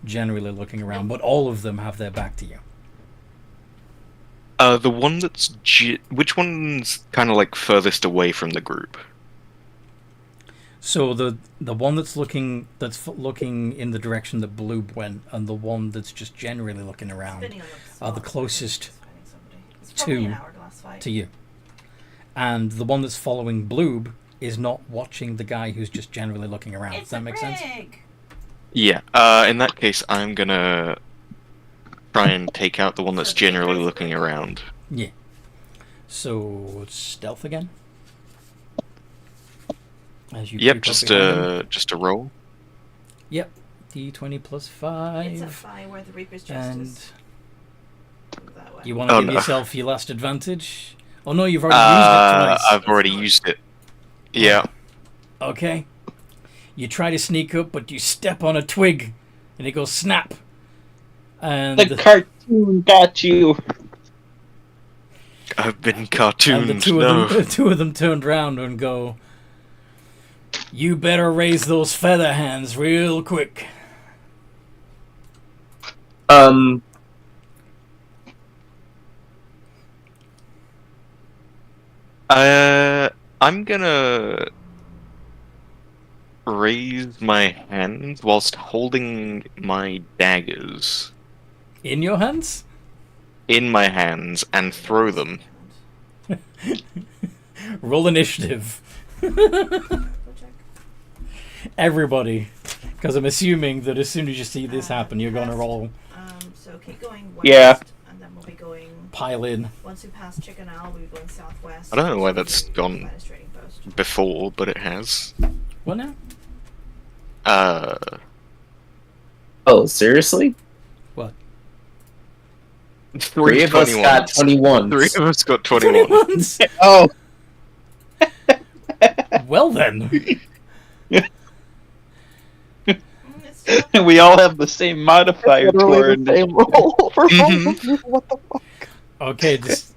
generally looking around. But all of them have their back to you.
The one that's which one's kind of like furthest away from the group?
So the one that's looking in the direction that Blue went, and the one that's just generally looking around are the closest to you. And the one that's following Bloob is not watching the guy who's just generally looking around. Does that make sense?
Yeah. In that case, I'm gonna try and take out the one that's generally looking around.
Yeah. So stealth again. As you
Yep.
creep up behind him.
Just a roll.
Yep. D20 plus 5.
It's a 5 where the Reaper's just
And
that way.
you want to
Oh,
give
no.
yourself your last advantage? Oh no, you've already used it twice.
I've already used it. Yeah.
Okay. You try to sneak up, but you step on a twig, and it goes snap. And
The cartoon got you.
I've been
and
cartooned.
the two of them turned round and go, "You better raise those feather hands real quick."
I'm gonna raise my hands whilst holding my daggers
In your hands?
in my hands and throw them.
Roll initiative. Everybody. Because I'm assuming that as soon as you see this happen, you're going to roll
So keep going west,
Yeah.
and then we'll be going.
pile in.
Once we pass Chicken Owl, we'll be going southwest.
I don't know why
to
that's
the
gone
Minus Trading Post.
before, but it has.
What now?
Oh, seriously?
What?
Three of us got 21.
Three of us got 21.
21s?
Oh,
Well then.
It's not
We all have the same modifier
literally
toward
the same roll for
Mhm.
What the fuck?
Okay, just,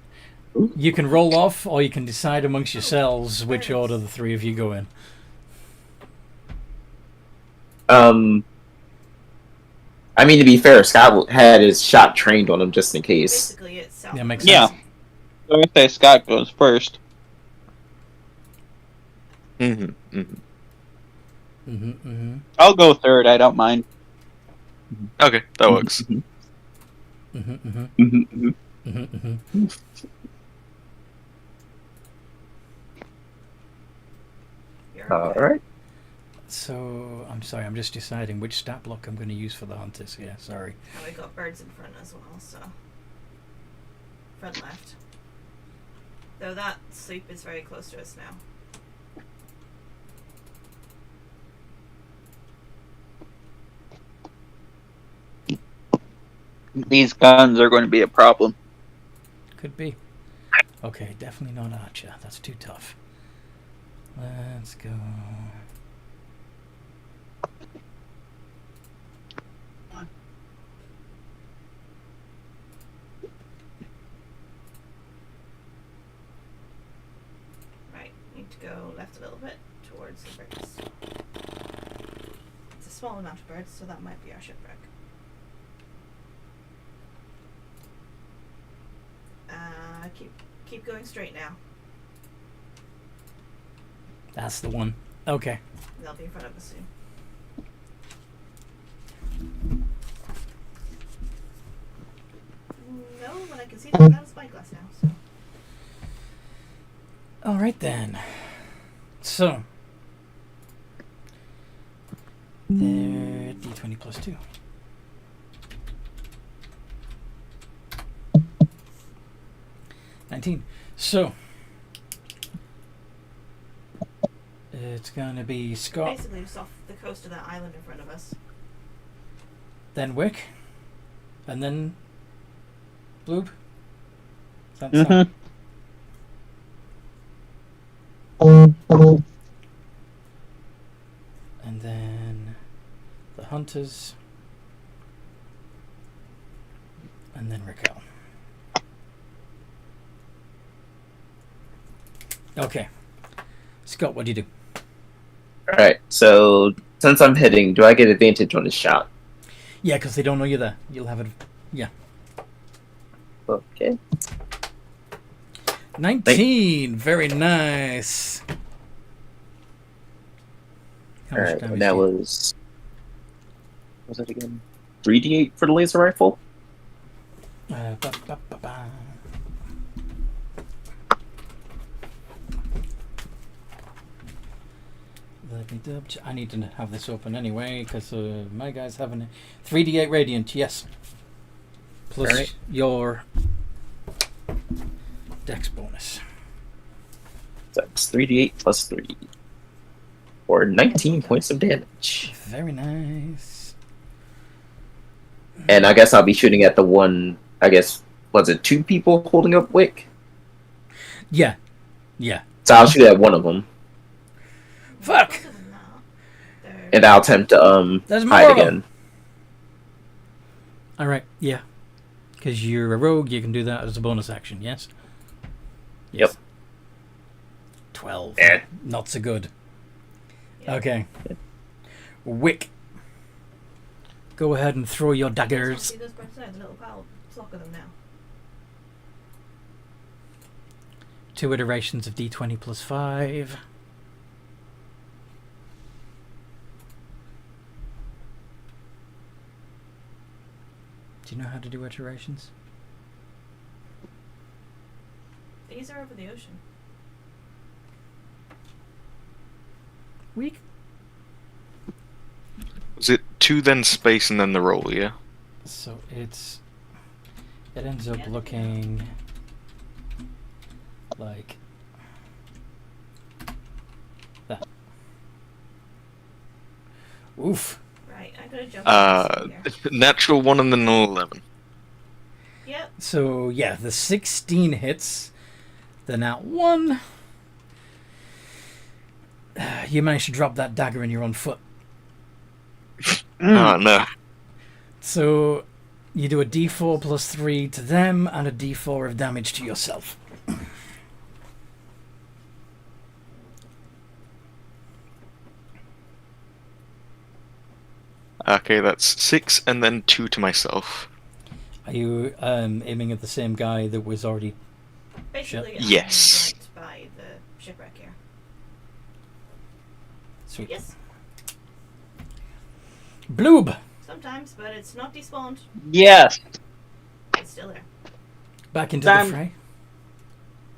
you can roll off, or you can decide amongst yourselves which order the three of you go in.
I mean, to be fair, Scott had his shot trained on him just in case.
basically it's south.
Yeah, makes
Yeah.
sense.
So I say Scott goes first.
Mm-hmm, mm-hmm.
Mm-hmm, mm-hmm.
I'll go third. I don't mind.
Okay, that works.
Mm-hmm, mm-hmm.
Mhm.
Mm-hmm, mm-hmm.
You're
All
okay.
right.
So, I'm sorry, I'm just deciding which stat block I'm going to use for the hunters. Yeah, sorry.
And we got birds in front as well, so front left. Though that sleep is very close to us now.
These guns are going to be a problem.
Could be. Okay, definitely not Archer. That's too tough. Let's go.
Right, need to go left a little bit towards the birds. It's a small amount of birds, so that might be our shipwreck. Keep going straight now.
That's the one. Okay.
They'll be in front of us soon. No, but I can see them without a spyglass now, so.
Alright then. So. There, d20 plus 2. $19. So. It's gonna be Scott,
Basically, just off the coast of that island in front of us.
then Wick, and then Bloob. That's
Mm-hmm.
And then the Hunters, and then Raquel. Okay. Scott, what do you do?
Alright, so since I'm hitting, do I get advantage on the shot?
Yeah, because they don't know you're there. You'll have it. Yeah.
Okay.
19. Very nice. How much
Alright,
damage
and that
do you-
was it again? 3d8 for the laser rifle?
Ba, ba, ba, ba. Let me double check. I need to have this open anyway because my guy's having a 3d8 radiant. Yes. Plus
Alright.
your dex bonus.
That's 3d8 plus 3. Or 19 points of damage.
Very nice.
And I guess I'll be shooting at the one, I guess, was it 2 people holding up Wick?
Yeah. Yeah.
So I'll shoot at one of them.
Fuck!
Other than that, they're-
And I'll attempt to
There's more
hide
of 'em.
again.
Alright, yeah. Because you're a rogue, you can do that as a bonus action, yes?
Yep.
12.
Eh.
Not so good.
Yeah.
Okay. Wick. Go ahead and throw your daggers.
See those birds there, the little pile, flock of them now.
2 iterations of d20 plus 5. Do you know how to do iterations?
These are over the ocean.
Weak.
Was it 2 then space and then the roll, yeah?
So it ends up
Yeah.
looking like that. Oof.
Right, I'm gonna jump here.
Natural 1 and then an 11.
Yep.
So yeah, the 16 hits. The nat 1. You managed to drop that dagger in your own foot.
Oh no.
So you do a d4 plus 3 to them and a d4 of damage to yourself.
Okay, that's 6 and then 2 to myself.
Are you aiming at the same guy that was already...
Basically,
Yes.
I'm right by the shipwreck here.
Sweet.
Yes,
Bloob!
sometimes, but it's not despawned.
Yes.
It's still there.
Back into
Damn.
the fray.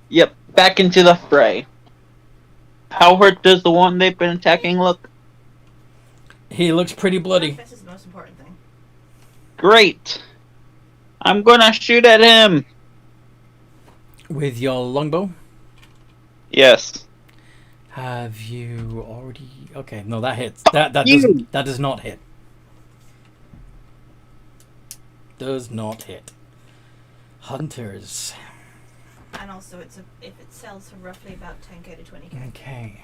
Yep. Back into the fray. How hurt does the one they've been attacking look?
He looks pretty bloody.
This is the most important thing.
Great. I'm gonna shoot at him.
With your longbow.
Yes.
Have you already... Okay, no, that hits. That
You.
does not hit. Does not hit. Hunters.
And also, if it sells for roughly about 10k to 20k.
Okay.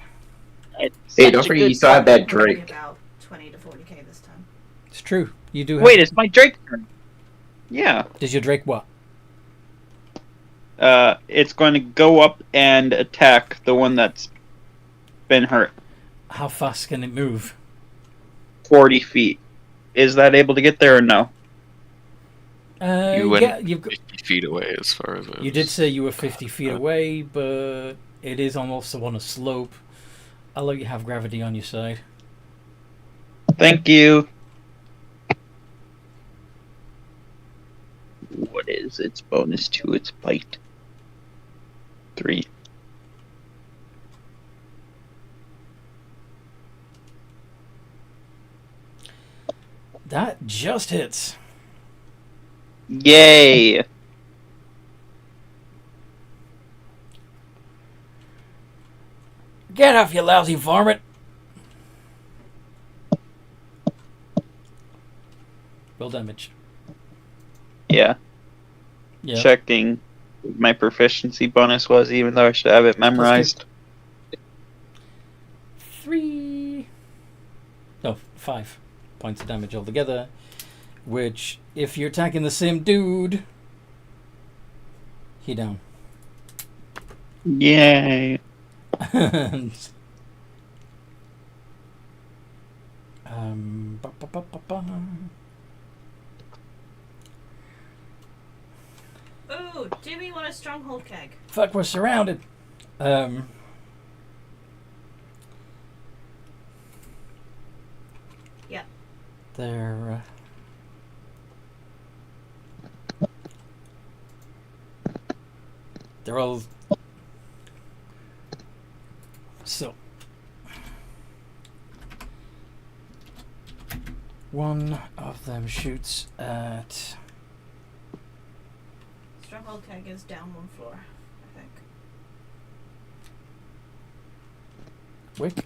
It's
Hey,
such
don't
a
forget
good
you still have that
Probably
Drake.
about 20 to 40k this time.
It's true. You do have...
Wait, it's my Drake turn. Yeah.
Does your Drake what?
It's going to go up and attack the one that's been hurt.
How fast can it move?
40 feet. Is that able to get there or no?
You went
yeah, you've got...
50 feet away as far as it
You did say you were 50 feet away, but it is almost on a slope. I'll let you have gravity on your side.
Thank you. What is its bonus to its bite? 3.
That just hits.
Yay!
Get off, you lousy varmint! Roll damage.
Yeah.
Yeah.
Checking what my proficiency bonus was, even though I should have it memorized.
3. No, 5 points of damage altogether. Which, if you're attacking the same dude, he down.
Yay!
And, ba, ba, ba, ba, ba.
Ooh, do we want a stronghold keg?
Fuck, we're surrounded.
Yeah.
They're all so. One of them shoots at
Stronghold keg is down one floor, I think.
Wick.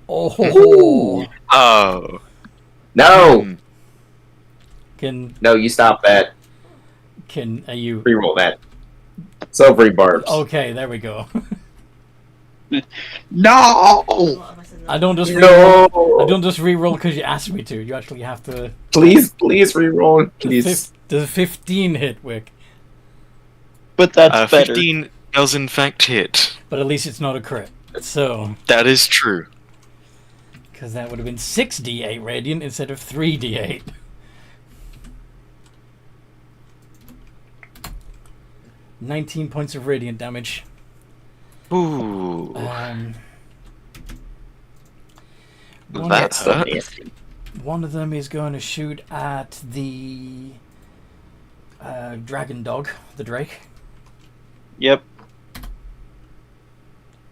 Oh,
Oh.
No!
Hmm.
No, you stop that.
Are you
Reroll that. Silvery barbs.
okay? There we go.
No!
A lot of us in the
I don't just
No!
I don't just re-roll because you asked me to. You actually have to.
Please reroll. Please.
Does a 15 hit, Wick?
But that's better.
15 does in fact hit.
But at least it's not a crit. So,
That is true.
because that would have been 6d8 radiant instead of 3d8. $19 points of radiant damage.
Ooh.
One,
That
That's so
hurt.
nasty.
one of them is going to shoot at the dragon dog, the drake.
Yep.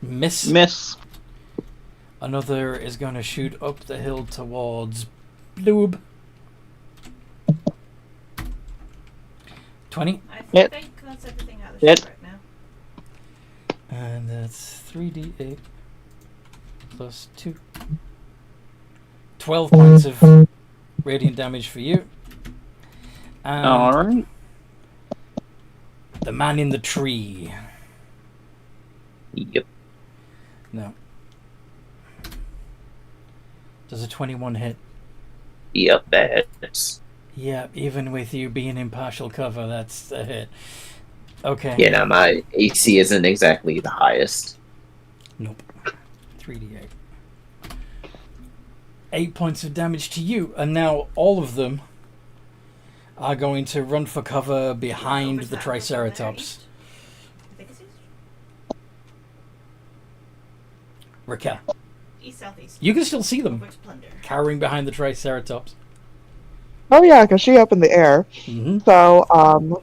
Miss.
Miss.
Another is going to shoot up the hill towards Bloob. 20.
I
Hit.
think that's everything out of the
Hit.
ship right now.
And that's 3d8 plus 2. 12 points of radiant damage for you. And
Alright.
the man in the tree.
Yep.
No. Does a 21 hit?
Yep, that hits.
Yeah, even with you being in partial cover, that's a hit. Okay.
Yeah, now my AC isn't exactly the highest.
Nope. 3d8. 8 points of damage to you, and now all of them are going to run for cover behind
Over
the
south,
Triceratops.
east. I think it's east.
Raquel,
East, southeast.
you can still see them
Over to plunder.
cowering behind the Triceratops.
Oh yeah, because she up in the air.
Mm-hmm.
So,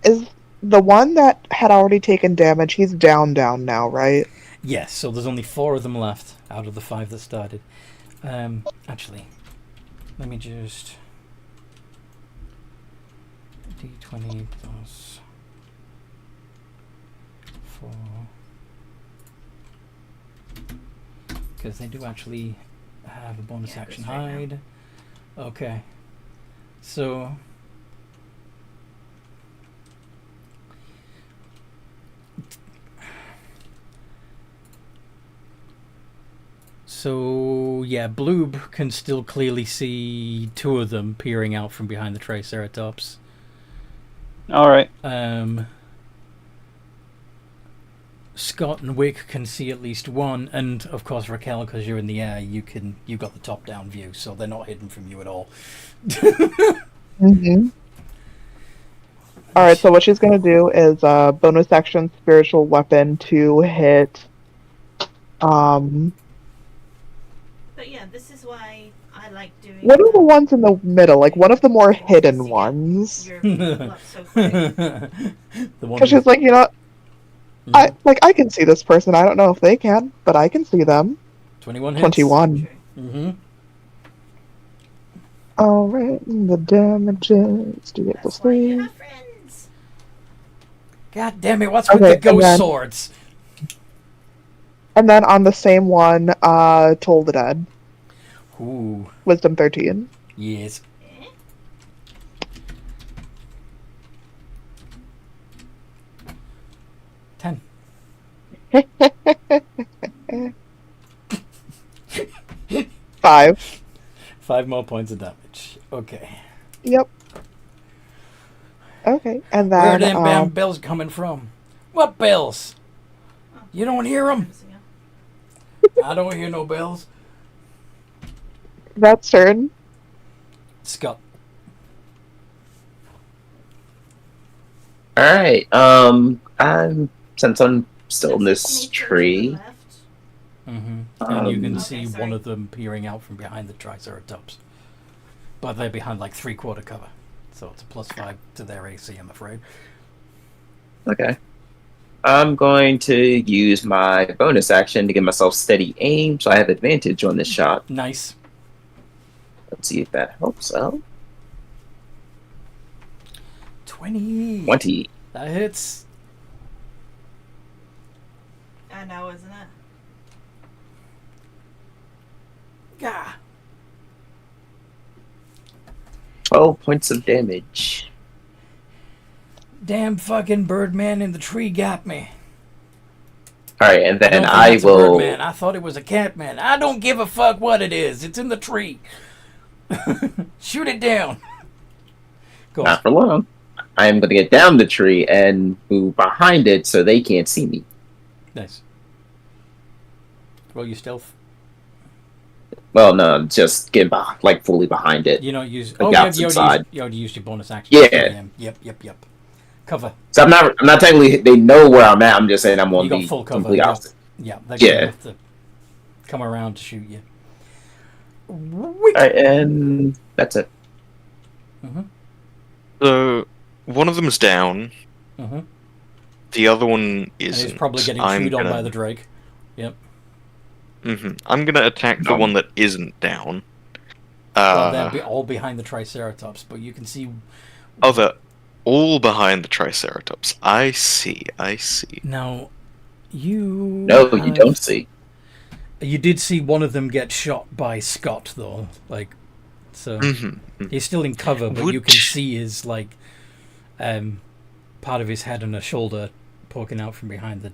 is the one that had already taken damage? He's down now, right?
Yes, so there's only 4 of them left out of the 5 that started. Actually, let me just... D20 plus 4... Because they do actually have a bonus
Yeah,
action
that's right now.
hide. Okay. So... So, yeah, Bloob can still clearly see 2 of them peering out from behind the Triceratops.
Alright.
Scott and Wick can see at least 1, and of course Raquel, because you're in the air, you got the top-down view, so they're not hidden from you at all.
Mm-hmm. Alright, so what she's gonna do is bonus action spiritual weapon to hit
But yeah, this is why I like doing.
what are the ones in the middle? Like one of the more hidden ones.
Your luck so quick.
The one
Because she's like, I can see this person. I don't know if they can, but I can see them.
21 hits.
21.
Mm-hmm.
Alright, the damage is 2 plus
That's why you
3.
have friends.
God damn it! What's with
Okay,
the ghost
and then-
swords?
And then on the same one, Toll the Dead.
Ooh,
Wisdom 13.
yes. Ten.
5.
5 more points of damage. Okay.
Yep. Okay, and
Where
then
them damn bells coming from? What bells? You don't hear them? I don't hear no bells.
that's turn.
Scott.
Alright, since I'm still in this tree,
Mm-hmm. And you can
Um,
see
Okay,
one
sorry.
of them peering out from behind the Triceratops. But they're behind like 3/4 cover. So it's a +5 to their AC, I'm afraid.
okay. I'm going to use my bonus action to give myself steady aim, so I have advantage on this shot.
Nice.
Let's see if that helps out.
20.
20.
That hits.
I know, isn't it?
Gah.
12 points of damage.
Damn fucking Birdman in the tree got me.
Alright, and
I
then
don't think
I
that's a
will.
Birdman. I thought it was a Catman. I don't give a fuck what it is. It's in the tree. Shoot it down. Go on.
Not for long. I am going to get down the tree and move behind it so they can't see me.
Nice. Roll your stealth.
Well, no, just get fully behind it.
You don't use.
The
Oh,
gaps
you
inside.
already used your bonus action.
Yeah.
Yep. Cover.
So I'm not technically. They know where I'm at. I'm just saying I'm on
You got
the
full cover.
complete
Yeah.
opposite.
Yeah. They're
Yeah.
gonna have to come around to shoot you.
Alright, and that's it.
So one of them's down.
Mm-hmm.
The other one
And
isn't.
he's probably getting
I'm
chewed on
gonna-
by the Drake.
I'm gonna attack the
Um,
one that isn't down.
Well, they're all behind the Triceratops, but you can see.
Oh, they're all behind the Triceratops. I see.
Now, you.
No, you
have-
don't see.
You did see one of them get shot by Scott, though. Like, so he's still in cover, but you can
Would-
see his like, part of his head and a shoulder poking out from behind the.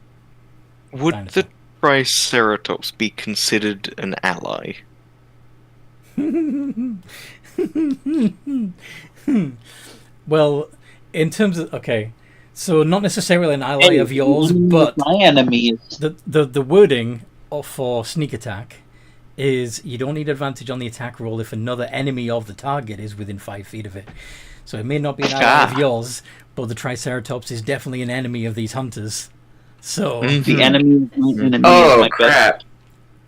Would
Dinosaur.
the Triceratops be considered an ally?
Well, in terms of so not necessarily an ally of yours, but
my enemies.
the wording for sneak attack is you don't need advantage on the attack roll if another enemy of the target is within 5 feet of it. So it may not be an ally of yours, but the Triceratops is definitely an enemy of these hunters. So
The enemy of my enemy is
Oh
my
crap!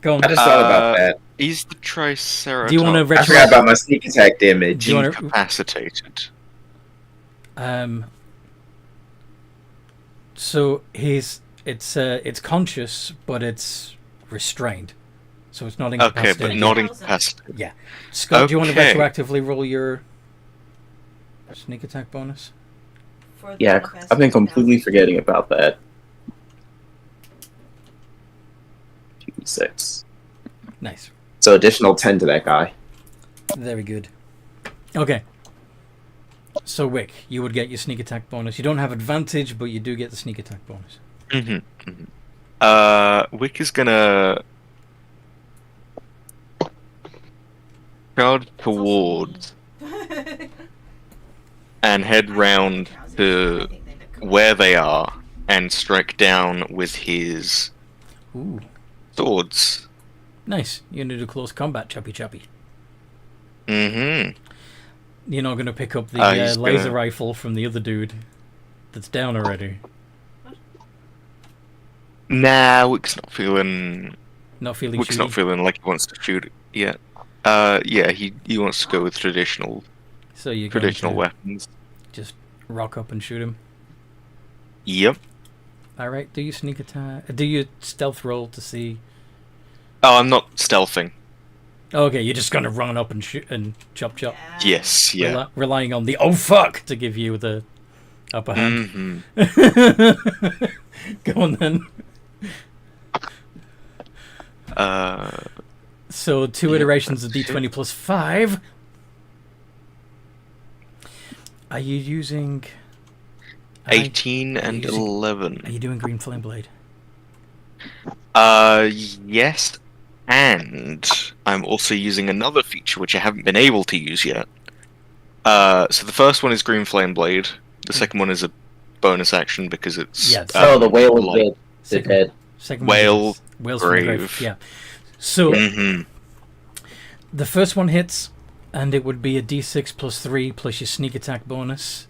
go on.
I just thought about that.
Is the Triceratops
Do you want to
I forgot about my sneak attack damage.
Do you wanna-
incapacitated?
So it's conscious, but it's restrained. So it's not
Okay,
incapacitated.
but not
Yeah.
incapacitated.
Yeah. Scott, do you want to
Okay.
retroactively roll your sneak attack bonus?
For the
Yeah,
manifest
I've been
2000.
completely forgetting about that. 2d6.
Nice.
So additional 10 to that guy.
Very good. Okay. So Wick, you would get your sneak attack bonus. You don't have advantage, but you do get the sneak attack bonus.
Wick is gonna charge towards and head round to where they are and strike down with his
Ooh.
swords.
Nice. You're gonna do close combat, choppy choppy.
Mm-hmm.
You're not gonna pick up the
He's
laser
gonna-
rifle from the other dude that's down already.
Nah, Wick's not feeling
Not feeling
Wick's not
shooty.
feeling like he wants to shoot it yet. Yeah, he wants to go with traditional
So you're going
traditional
to
weapons.
just rock up and shoot him.
Yep.
All right. Do you sneak attack? Do you stealth roll to see?
Oh, I'm not stealthing.
Okay, you're just gonna run up and shoot and chop.
Yes, yeah.
Relying on the oh fuck to give you the upper hand. Go on then. So 2 iterations of D20 plus 5. Are you using
18 and 11.
Are you doing Green Flame Blade?
Yes, and I'm also using another feature which I haven't been able to use yet. So the first one is Green Flame Blade. The second one is a bonus action because it's
the whale is the head.
Second
whale
Whale's from the grave. Yeah. So the first one hits, and it would be a D6 plus 3 plus your sneak attack bonus,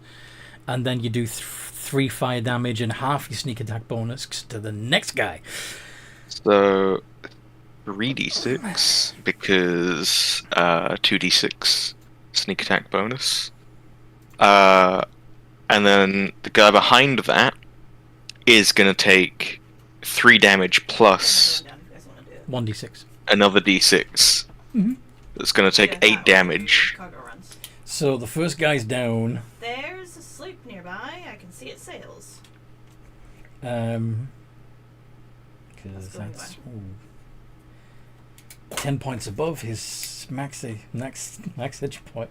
and then you do 3 fire damage and half your sneak attack bonus to the next guy.
So 3d6 because 2d6 sneak attack bonus. And then the guy behind that is going to take 3 damage plus
1d6.
Another d6. It's going to take 8 damage.
So the first guy's down.
There's a sloop nearby. I can see its sails.
Because that's 10 points above his max hit point.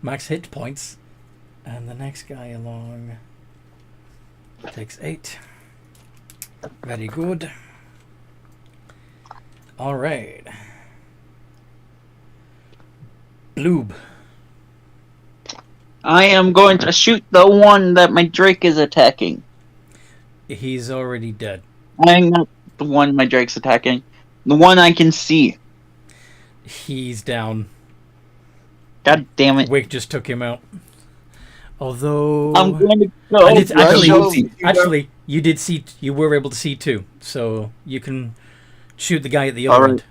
Max hit points. And the next guy along takes 8. Very good. All right. Bloob.
I am going to shoot the one that my Drake is attacking.
He's already dead.
I'm not the one my Drake's attacking. The one I can see.
He's down.
God damn it.
Wick just took him out. Although
I'm going to go.
Actually, you were able to see 2, so you can shoot the guy at the other end.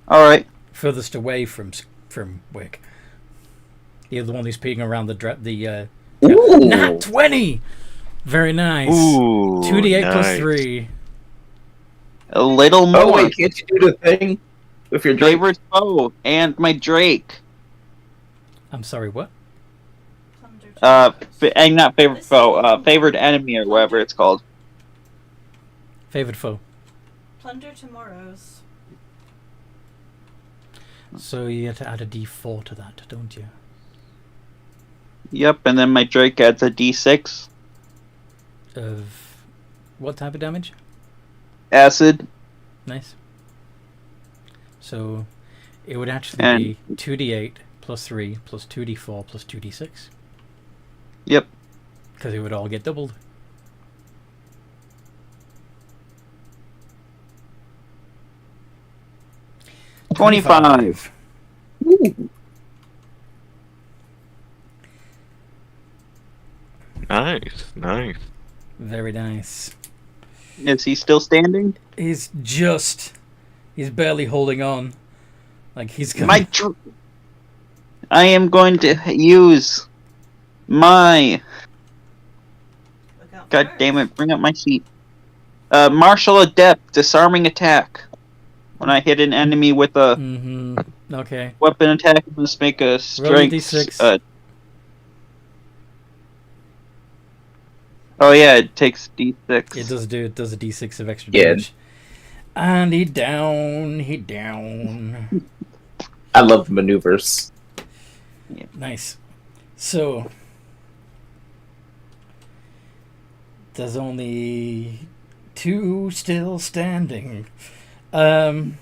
All right.
Furthest away from Wick. The other one who's peeking around the Nat 20. Very nice.
Ooh,
2d8 plus 3.
A little more.
Oh wait, can't you do the thing with your Drake?
Favorite foe and my Drake.
I'm sorry, what?
Not favorite foe. Favored enemy or whatever it's called.
Favored foe.
Plunder tomorrow's.
So you have to add a d4 to that, don't you?
Yep, and then my Drake adds a d6.
Of what type of damage?
Acid.
Nice. So it would actually be 2d8 plus 3 plus 2d4 plus 2d6.
Yep.
Because it would all get doubled. $25.
Ooh.
Nice.
Very nice.
Is he still standing?
He's barely holding on. Like he's gonna...
I am going to use my... God damn it, bring up my sheet. Martial Adept, disarming attack. When I hit an enemy with a
okay.
weapon attack, I must make a strength...
D6.
Oh yeah, it takes d6.
It does a d6 of extra damage. And he down.
I love maneuvers.
Yeah.
Nice. So there's only 2 still standing. Alright,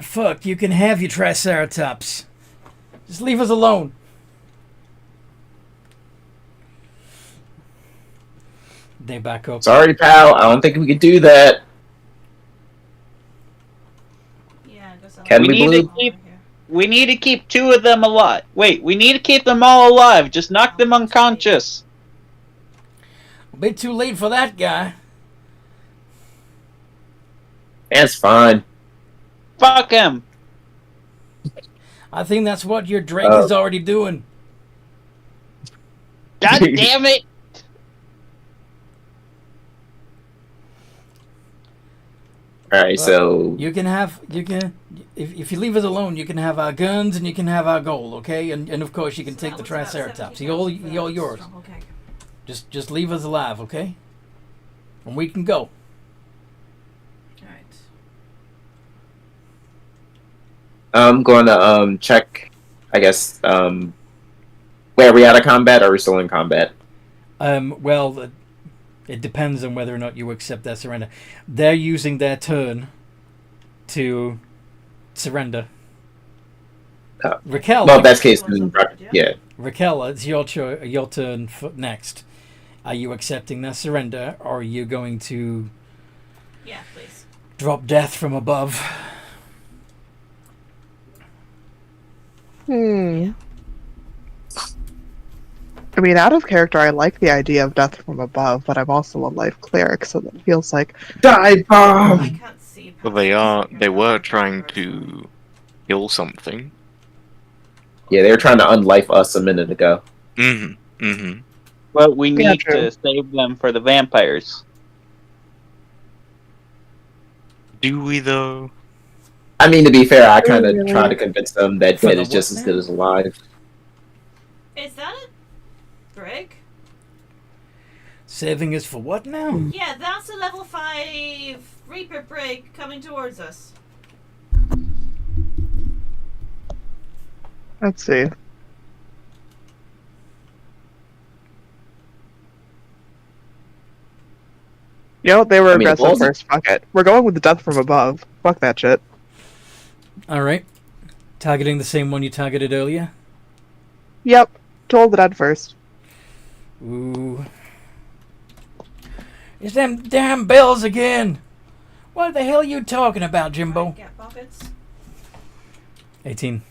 fuck, you can have your Triceratops. Just leave us alone. They back up.
Sorry, pal. I don't think we could do that.
Yeah, I guess
Can we believe?
We need to keep 2 of them alive. Wait, we need to keep them all alive. Just knock them unconscious.
A bit too late for that guy.
That's fine.
Fuck him.
I think that's what your Drake is already doing.
God damn it!
All right, so
You can if you leave us alone, you can have our guns and you can have our gold, okay? And of course you can take the Triceratops. He all yours.
Okay.
Just leave us alive, okay? And we can go.
Alright.
I'm going to check. I guess. Wait, are we out of combat? Or are we still in combat?
Well, it depends on whether or not you accept their surrender. They're using their turn to surrender. Raquel,
Well, if that's the case, then yeah.
Raquel, it's your turn next. Are you accepting their surrender, or are you going to
Yeah, please.
drop death from above?
I mean, out of character, I like the idea of death from above, but I'm also a life cleric, so that feels like
Die bomb.
I can't see.
Well, they were trying to kill something.
Yeah, they were trying to unlife us a minute ago.
Mm-hmm. Mm-hmm.
But we
Yeah,
need
true.
to save them for the vampires.
Do we though?
I mean, to be fair, I kind of try to convince them that
For
dead
the
is just
what
as good as alive.
Is that a brig?
Saving is for what now?
Yeah, that's a level 5 Reaper brig coming towards us.
Let's see. You know, they were
I mean,
aggressive
balls-
first. Fuck it. We're going with the death from above. Fuck that shit.
All right. Targeting the same one you targeted earlier.
Yep. Toll the dead first.
Ooh. It's them damn bells again. What the hell are you talking about, Jimbo?
Get pockets.
18.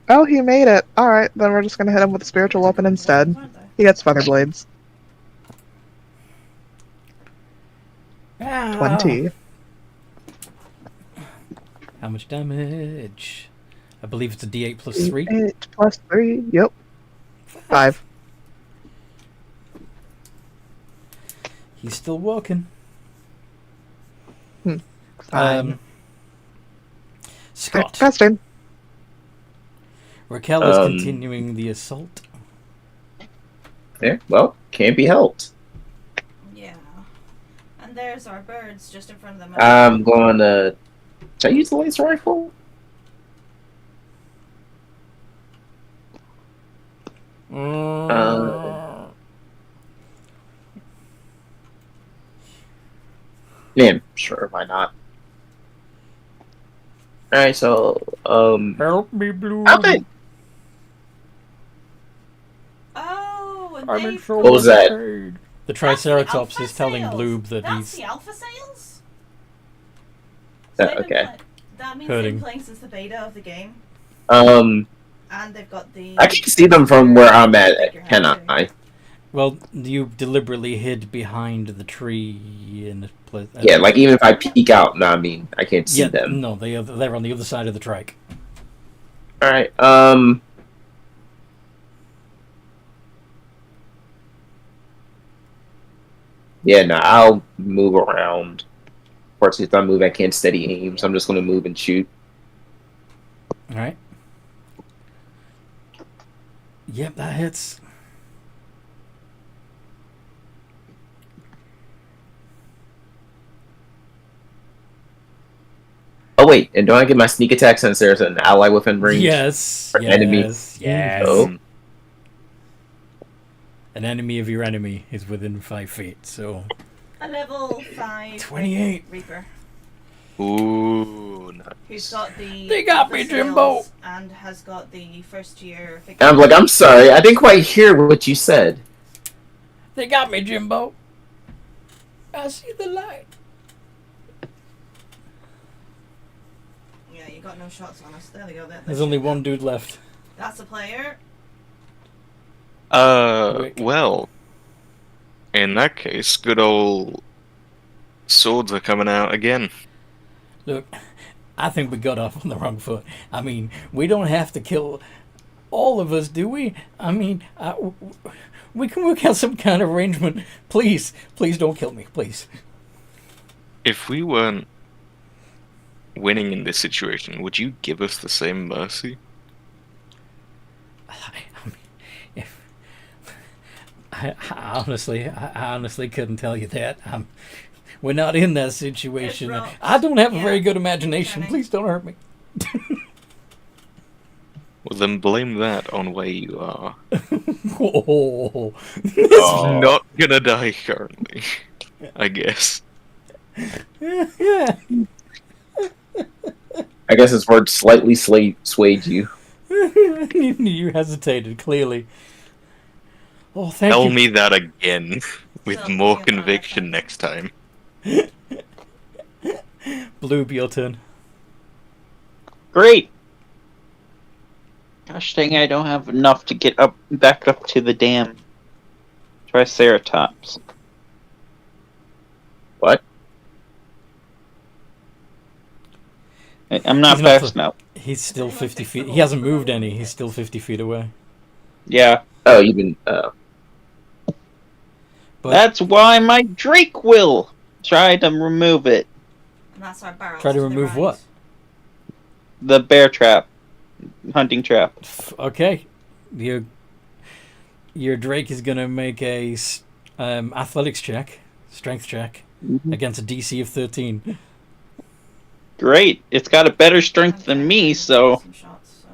Oh, he made it. Alright, then we're just gonna hit him with a spiritual weapon instead.
Aren't they?
He gets feather blades.
Ow.
20.
How much damage? I believe it's a D8 plus 3.
8 plus 3. Yep. 5.
He's still walking.
Fine.
Scott.
Casting.
Raquel is continuing the assault.
Yeah, well, can't be helped.
Yeah. And there's our birds just in front of them.
I'm going to... Should I use the laser rifle? Yeah, sure, why not? Alright, so,
Help me, Blue.
how big?
Oh, and
I'm in
they've
so
What was that?
pain. The
That's the
Triceratops
alpha
is telling
sails.
Bloob that
That's
he's...
the alpha sales?
Okay.
That means
Hurting.
they've been playing since the beta of the game.
Um,
And they've got the...
I can see them from where I'm at, can I?
Well, you deliberately hid behind the tree in the place.
Yeah, like even if I peek out, no, I mean, I can't see
Yeah,
them.
no, they're on the other side of the trike.
Alright, yeah, no, I'll move around. Of course, if I move, I can't steady aim, so I'm just gonna move and shoot.
All right. Yep, that hits.
Oh wait, and don't I get my sneak attack since there's an ally within range?
Yes.
Or
Yes.
enemy.
Yes.
Oh.
An enemy of your enemy is within 5 feet, so...
A level 5
28.
Reaper.
Ooh, nice.
Who's got the...
They got
alpha
me, Jimbo.
sales And has got the first year...
And I'm like, I'm sorry, I didn't quite hear what you said.
They got me, Jimbo. I see the light.
Yeah, you got no shots on us. There we go.
There's only one dude left.
That's a player.
Rick.
Well, in that case, good old swords are coming out again.
Look, I think we got off on the wrong foot. I mean, we don't have to kill all of us, do we? I mean, We can work out some kind of arrangement. Please don't kill me, please.
If we weren't winning in this situation, would you give us the same mercy?
I honestly couldn't tell you that. We're not in that situation.
It's rough.
I don't have a very
Yeah.
good imagination.
Kenny.
Please don't hurt me.
Well, then blame that on where you are.
Oh.
Not gonna die currently, I guess.
Yeah.
I guess his words slightly swayed you.
You hesitated, clearly. Oh, thank
Tell
you.
me that again, with
So,
more
you know,
conviction next time.
Bloob, your turn.
Great. Gosh dang, I don't have enough to get back up to the damn Triceratops.
What?
I'm not
He's not
fast enough.
He's still 50 feet. He hasn't moved any. He's still 50 feet away.
Yeah.
Oh, even
But
That's why my Drake will try to remove it.
And that's our barrel.
try to
the
remove
right.
what?
The bear trap. Hunting trap.
Okay. Your Drake is going to make a athletics check, strength check, against a DC of 13.
Great. It's got a better strength than me, so...
Some shots, so.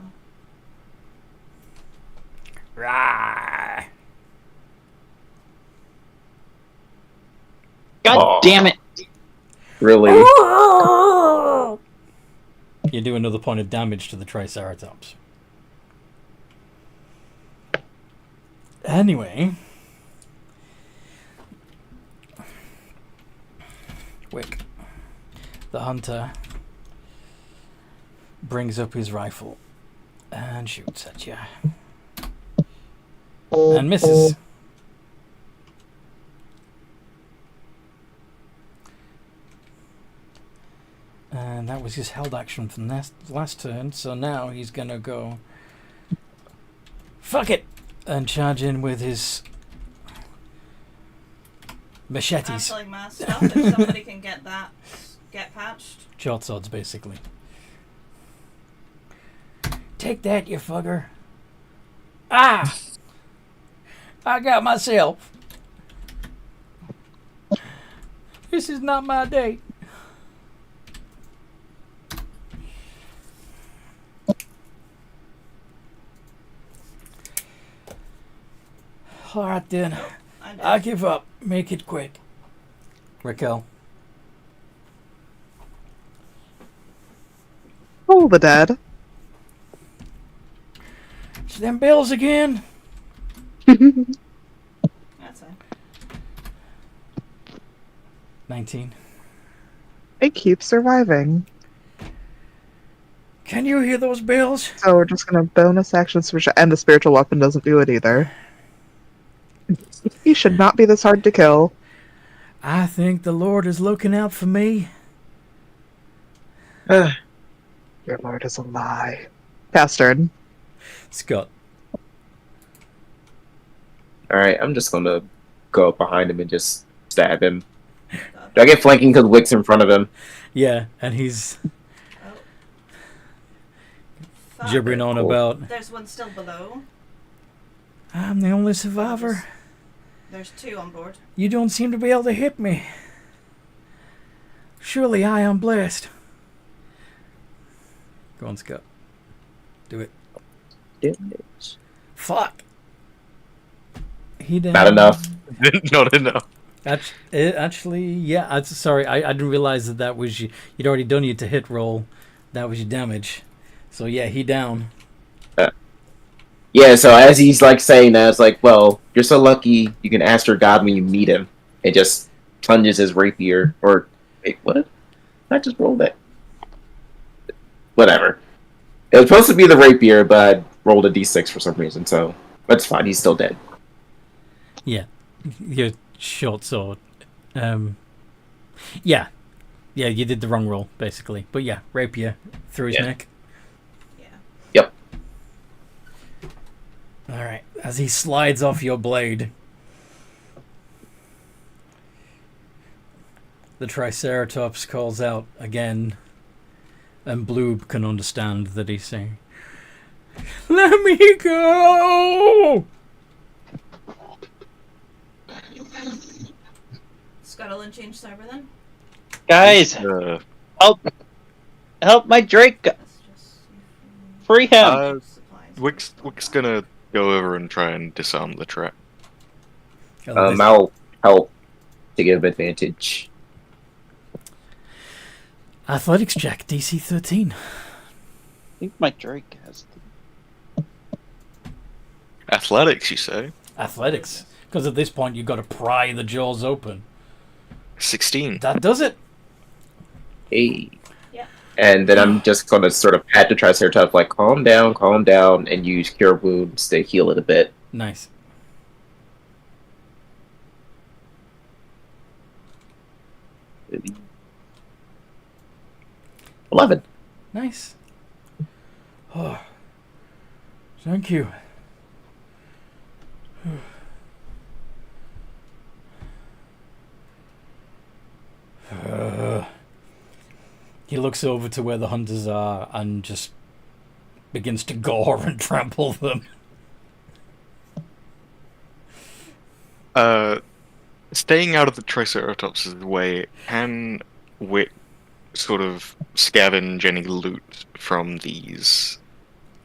Rah!
God
Aw.
damn it.
really.
You do another point of damage to the Triceratops. Anyway. Wick. The hunter brings up his rifle and shoots at you. And misses. And that was his held action from last turn, so now he's gonna go fuck it and charge in with his machetes.
That's like my stuff. If somebody can get patched.
Short swords, basically. Take that, you fucker. Ah! I got myself. This is not my day. Alright then. I give up. Make it quick. Raquel.
Oh, the dead.
It's them bills again.
That's it.
19.
They keep surviving.
Can you hear those bells?
So we're just gonna bonus action switch, and the spiritual weapon doesn't do it either. He should not be this hard to kill.
I think the Lord is looking out for me.
Your lord is a lie. Bastard.
Scott.
Alright, I'm just gonna go up behind him and just stab him. Do I get flanking because Wick's in front of him?
Yeah, and he's
Fuck.
gibbering on
Cool.
about,
There's one still below.
I'm the only survivor.
There's two on board.
You don't seem to be able to hit me. Surely I am blessed. Go on, Scott. Do it.
Damage.
Fuck. He did
Not enough.
Not enough.
Actually, yeah. Sorry, I didn't realize that was you. You'd already done your to hit roll. That was your damage. So yeah, he down.
Yeah, so as he's like saying that, it's like, well, you're so lucky you can ask your god when you meet him. It just plunges his rapier. Or, wait, what? I just rolled it. Whatever. It was supposed to be the rapier, but I rolled a d6 for some reason, so that's fine. He's still dead.
Yeah, your short sword. Yeah, you did the wrong roll basically. But yeah, rapier through his
Yeah.
neck.
Yeah.
Yep.
All right. as he slides off your blade. The Triceratops calls out again, and Bloob can understand that he's saying, "Let me go!"
Scuttle and change cyber then?
Guys, help my Drake!
Let's just see if
Free him!
we supplies.
Wick's gonna go over and try and disarm the trap.
I'll help to give advantage.
Athletics check, DC 13.
I think my Drake has to.
Athletics, you say?
Athletics. Because at this point you've got to pry the jaws open.
16.
That does it.
Hey.
Yeah.
And then I'm just gonna sort of pat the Triceratops, like, calm down, and use Cure Wounds to heal it a bit.
Nice.
Really? 11.
Nice. Oh, thank you. He looks over to where the hunters are and just begins to gore and trample them.
Staying out of the Triceratops' way, can Wick sort of scavenge any loot from these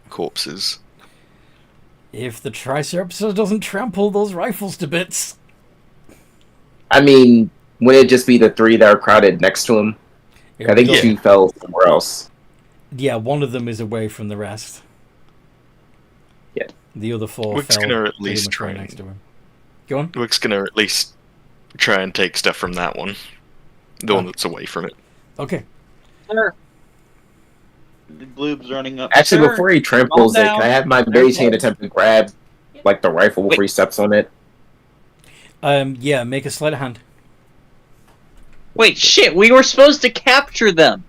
corpses?
If the Triceratops doesn't trample those rifles to bits.
I mean, would it just be the 3 that are crowded next to him? I think 2 fell somewhere else.
Yeah, one of them is away from the rest.
Yeah.
The other 4
Wick's
fell
gonna at
pretty
least
much
try
right
and-
next to him. Go on.
Wick's gonna at least try and take stuff from that one. The one that's away from it.
Okay.
Sir. The Bloob's running up.
Actually,
Sir,
before he tramples
calm
it, can I
down.
have my mage hand attempt to grab, like, the rifle before
Wait.
he steps on it?
Yeah, make a sleight of hand.
Wait, shit, we were supposed to capture them!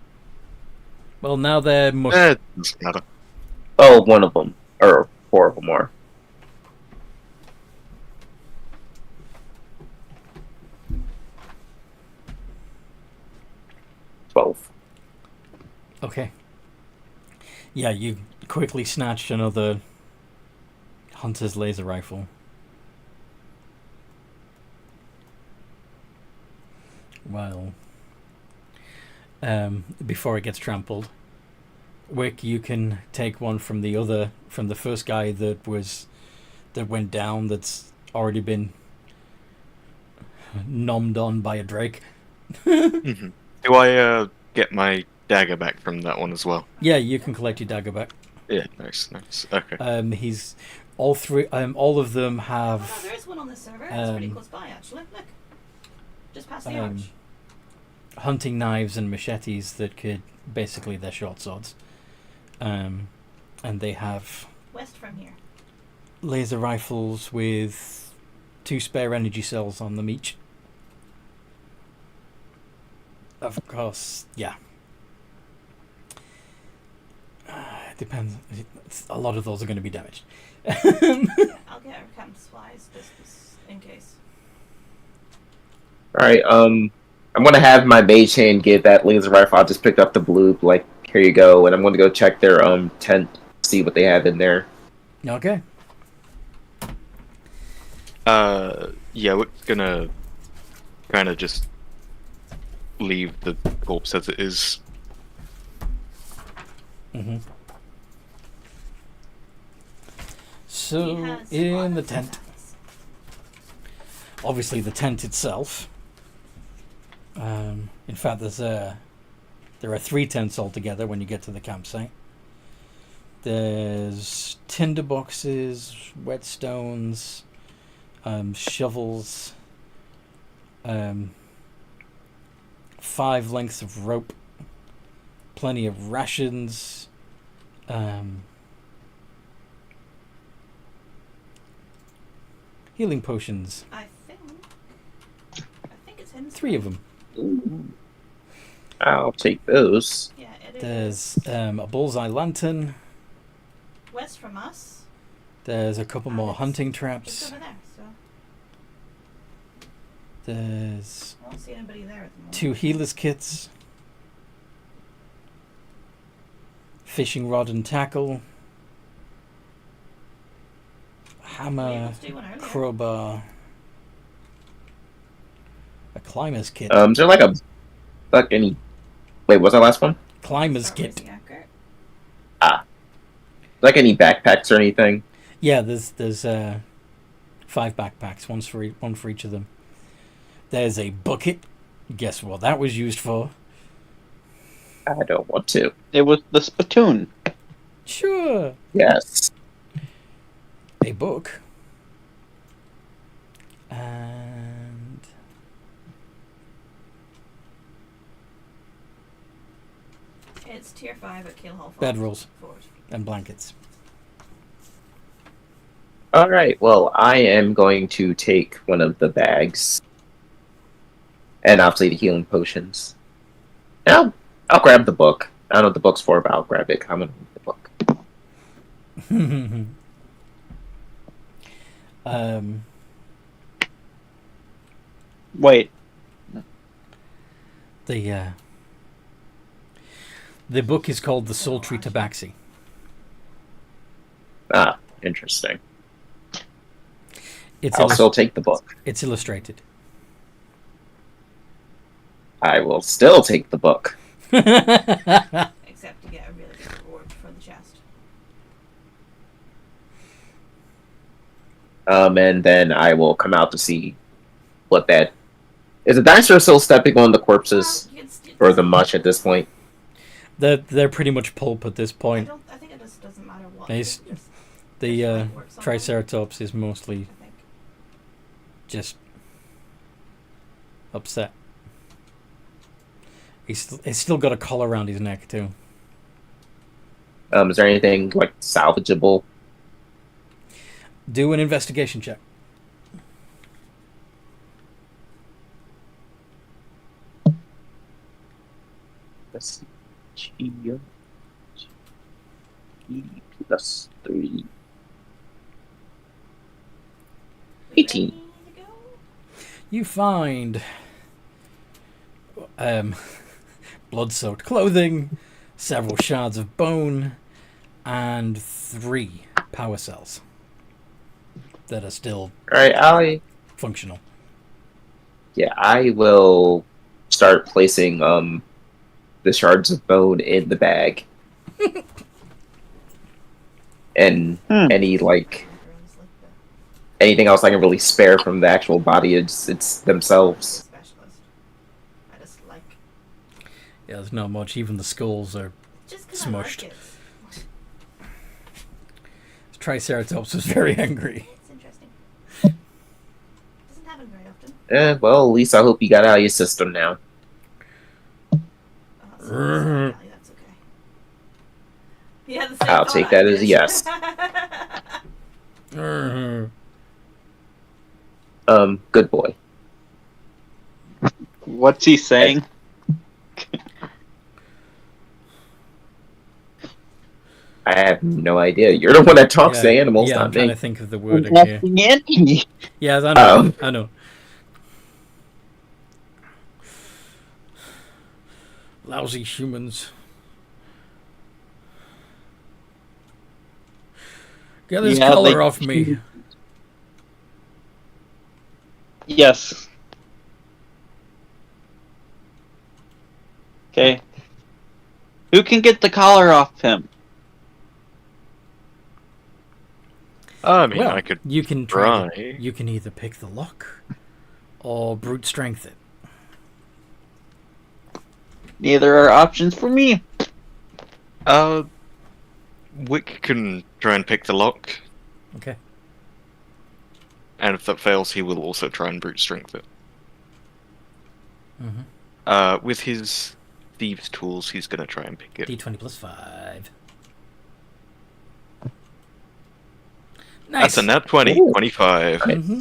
Well, now they're mush.
Doesn't matter.
Oh, one of them. Or 4 of them are. Both.
Okay. Yeah, you quickly snatched another hunter's laser rifle. Well, before it gets trampled, Wick, you can take one from the first guy that went down. That's already been nommed on by a drake.
Mm-hmm. Do I get my dagger back from that one as well?
Yeah, you can collect your dagger back.
Yeah, nice. Okay.
He's all three. All of them
Oh, no,
have
there is one on this server. It's pretty
Um,
close by, actually. Look. Just past the arch.
hunting knives and machetes that could basically they're short swords. And they have
West from here.
laser rifles with 2 spare energy cells on them each. Of course, yeah. It depends. A lot of those are going to be damaged.
I'll get our camp supplies just in case.
Alright, I'm gonna have my mage hand get that laser rifle. I just picked up the blue, like, here you go, and I'm gonna go check their tent, see what they have in there.
Okay.
Yeah, we're gonna kind of just leave the corpse as it is.
Mm-hmm.
He
So
has
in the
lots of
tent,
tents.
obviously the tent itself. In fact, there are 3 tents altogether when you get to the campsite. There's tinder boxes, whetstones, shovels, 5 lengths of rope, plenty of rations, healing potions,
I think it's in
3 of them.
Ooh. I'll take those.
Yeah, it is.
There's a bullseye lantern.
West from us.
There's a couple more hunting
It's
traps.
over there, so
There's
I don't see anybody there at the moment.
2 healers kits. Fishing rod and tackle.
Yeah,
Hammer,
let's do one earlier.
crowbar. A climber's kit.
Is there like any? Wait, what's that last one?
Climber's
Start
kit.
racing accurate.
Like any backpacks or anything?
Yeah, there's 5 backpacks, one for each of them. There's a bucket. Guess what that was used for?
I don't want to.
It was the spittoon.
Sure.
Yes.
A book. And
It's tier 5 at Kill Hall.
bedrolls
Forward.
and blankets.
All right. Well, I am going to take one of the bags, and obviously the healing potions. And I'll grab the book. I don't know what the book's for, but I'll grab it. I'm gonna read the book.
Wait,
The book is called The Sultry Tabaxi.
Ah, interesting.
It's
I'll still take the book.
It's illustrated.
I will still take the book.
Except you get a really good reward for the chest.
And then I will come out to see what that is. The dinosaur still stepping on the corpses
Well, you can st-
or the mush at this point?
They're pretty much pulp at this point.
I think it just doesn't matter what.
Nice.
it is.
The
Just like works on them,
Triceratops is mostly
I think.
just upset. He's still got a collar around his neck too.
Is there anything like salvageable?
Do an investigation check.
Let's see. G plus 3. 18.
Ready to go?
You find blood-soaked clothing, several shards of bone, and 3 power cells that are still
Alright,
functional.
I will start placing the shards of bone in the bag. And any like
Everyone's like
anything else I can really spare from the actual body, it's themselves.
specialist. I just like
Yeah, there's not much. Even the skulls are.
just because
Smushed.
I like it.
Triceratops was very angry.
It's interesting. Doesn't happen very often.
Well, at least I hope you got out of your system now.
So that's okay. Yeah, the same
I'll
thought
take
I
that as a
did.
yes. Good boy.
what's he saying?
I have no idea. You're the one that talks to animals,
Yeah, I'm
not
trying
me.
to think of the word here. Yeah, I know.
Oh.
I know. Lousy humans. Get this
Yeah,
color
they-
off me.
Yes. Okay. Who can get the collar off him?
I mean,
Well,
I could
you can try.
try.
You can either pick the lock or brute strength it.
Neither are options for me.
Wick can try and pick the lock,
Okay.
and if that fails, he will also try and brute strength it.
Mm-hmm.
With his thieves' tools, he's gonna try and pick it.
D20 plus 5.
That's
Nice.
a nat 20,
Ooh.
25.
Mm-hmm.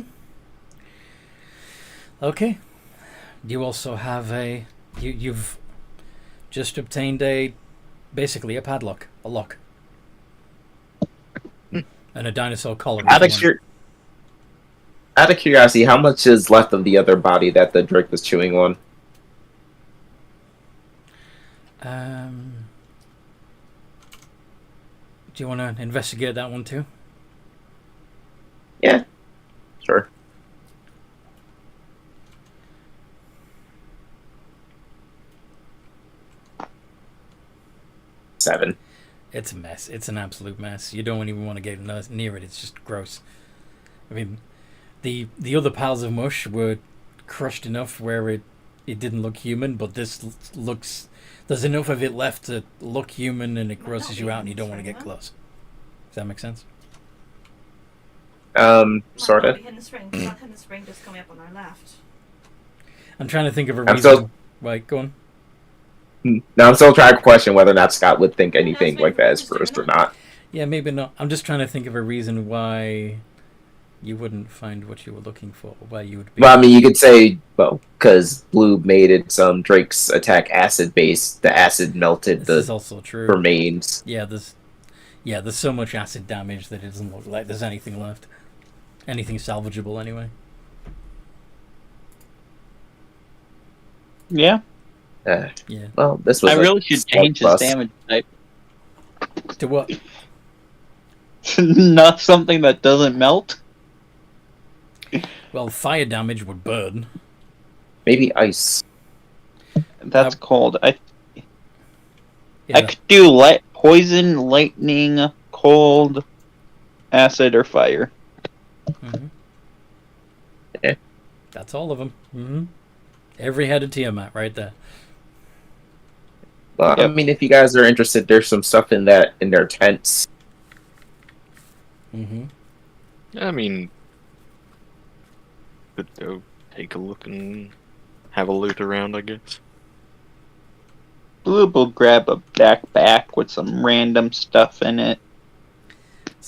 Okay. You also have you've just obtained basically a padlock, a lock. And a dinosaur collar.
Out of, out of curiosity, how much is left of the other body that the Drake was chewing on?
Do you want to investigate that one too?
Yeah, sure. Seven.
It's a mess. It's an absolute mess. You don't even want to get near it. It's just gross. I mean, the other piles of mush were crushed enough where it didn't look human, but this looks... There's enough of it left to look human, and it grosses you out, and you don't want to get close. Does that make sense?
Sort of.
Hidden spring. That hidden spring just coming up on our left.
I'm trying to think of a
I'm
reason.
so-
Right, go on.
Now I'm still trying to question whether or not Scott would think anything like that is gross or not.
Yeah, maybe not. I'm just trying to think of a reason why you wouldn't find what you were looking for. Why you would be...
Well, I mean, you could say, well, because Blue made it some Drake's attack acid based. The acid melted
This
the
is also true.
remains.
Yeah, there's so much acid damage that it doesn't look like there's anything left. Anything salvageable, anyway.
Yeah.
Yeah.
Well, this was.
I
a
really should
small
change his
plus.
damage type.
To what?
Not something that doesn't melt.
Well, fire damage would burn.
Maybe ice.
That's cold. I
Yeah,
could do poison, lightning, cold, acid, or fire.
mhm.
Yeah.
That's all of them. Every head of Tiamat right there.
Well, I
Yep.
mean, if you guys are interested, there's some stuff in their tents.
Mm-hmm.
I mean, could go take a look and have a loot around, I guess.
Blue will grab a backpack with some random stuff in it.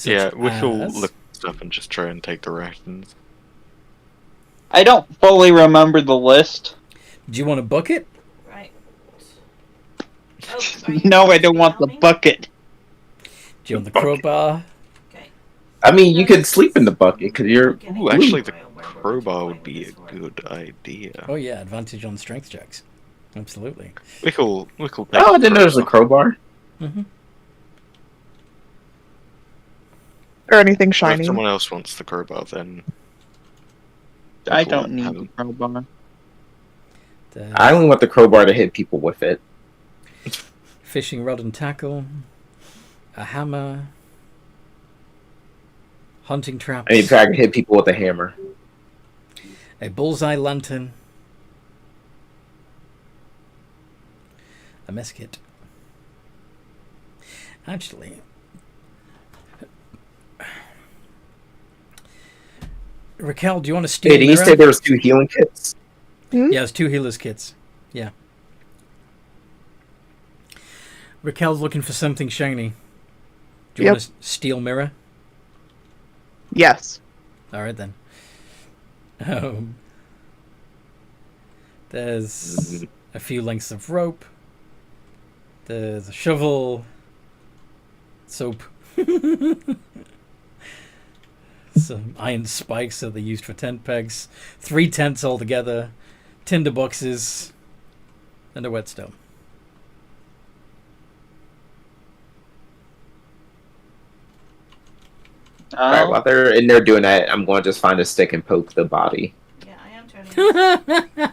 Yeah, we shall
as-
look at stuff and just try and take the rations.
I don't fully remember the list.
Do you want a bucket?
Right. Oh, are you
No, I
going to
don't want the
help me?
bucket.
Do you want the crowbar?
Okay.
I mean, you could sleep in the bucket because you're.
Ooh, actually, the crowbar would be a good idea.
Oh yeah, advantage on strength checks. Absolutely.
We could take
Oh, I didn't know there was a
crowbar.
crowbar.
Mm-hmm.
Or anything
If
shiny.
someone else wants the crowbar, then
I
Cool.
don't need
Have
the
them.
crowbar.
I only want the crowbar to hit people with it.
Fishing rod and tackle, a hammer, hunting traps,
I mean, I can hit people with a hammer.
a bullseye lantern, a mess kit. Actually, Raquel, do you want to steal
Hey, did you
mirror?
say there was 2 healing kits?
Yeah, there's 2 healers kits. Yeah. Raquel's looking for something shiny. Do you
Yep.
want to steal mirror?
Yes.
All right then. There's a few lengths of rope. There's a shovel. Soap. Some iron spikes that they used for tent pegs. 3 tents altogether. Tinder boxes. And a whetstone.
Alright, while they're in there doing that, I'm going to just find a stick and poke the body.
Yeah, I am turning.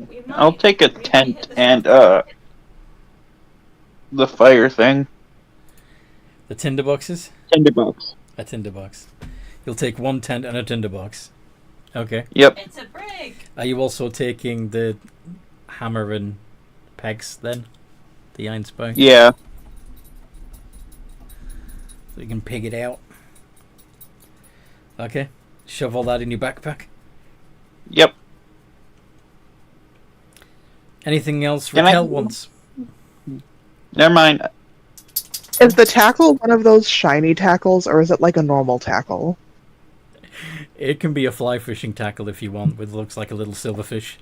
We've not
I'll
even
take a
really
tent
hit this
and
one.
the fire thing.
The tinder boxes?
Tinderbox.
A tinder box. You'll take 1 tent and a tinder box. Okay.
Yep.
It's a break.
Are you also taking the hammer and pegs then? The iron spike?
Yeah.
So you can pig it out. Okay. Shove all that in your backpack.
Yep.
Anything else
Can I-
Raquel wants?
Never mind.
Is the tackle one of those shiny tackles, or is it like a normal tackle?
It can be a fly fishing tackle if you want, with looks like a little silverfish.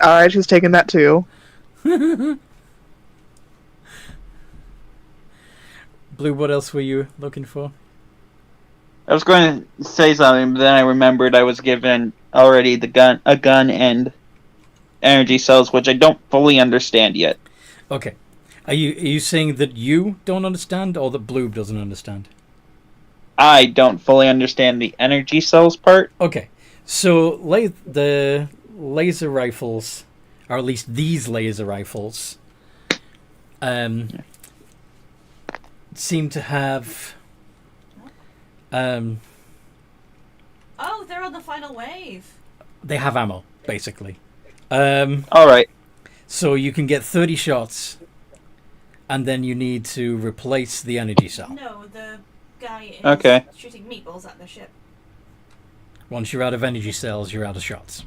Alright, she's taking that too.
Blue, what else were you looking for?
I was going to say something, but then I remembered I was given already a gun and energy cells, which I don't fully understand yet.
Okay. Are you saying that you don't understand, or that Blue doesn't understand?
I don't fully understand the energy cells part.
Okay. So the laser rifles, or at least these laser rifles, seem to have
Oh, they're on the final wave.
they have ammo, basically.
Alright.
So you can get 30 shots, and then you need to replace the energy cell.
No, the guy is
Okay.
shooting meatballs at the ship.
Once you're out of energy cells, you're out of shots.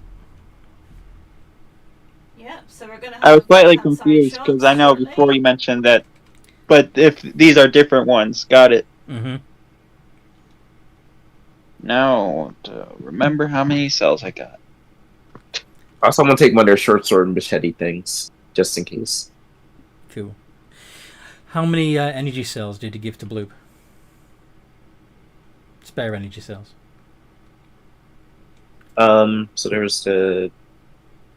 Yeah, so we're gonna have
I was slightly
outside
confused
shots
because I know
shortly.
before you mentioned that, but if these are different ones, got it.
Mm-hmm.
Now, to remember how many cells I got.
Also, I'm gonna take one of their short sword and machete things, just in case.
Cool. How many energy cells did you give to Blue? Spare energy cells.
So there's the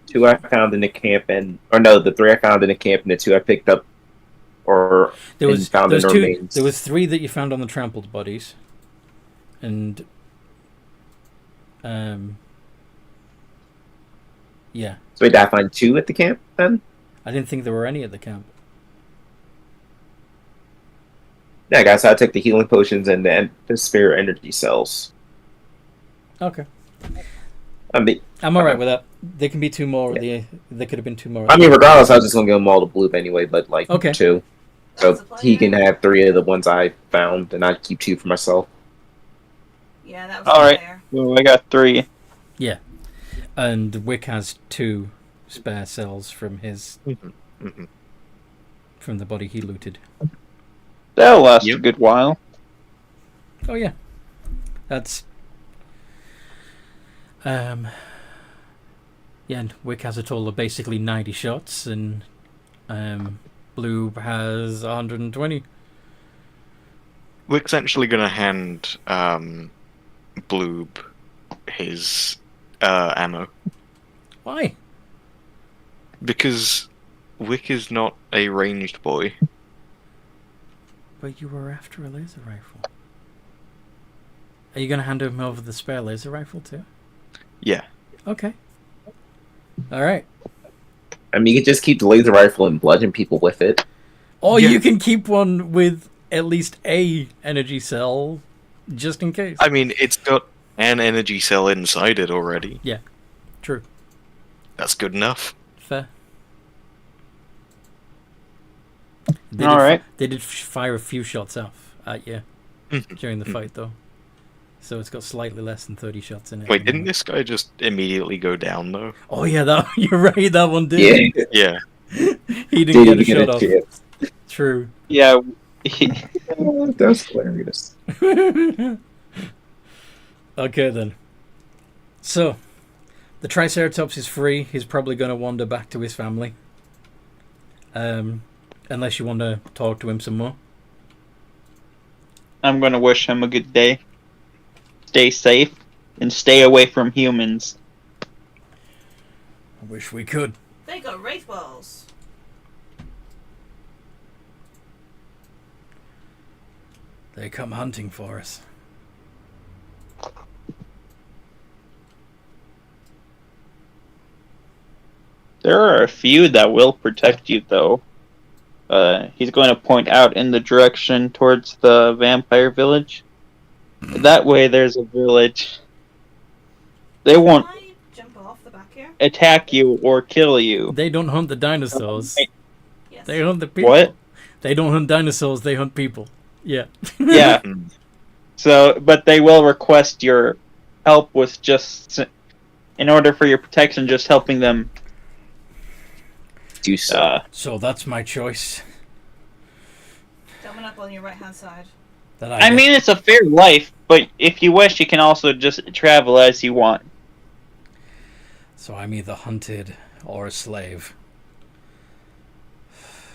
2 I found in the camp, the 3 I found in the camp, and the 2 I picked up,
There was
found in the remains.
There was 3 that you found on the trampled bodies, and yeah.
So wait, did I find 2 at the camp then?
I didn't think there were any at the camp.
Yeah, guys, I took the healing potions and the spare energy cells.
Okay.
I mean,
I'm alright with that. There can be 2 more. Yeah. There could have been 2 more.
regardless, I was just gonna give them all to Bloop anyway, but like
Okay.
2. So he can have 3 of the ones I found, and I'd keep 2 for myself.
Yeah, that was
Alright.
fair.
Well, I got 3.
Yeah. And Wick has 2 spare cells from his
Mm-hmm.
from the body he looted.
That'll last
Yep.
a good while.
Oh yeah. That's yeah, and Wick has a total of basically 90 shots, and Blue has 120.
Wick's actually gonna hand Bloob his ammo
Why?
because Wick is not a ranged boy.
But you were after a laser rifle. Are you going to hand him over the spare laser rifle too?
Yeah.
Okay. Alright.
I mean, you can just keep the laser rifle and bludgeon people with it.
Or
Yeah.
you can keep one with at least a energy cell, just in case.
I mean, it's got an energy cell inside it already.
True.
That's good enough.
Fair.
Alright.
They did fire a few shots off at you
Mhm.
during the fight, though. So it's got slightly less than 30 shots in it.
Wait, didn't this guy just immediately go down though?
Oh yeah, that you're right. That one did.
Yeah,
Yeah.
He didn't get a
get
shot
a
off.
chance.
True.
Yeah.
That's hilarious.
Okay then. So, the Triceratops is free. He's probably going to wander back to his family. Unless you want to talk to him some more.
I'm gonna wish him a good day. Stay safe and stay away from humans.
I wish we could.
They got wraith balls.
They come hunting for us.
There are a few that will protect you, though. He's going to point out in the direction towards the vampire village. That way, there's a village. They won't
Can I jump off the back here?
attack you or kill you.
They don't hunt the dinosaurs.
Yes.
They hunt the people.
What?
They don't hunt dinosaurs, they hunt people. Yeah.
Yeah. So, but they will request your help with just, in order for your protection, just helping them.
Do so.
So that's my choice.
Coming up on your right hand side.
That
I
get-
mean, it's a fair life, but if you wish, you can also just travel as you want.
So I'm either hunted or a slave?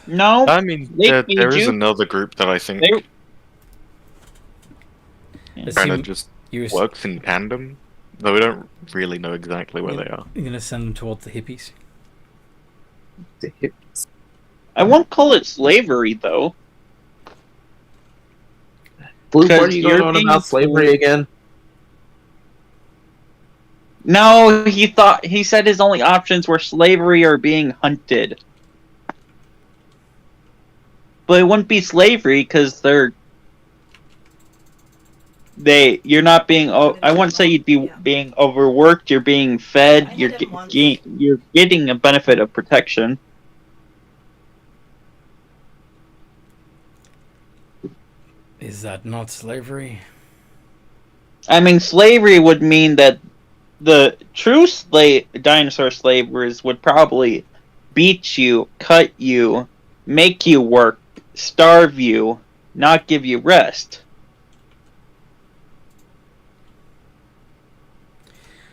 No,
I mean,
they
there
feed
is
you.
another group that I think
They-
Let's
kind
see,
of just
you're,
works in tandem, though we don't really know exactly where they are.
you're gonna send them towards the hippies.
I won't call it slavery though.
Blue, what are
Because
you going
you're
on
being
about slavery
told-
again?
No, he said his only options were slavery or being hunted. But it wouldn't be slavery because you're not being. I wouldn't say you'd be being overworked. You're being fed.
I
You're
did it once.
you're getting a benefit of protection.
Is that not slavery?
I mean, slavery would mean that the true dinosaur slavers would probably beat you, cut you, make you work, starve you, not give you rest.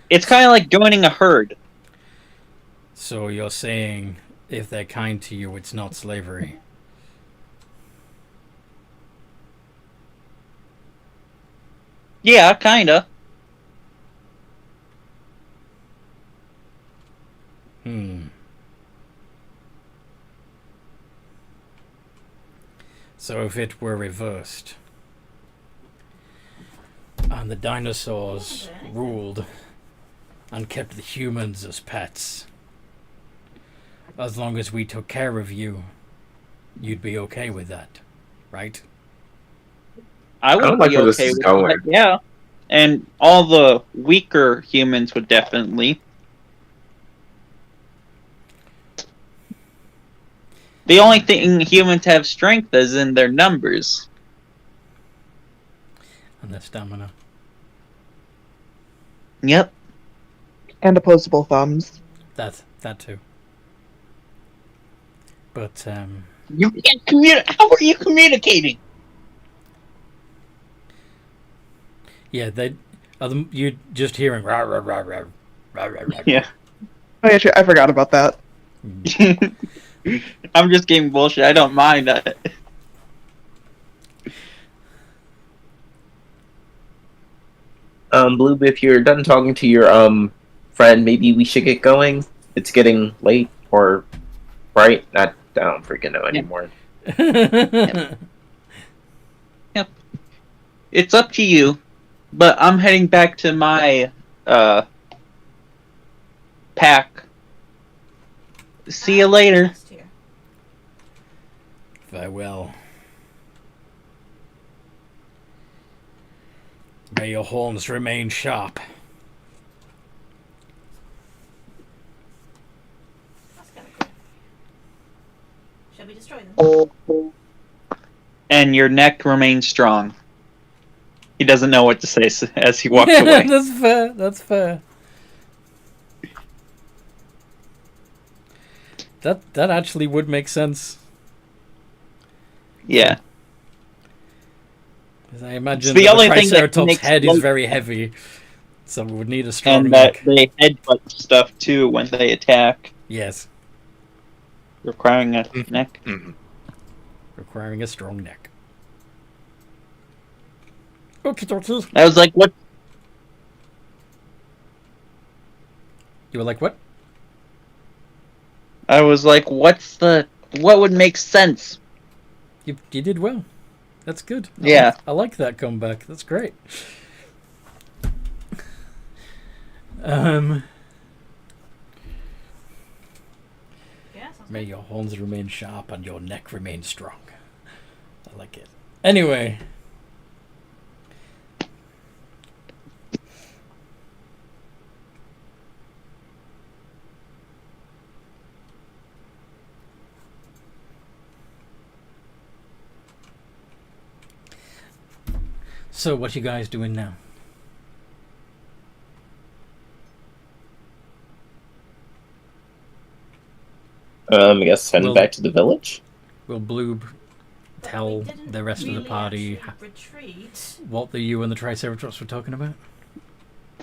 It's kind of like joining a herd.
So you're saying if they're kind to you, it's not slavery?
Yeah, kinda.
So if it were reversed, and the dinosaurs ruled and kept the humans as pets, as long as we took care of you, you'd be okay with that, right?
I would
don't like
be
where this
okay
is
with
going.
that, yeah. And all the weaker humans would definitely. The only thing humans have strength is in their numbers.
And their stamina.
Yep.
And opposable thumbs.
That too. But
You can't communicate. How are you communicating?
yeah, you just hearing rah rah rah rah rah rah rah.
Yeah.
Oh, yeah, I forgot about that.
I'm just getting bullshit. I don't mind that.
Blue, if you're done talking to your friend, maybe we should get going. It's getting late, or right? I don't freaking know anymore.
Yep. It's up to you, but I'm heading back to my pack. See you later.
Farewell. May your horns remain sharp.
That's kind of cool. Shall we destroy them?
And your neck remains strong. He doesn't know what to say as he walks away.
That's fair. That's fair. That actually would make sense.
Yeah.
'Cause I imagine
the
that
only
the
thing that
Triceratops'
makes
head is
light-
very heavy, so we would need a strong
And that
neck.
they headbutt stuff too when they attack,
Yes,
requiring a neck.
Mhm.
requiring a strong neck. Okie dokie.
I was like, what?
You were like, what?
I was like, what would make sense?
You did well. That's good.
Yeah.
I like that comeback. That's great.
Yeah, sounds
May
good.
your horns remain sharp and your neck remain strong. I like it. Anyway. So, what you guys doing now?
I guess heading
Well-
back to the village.
Will Bloob
But
tell
we didn't
the rest of the
really
party
actually retreat.
what you and the Triceratops were talking about?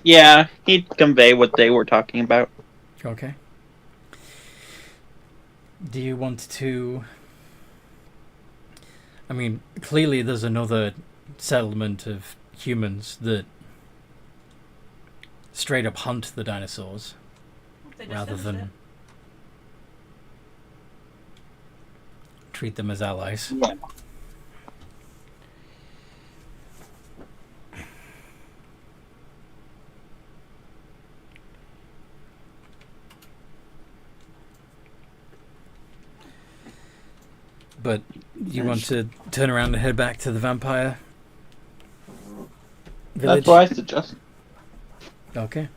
Yeah, he'd convey what they were talking about.
Okay. Do you want to... I mean, clearly there's another settlement of humans that straight up hunt the dinosaurs
They just
rather
finished
than
it.
treat them as allies.
Yeah.
But you want to turn around and head back to the vampire village?
That's what I suggest.
Okay.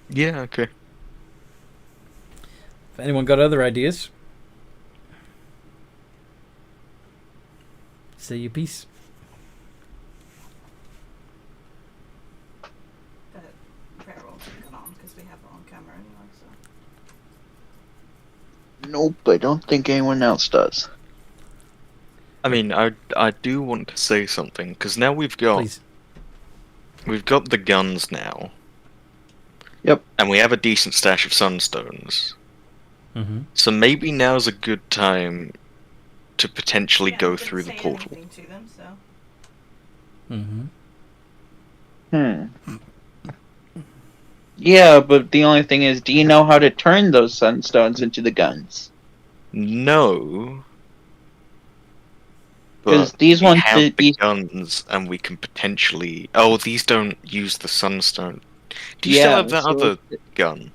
Yeah, okay.
If anyone got other ideas, say your piece.
But prayer won't take it on because we have it on camera anyway, so.
Nope, I don't think anyone else does.
I mean, I do want to say something, because now we've got
Please.
the guns now.
Yep.
And we have a decent stash of sunstones.
Mm-hmm.
So maybe now's a good time to potentially
Yeah,
go
we didn't
through the
say
portal.
anything to them, so.
Mm-hmm.
Yeah, but the only thing is, do you know how to turn those sunstones into the guns?
No.
Because
But
these
we
ones,
have the guns, and we can potentially... Oh, these don't use the sunstone. Do you still
Yeah,
have that
so-
other gun?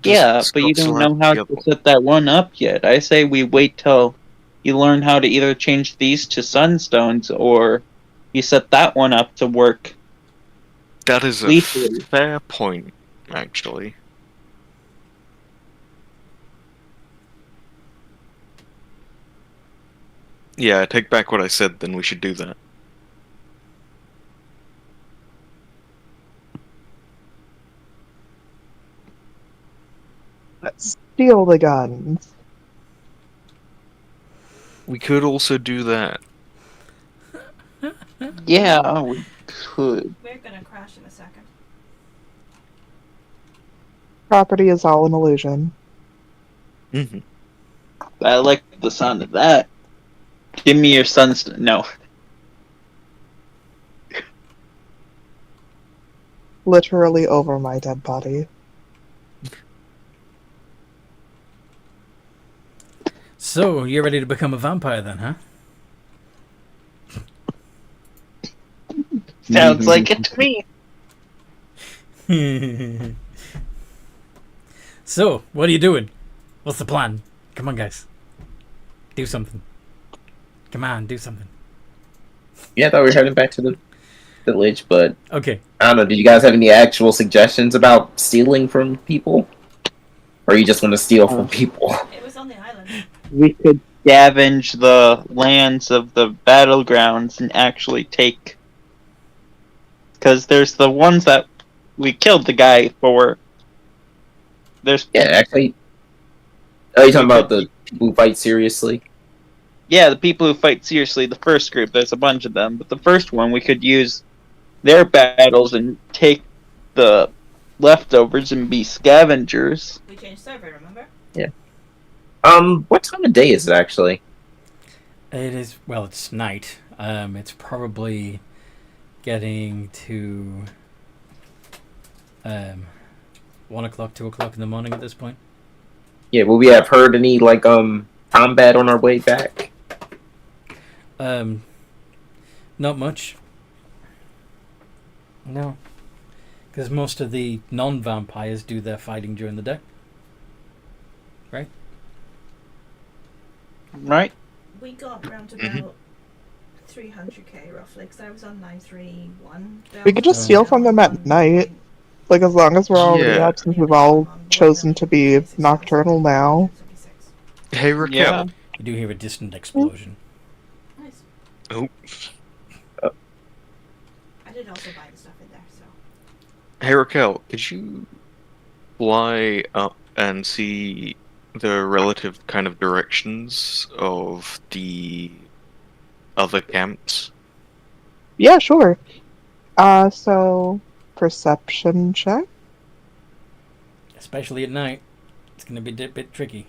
Does
yeah, but you
Scott still
don't
have
know how
the other
to
one?
set that one up yet. I say we wait till you learn how to either change these to sunstones, or you set that one up to work.
That is a
Lethally.
fair point, actually. Yeah, I take back what I said, then we should do that.
Let's steal the guns.
We could also do that.
Yeah, we could.
We're gonna crash in a second.
Property is all an illusion.
Mhm.
I like the sound of that. Give me your sunstone. No.
Literally over my dead body.
So, you're ready to become a vampire then, huh?
Sounds like it to me.
So, what are you doing? What's the plan? Come on, guys. Do something. Come on, do something.
Yeah, I thought we were heading back to the village, but
Okay.
I don't know. Did you guys have any actual suggestions about stealing from people? Or you just want to steal from people?
It was on the island.
We could scavenge the lands of the battlegrounds and actually take. Because there's the ones that we killed the guy for. There's
Yeah, actually. Are you talking about the people who fight seriously?
yeah, the people who fight seriously. The first group, there's a bunch of them, but the first one we could use their battles and take the leftovers and be scavengers.
We changed server, remember?
What time of day is it actually?
It is, well, it's night. It's probably getting to 1 o'clock, 2 o'clock in the morning at this point.
Yeah, will we have heard any combat on our way back?
Not much. No. Because most of the non-vampires do their fighting during the day. Right?
Right?
We got round to about 300k roughly, because I was on 931.
We could just steal from them at night. Like, as long as we're already
Yeah.
up, since we've all chosen to be nocturnal now.
Hey, Raquel.
Yeah.
You do hear a distant explosion.
Nice.
Oh.
I did also buy the stuff in there, so.
Hey, Raquel, could you fly up and see the relative kind of directions of the other camps?
Yeah, sure. So, perception check.
Yes, especially at night. It's going to be a bit tricky.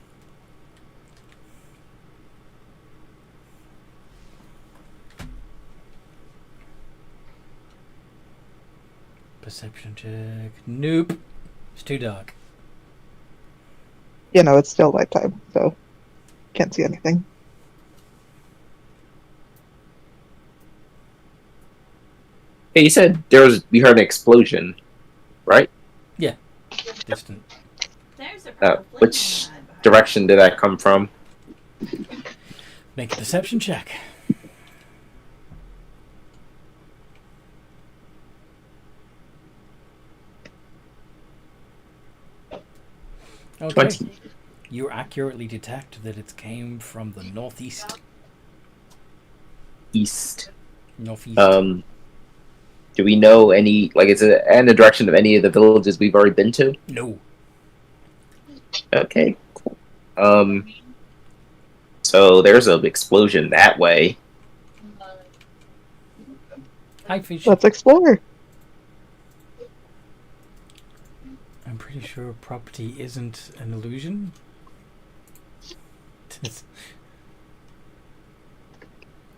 Perception check. Nope. It's too dark.
You know, it's still nighttime, so can't see anything.
Hey, you said we heard an explosion, right?
Distant.
There's a purple flame
Which
on that
direction did that come from?
Make a perception check. Okay.
20.
You accurately detect that it came from the northeast.
East.
Northeast.
Do we know any, like, is it in the direction of any of the villages we've already been to?
No.
Okay, cool. So there's an explosion that way.
Hi, fish.
Let's explore.
I'm pretty sure property isn't an illusion.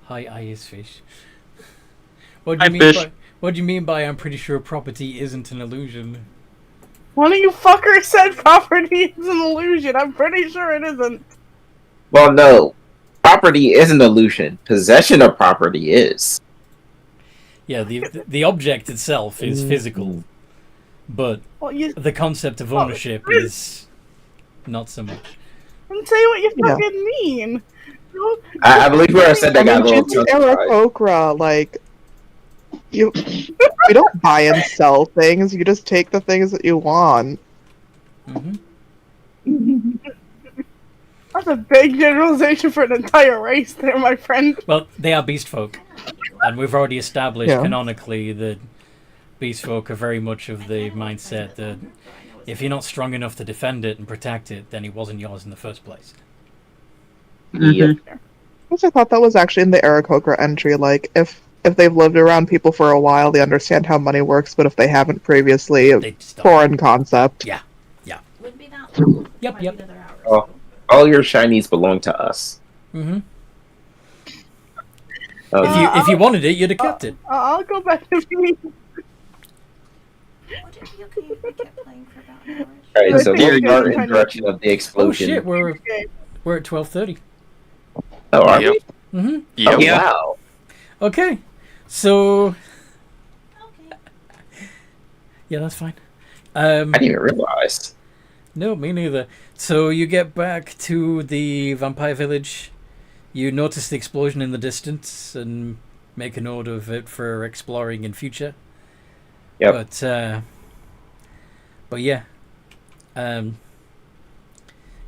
Hi, Ice Fish. What do
Hi,
you mean
fish.
by? What do you mean by I'm pretty sure property isn't an illusion?
One of you fuckers said property is an illusion. I'm pretty sure it isn't.
Well, no. Property is an illusion. Possession of property is.
Yeah, the object itself is physical, but
Well, you
the concept of ownership is not so much.
can say what you
Yeah.
fucking mean. No,
I believe where I said
I
that got a
mean,
little
she's an
tongue-tied.
Aarakocra, like, we don't buy and sell things, you just take the things that you want.
Hmm.
that's a big generalization for an entire race there, my friend.
Well, they are beast folk, and we've already established
Yeah.
canonically that beast folk are very much of the mindset that if you're not strong enough to defend it and protect it, then it wasn't yours in the first place.
Yep.
I thought that was actually in the Aarakocra entry, like, if they've lived around people for a while, they understand how money works, but if they haven't previously,
They just don't.
foreign concept.
Wouldn't be that long.
Yep,
Might
yep.
be another hour
Oh.
or so.
All your shinies belong to us.
Hmm.
Um,
If you wanted it, you'd have kept it.
I'll go back to me.
What did you okay? We kept playing for about an hour.
Alright, so
Dear
we are in
God.
direction of the
Oh
explosion.
shit, we're
Okay.
at 12:30.
Oh, are
Yep.
we?
Hmm.
Yep.
Oh, wow.
Okay, so
Okay.
yeah, that's fine.
I didn't even realize.
No, me neither. So you get back to the vampire village. You notice the explosion in the distance and make a note of it for exploring in future.
Yep.
But yeah.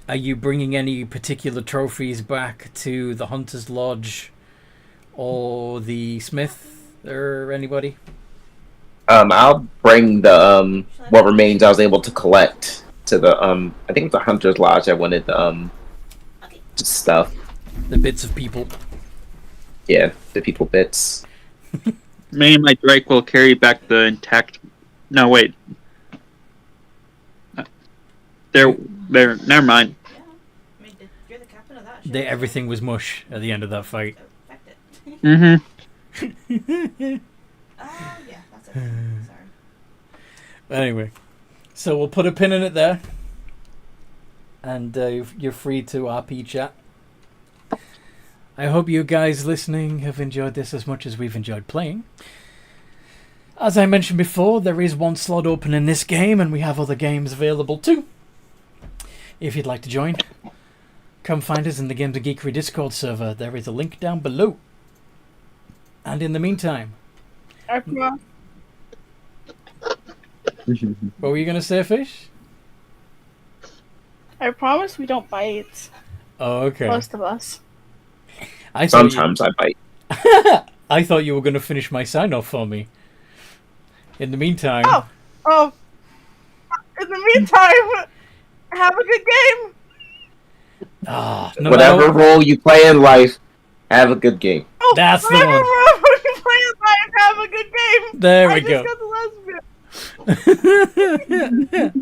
Are you bringing any particular trophies back to the Hunter's Lodge or the Smith or anybody?
I'll bring the what remains I was able to collect to the I think the Hunter's Lodge. I wanted the stuff.
The bits of people.
Yeah, the people bits.
Me and my Drake will carry back the intact. No, wait. There. Never mind.
Yeah. I mean, you're the captain of that ship.
Everything was mush at the end of that fight.
So affect it.
Mm-hmm.
Oh, yeah, that's okay. Sorry.
Anyway, so we'll put a pin in it there. And you're free to RP chat. I hope you guys listening have enjoyed this as much as we've enjoyed playing. As I mentioned before, there is one slot open in this game, and we have other games available too. If you'd like to join, come find us in the Games of Geekery Discord server. There is a link down below. And in the meantime, what were you going to say, Fish?
I promise we don't bite.
Oh, okay.
Most of us.
I thought
Sometimes I bite.
I thought you were going to finish my sign-off for me. In the meantime...
Oh. In the meantime, have a good game.
No
Whatever
matter-
role you play in life, have a good game.
Oh,
That's the
whatever
one.
role you play in life, have a good game.
There we
I
go.
just got the last bit.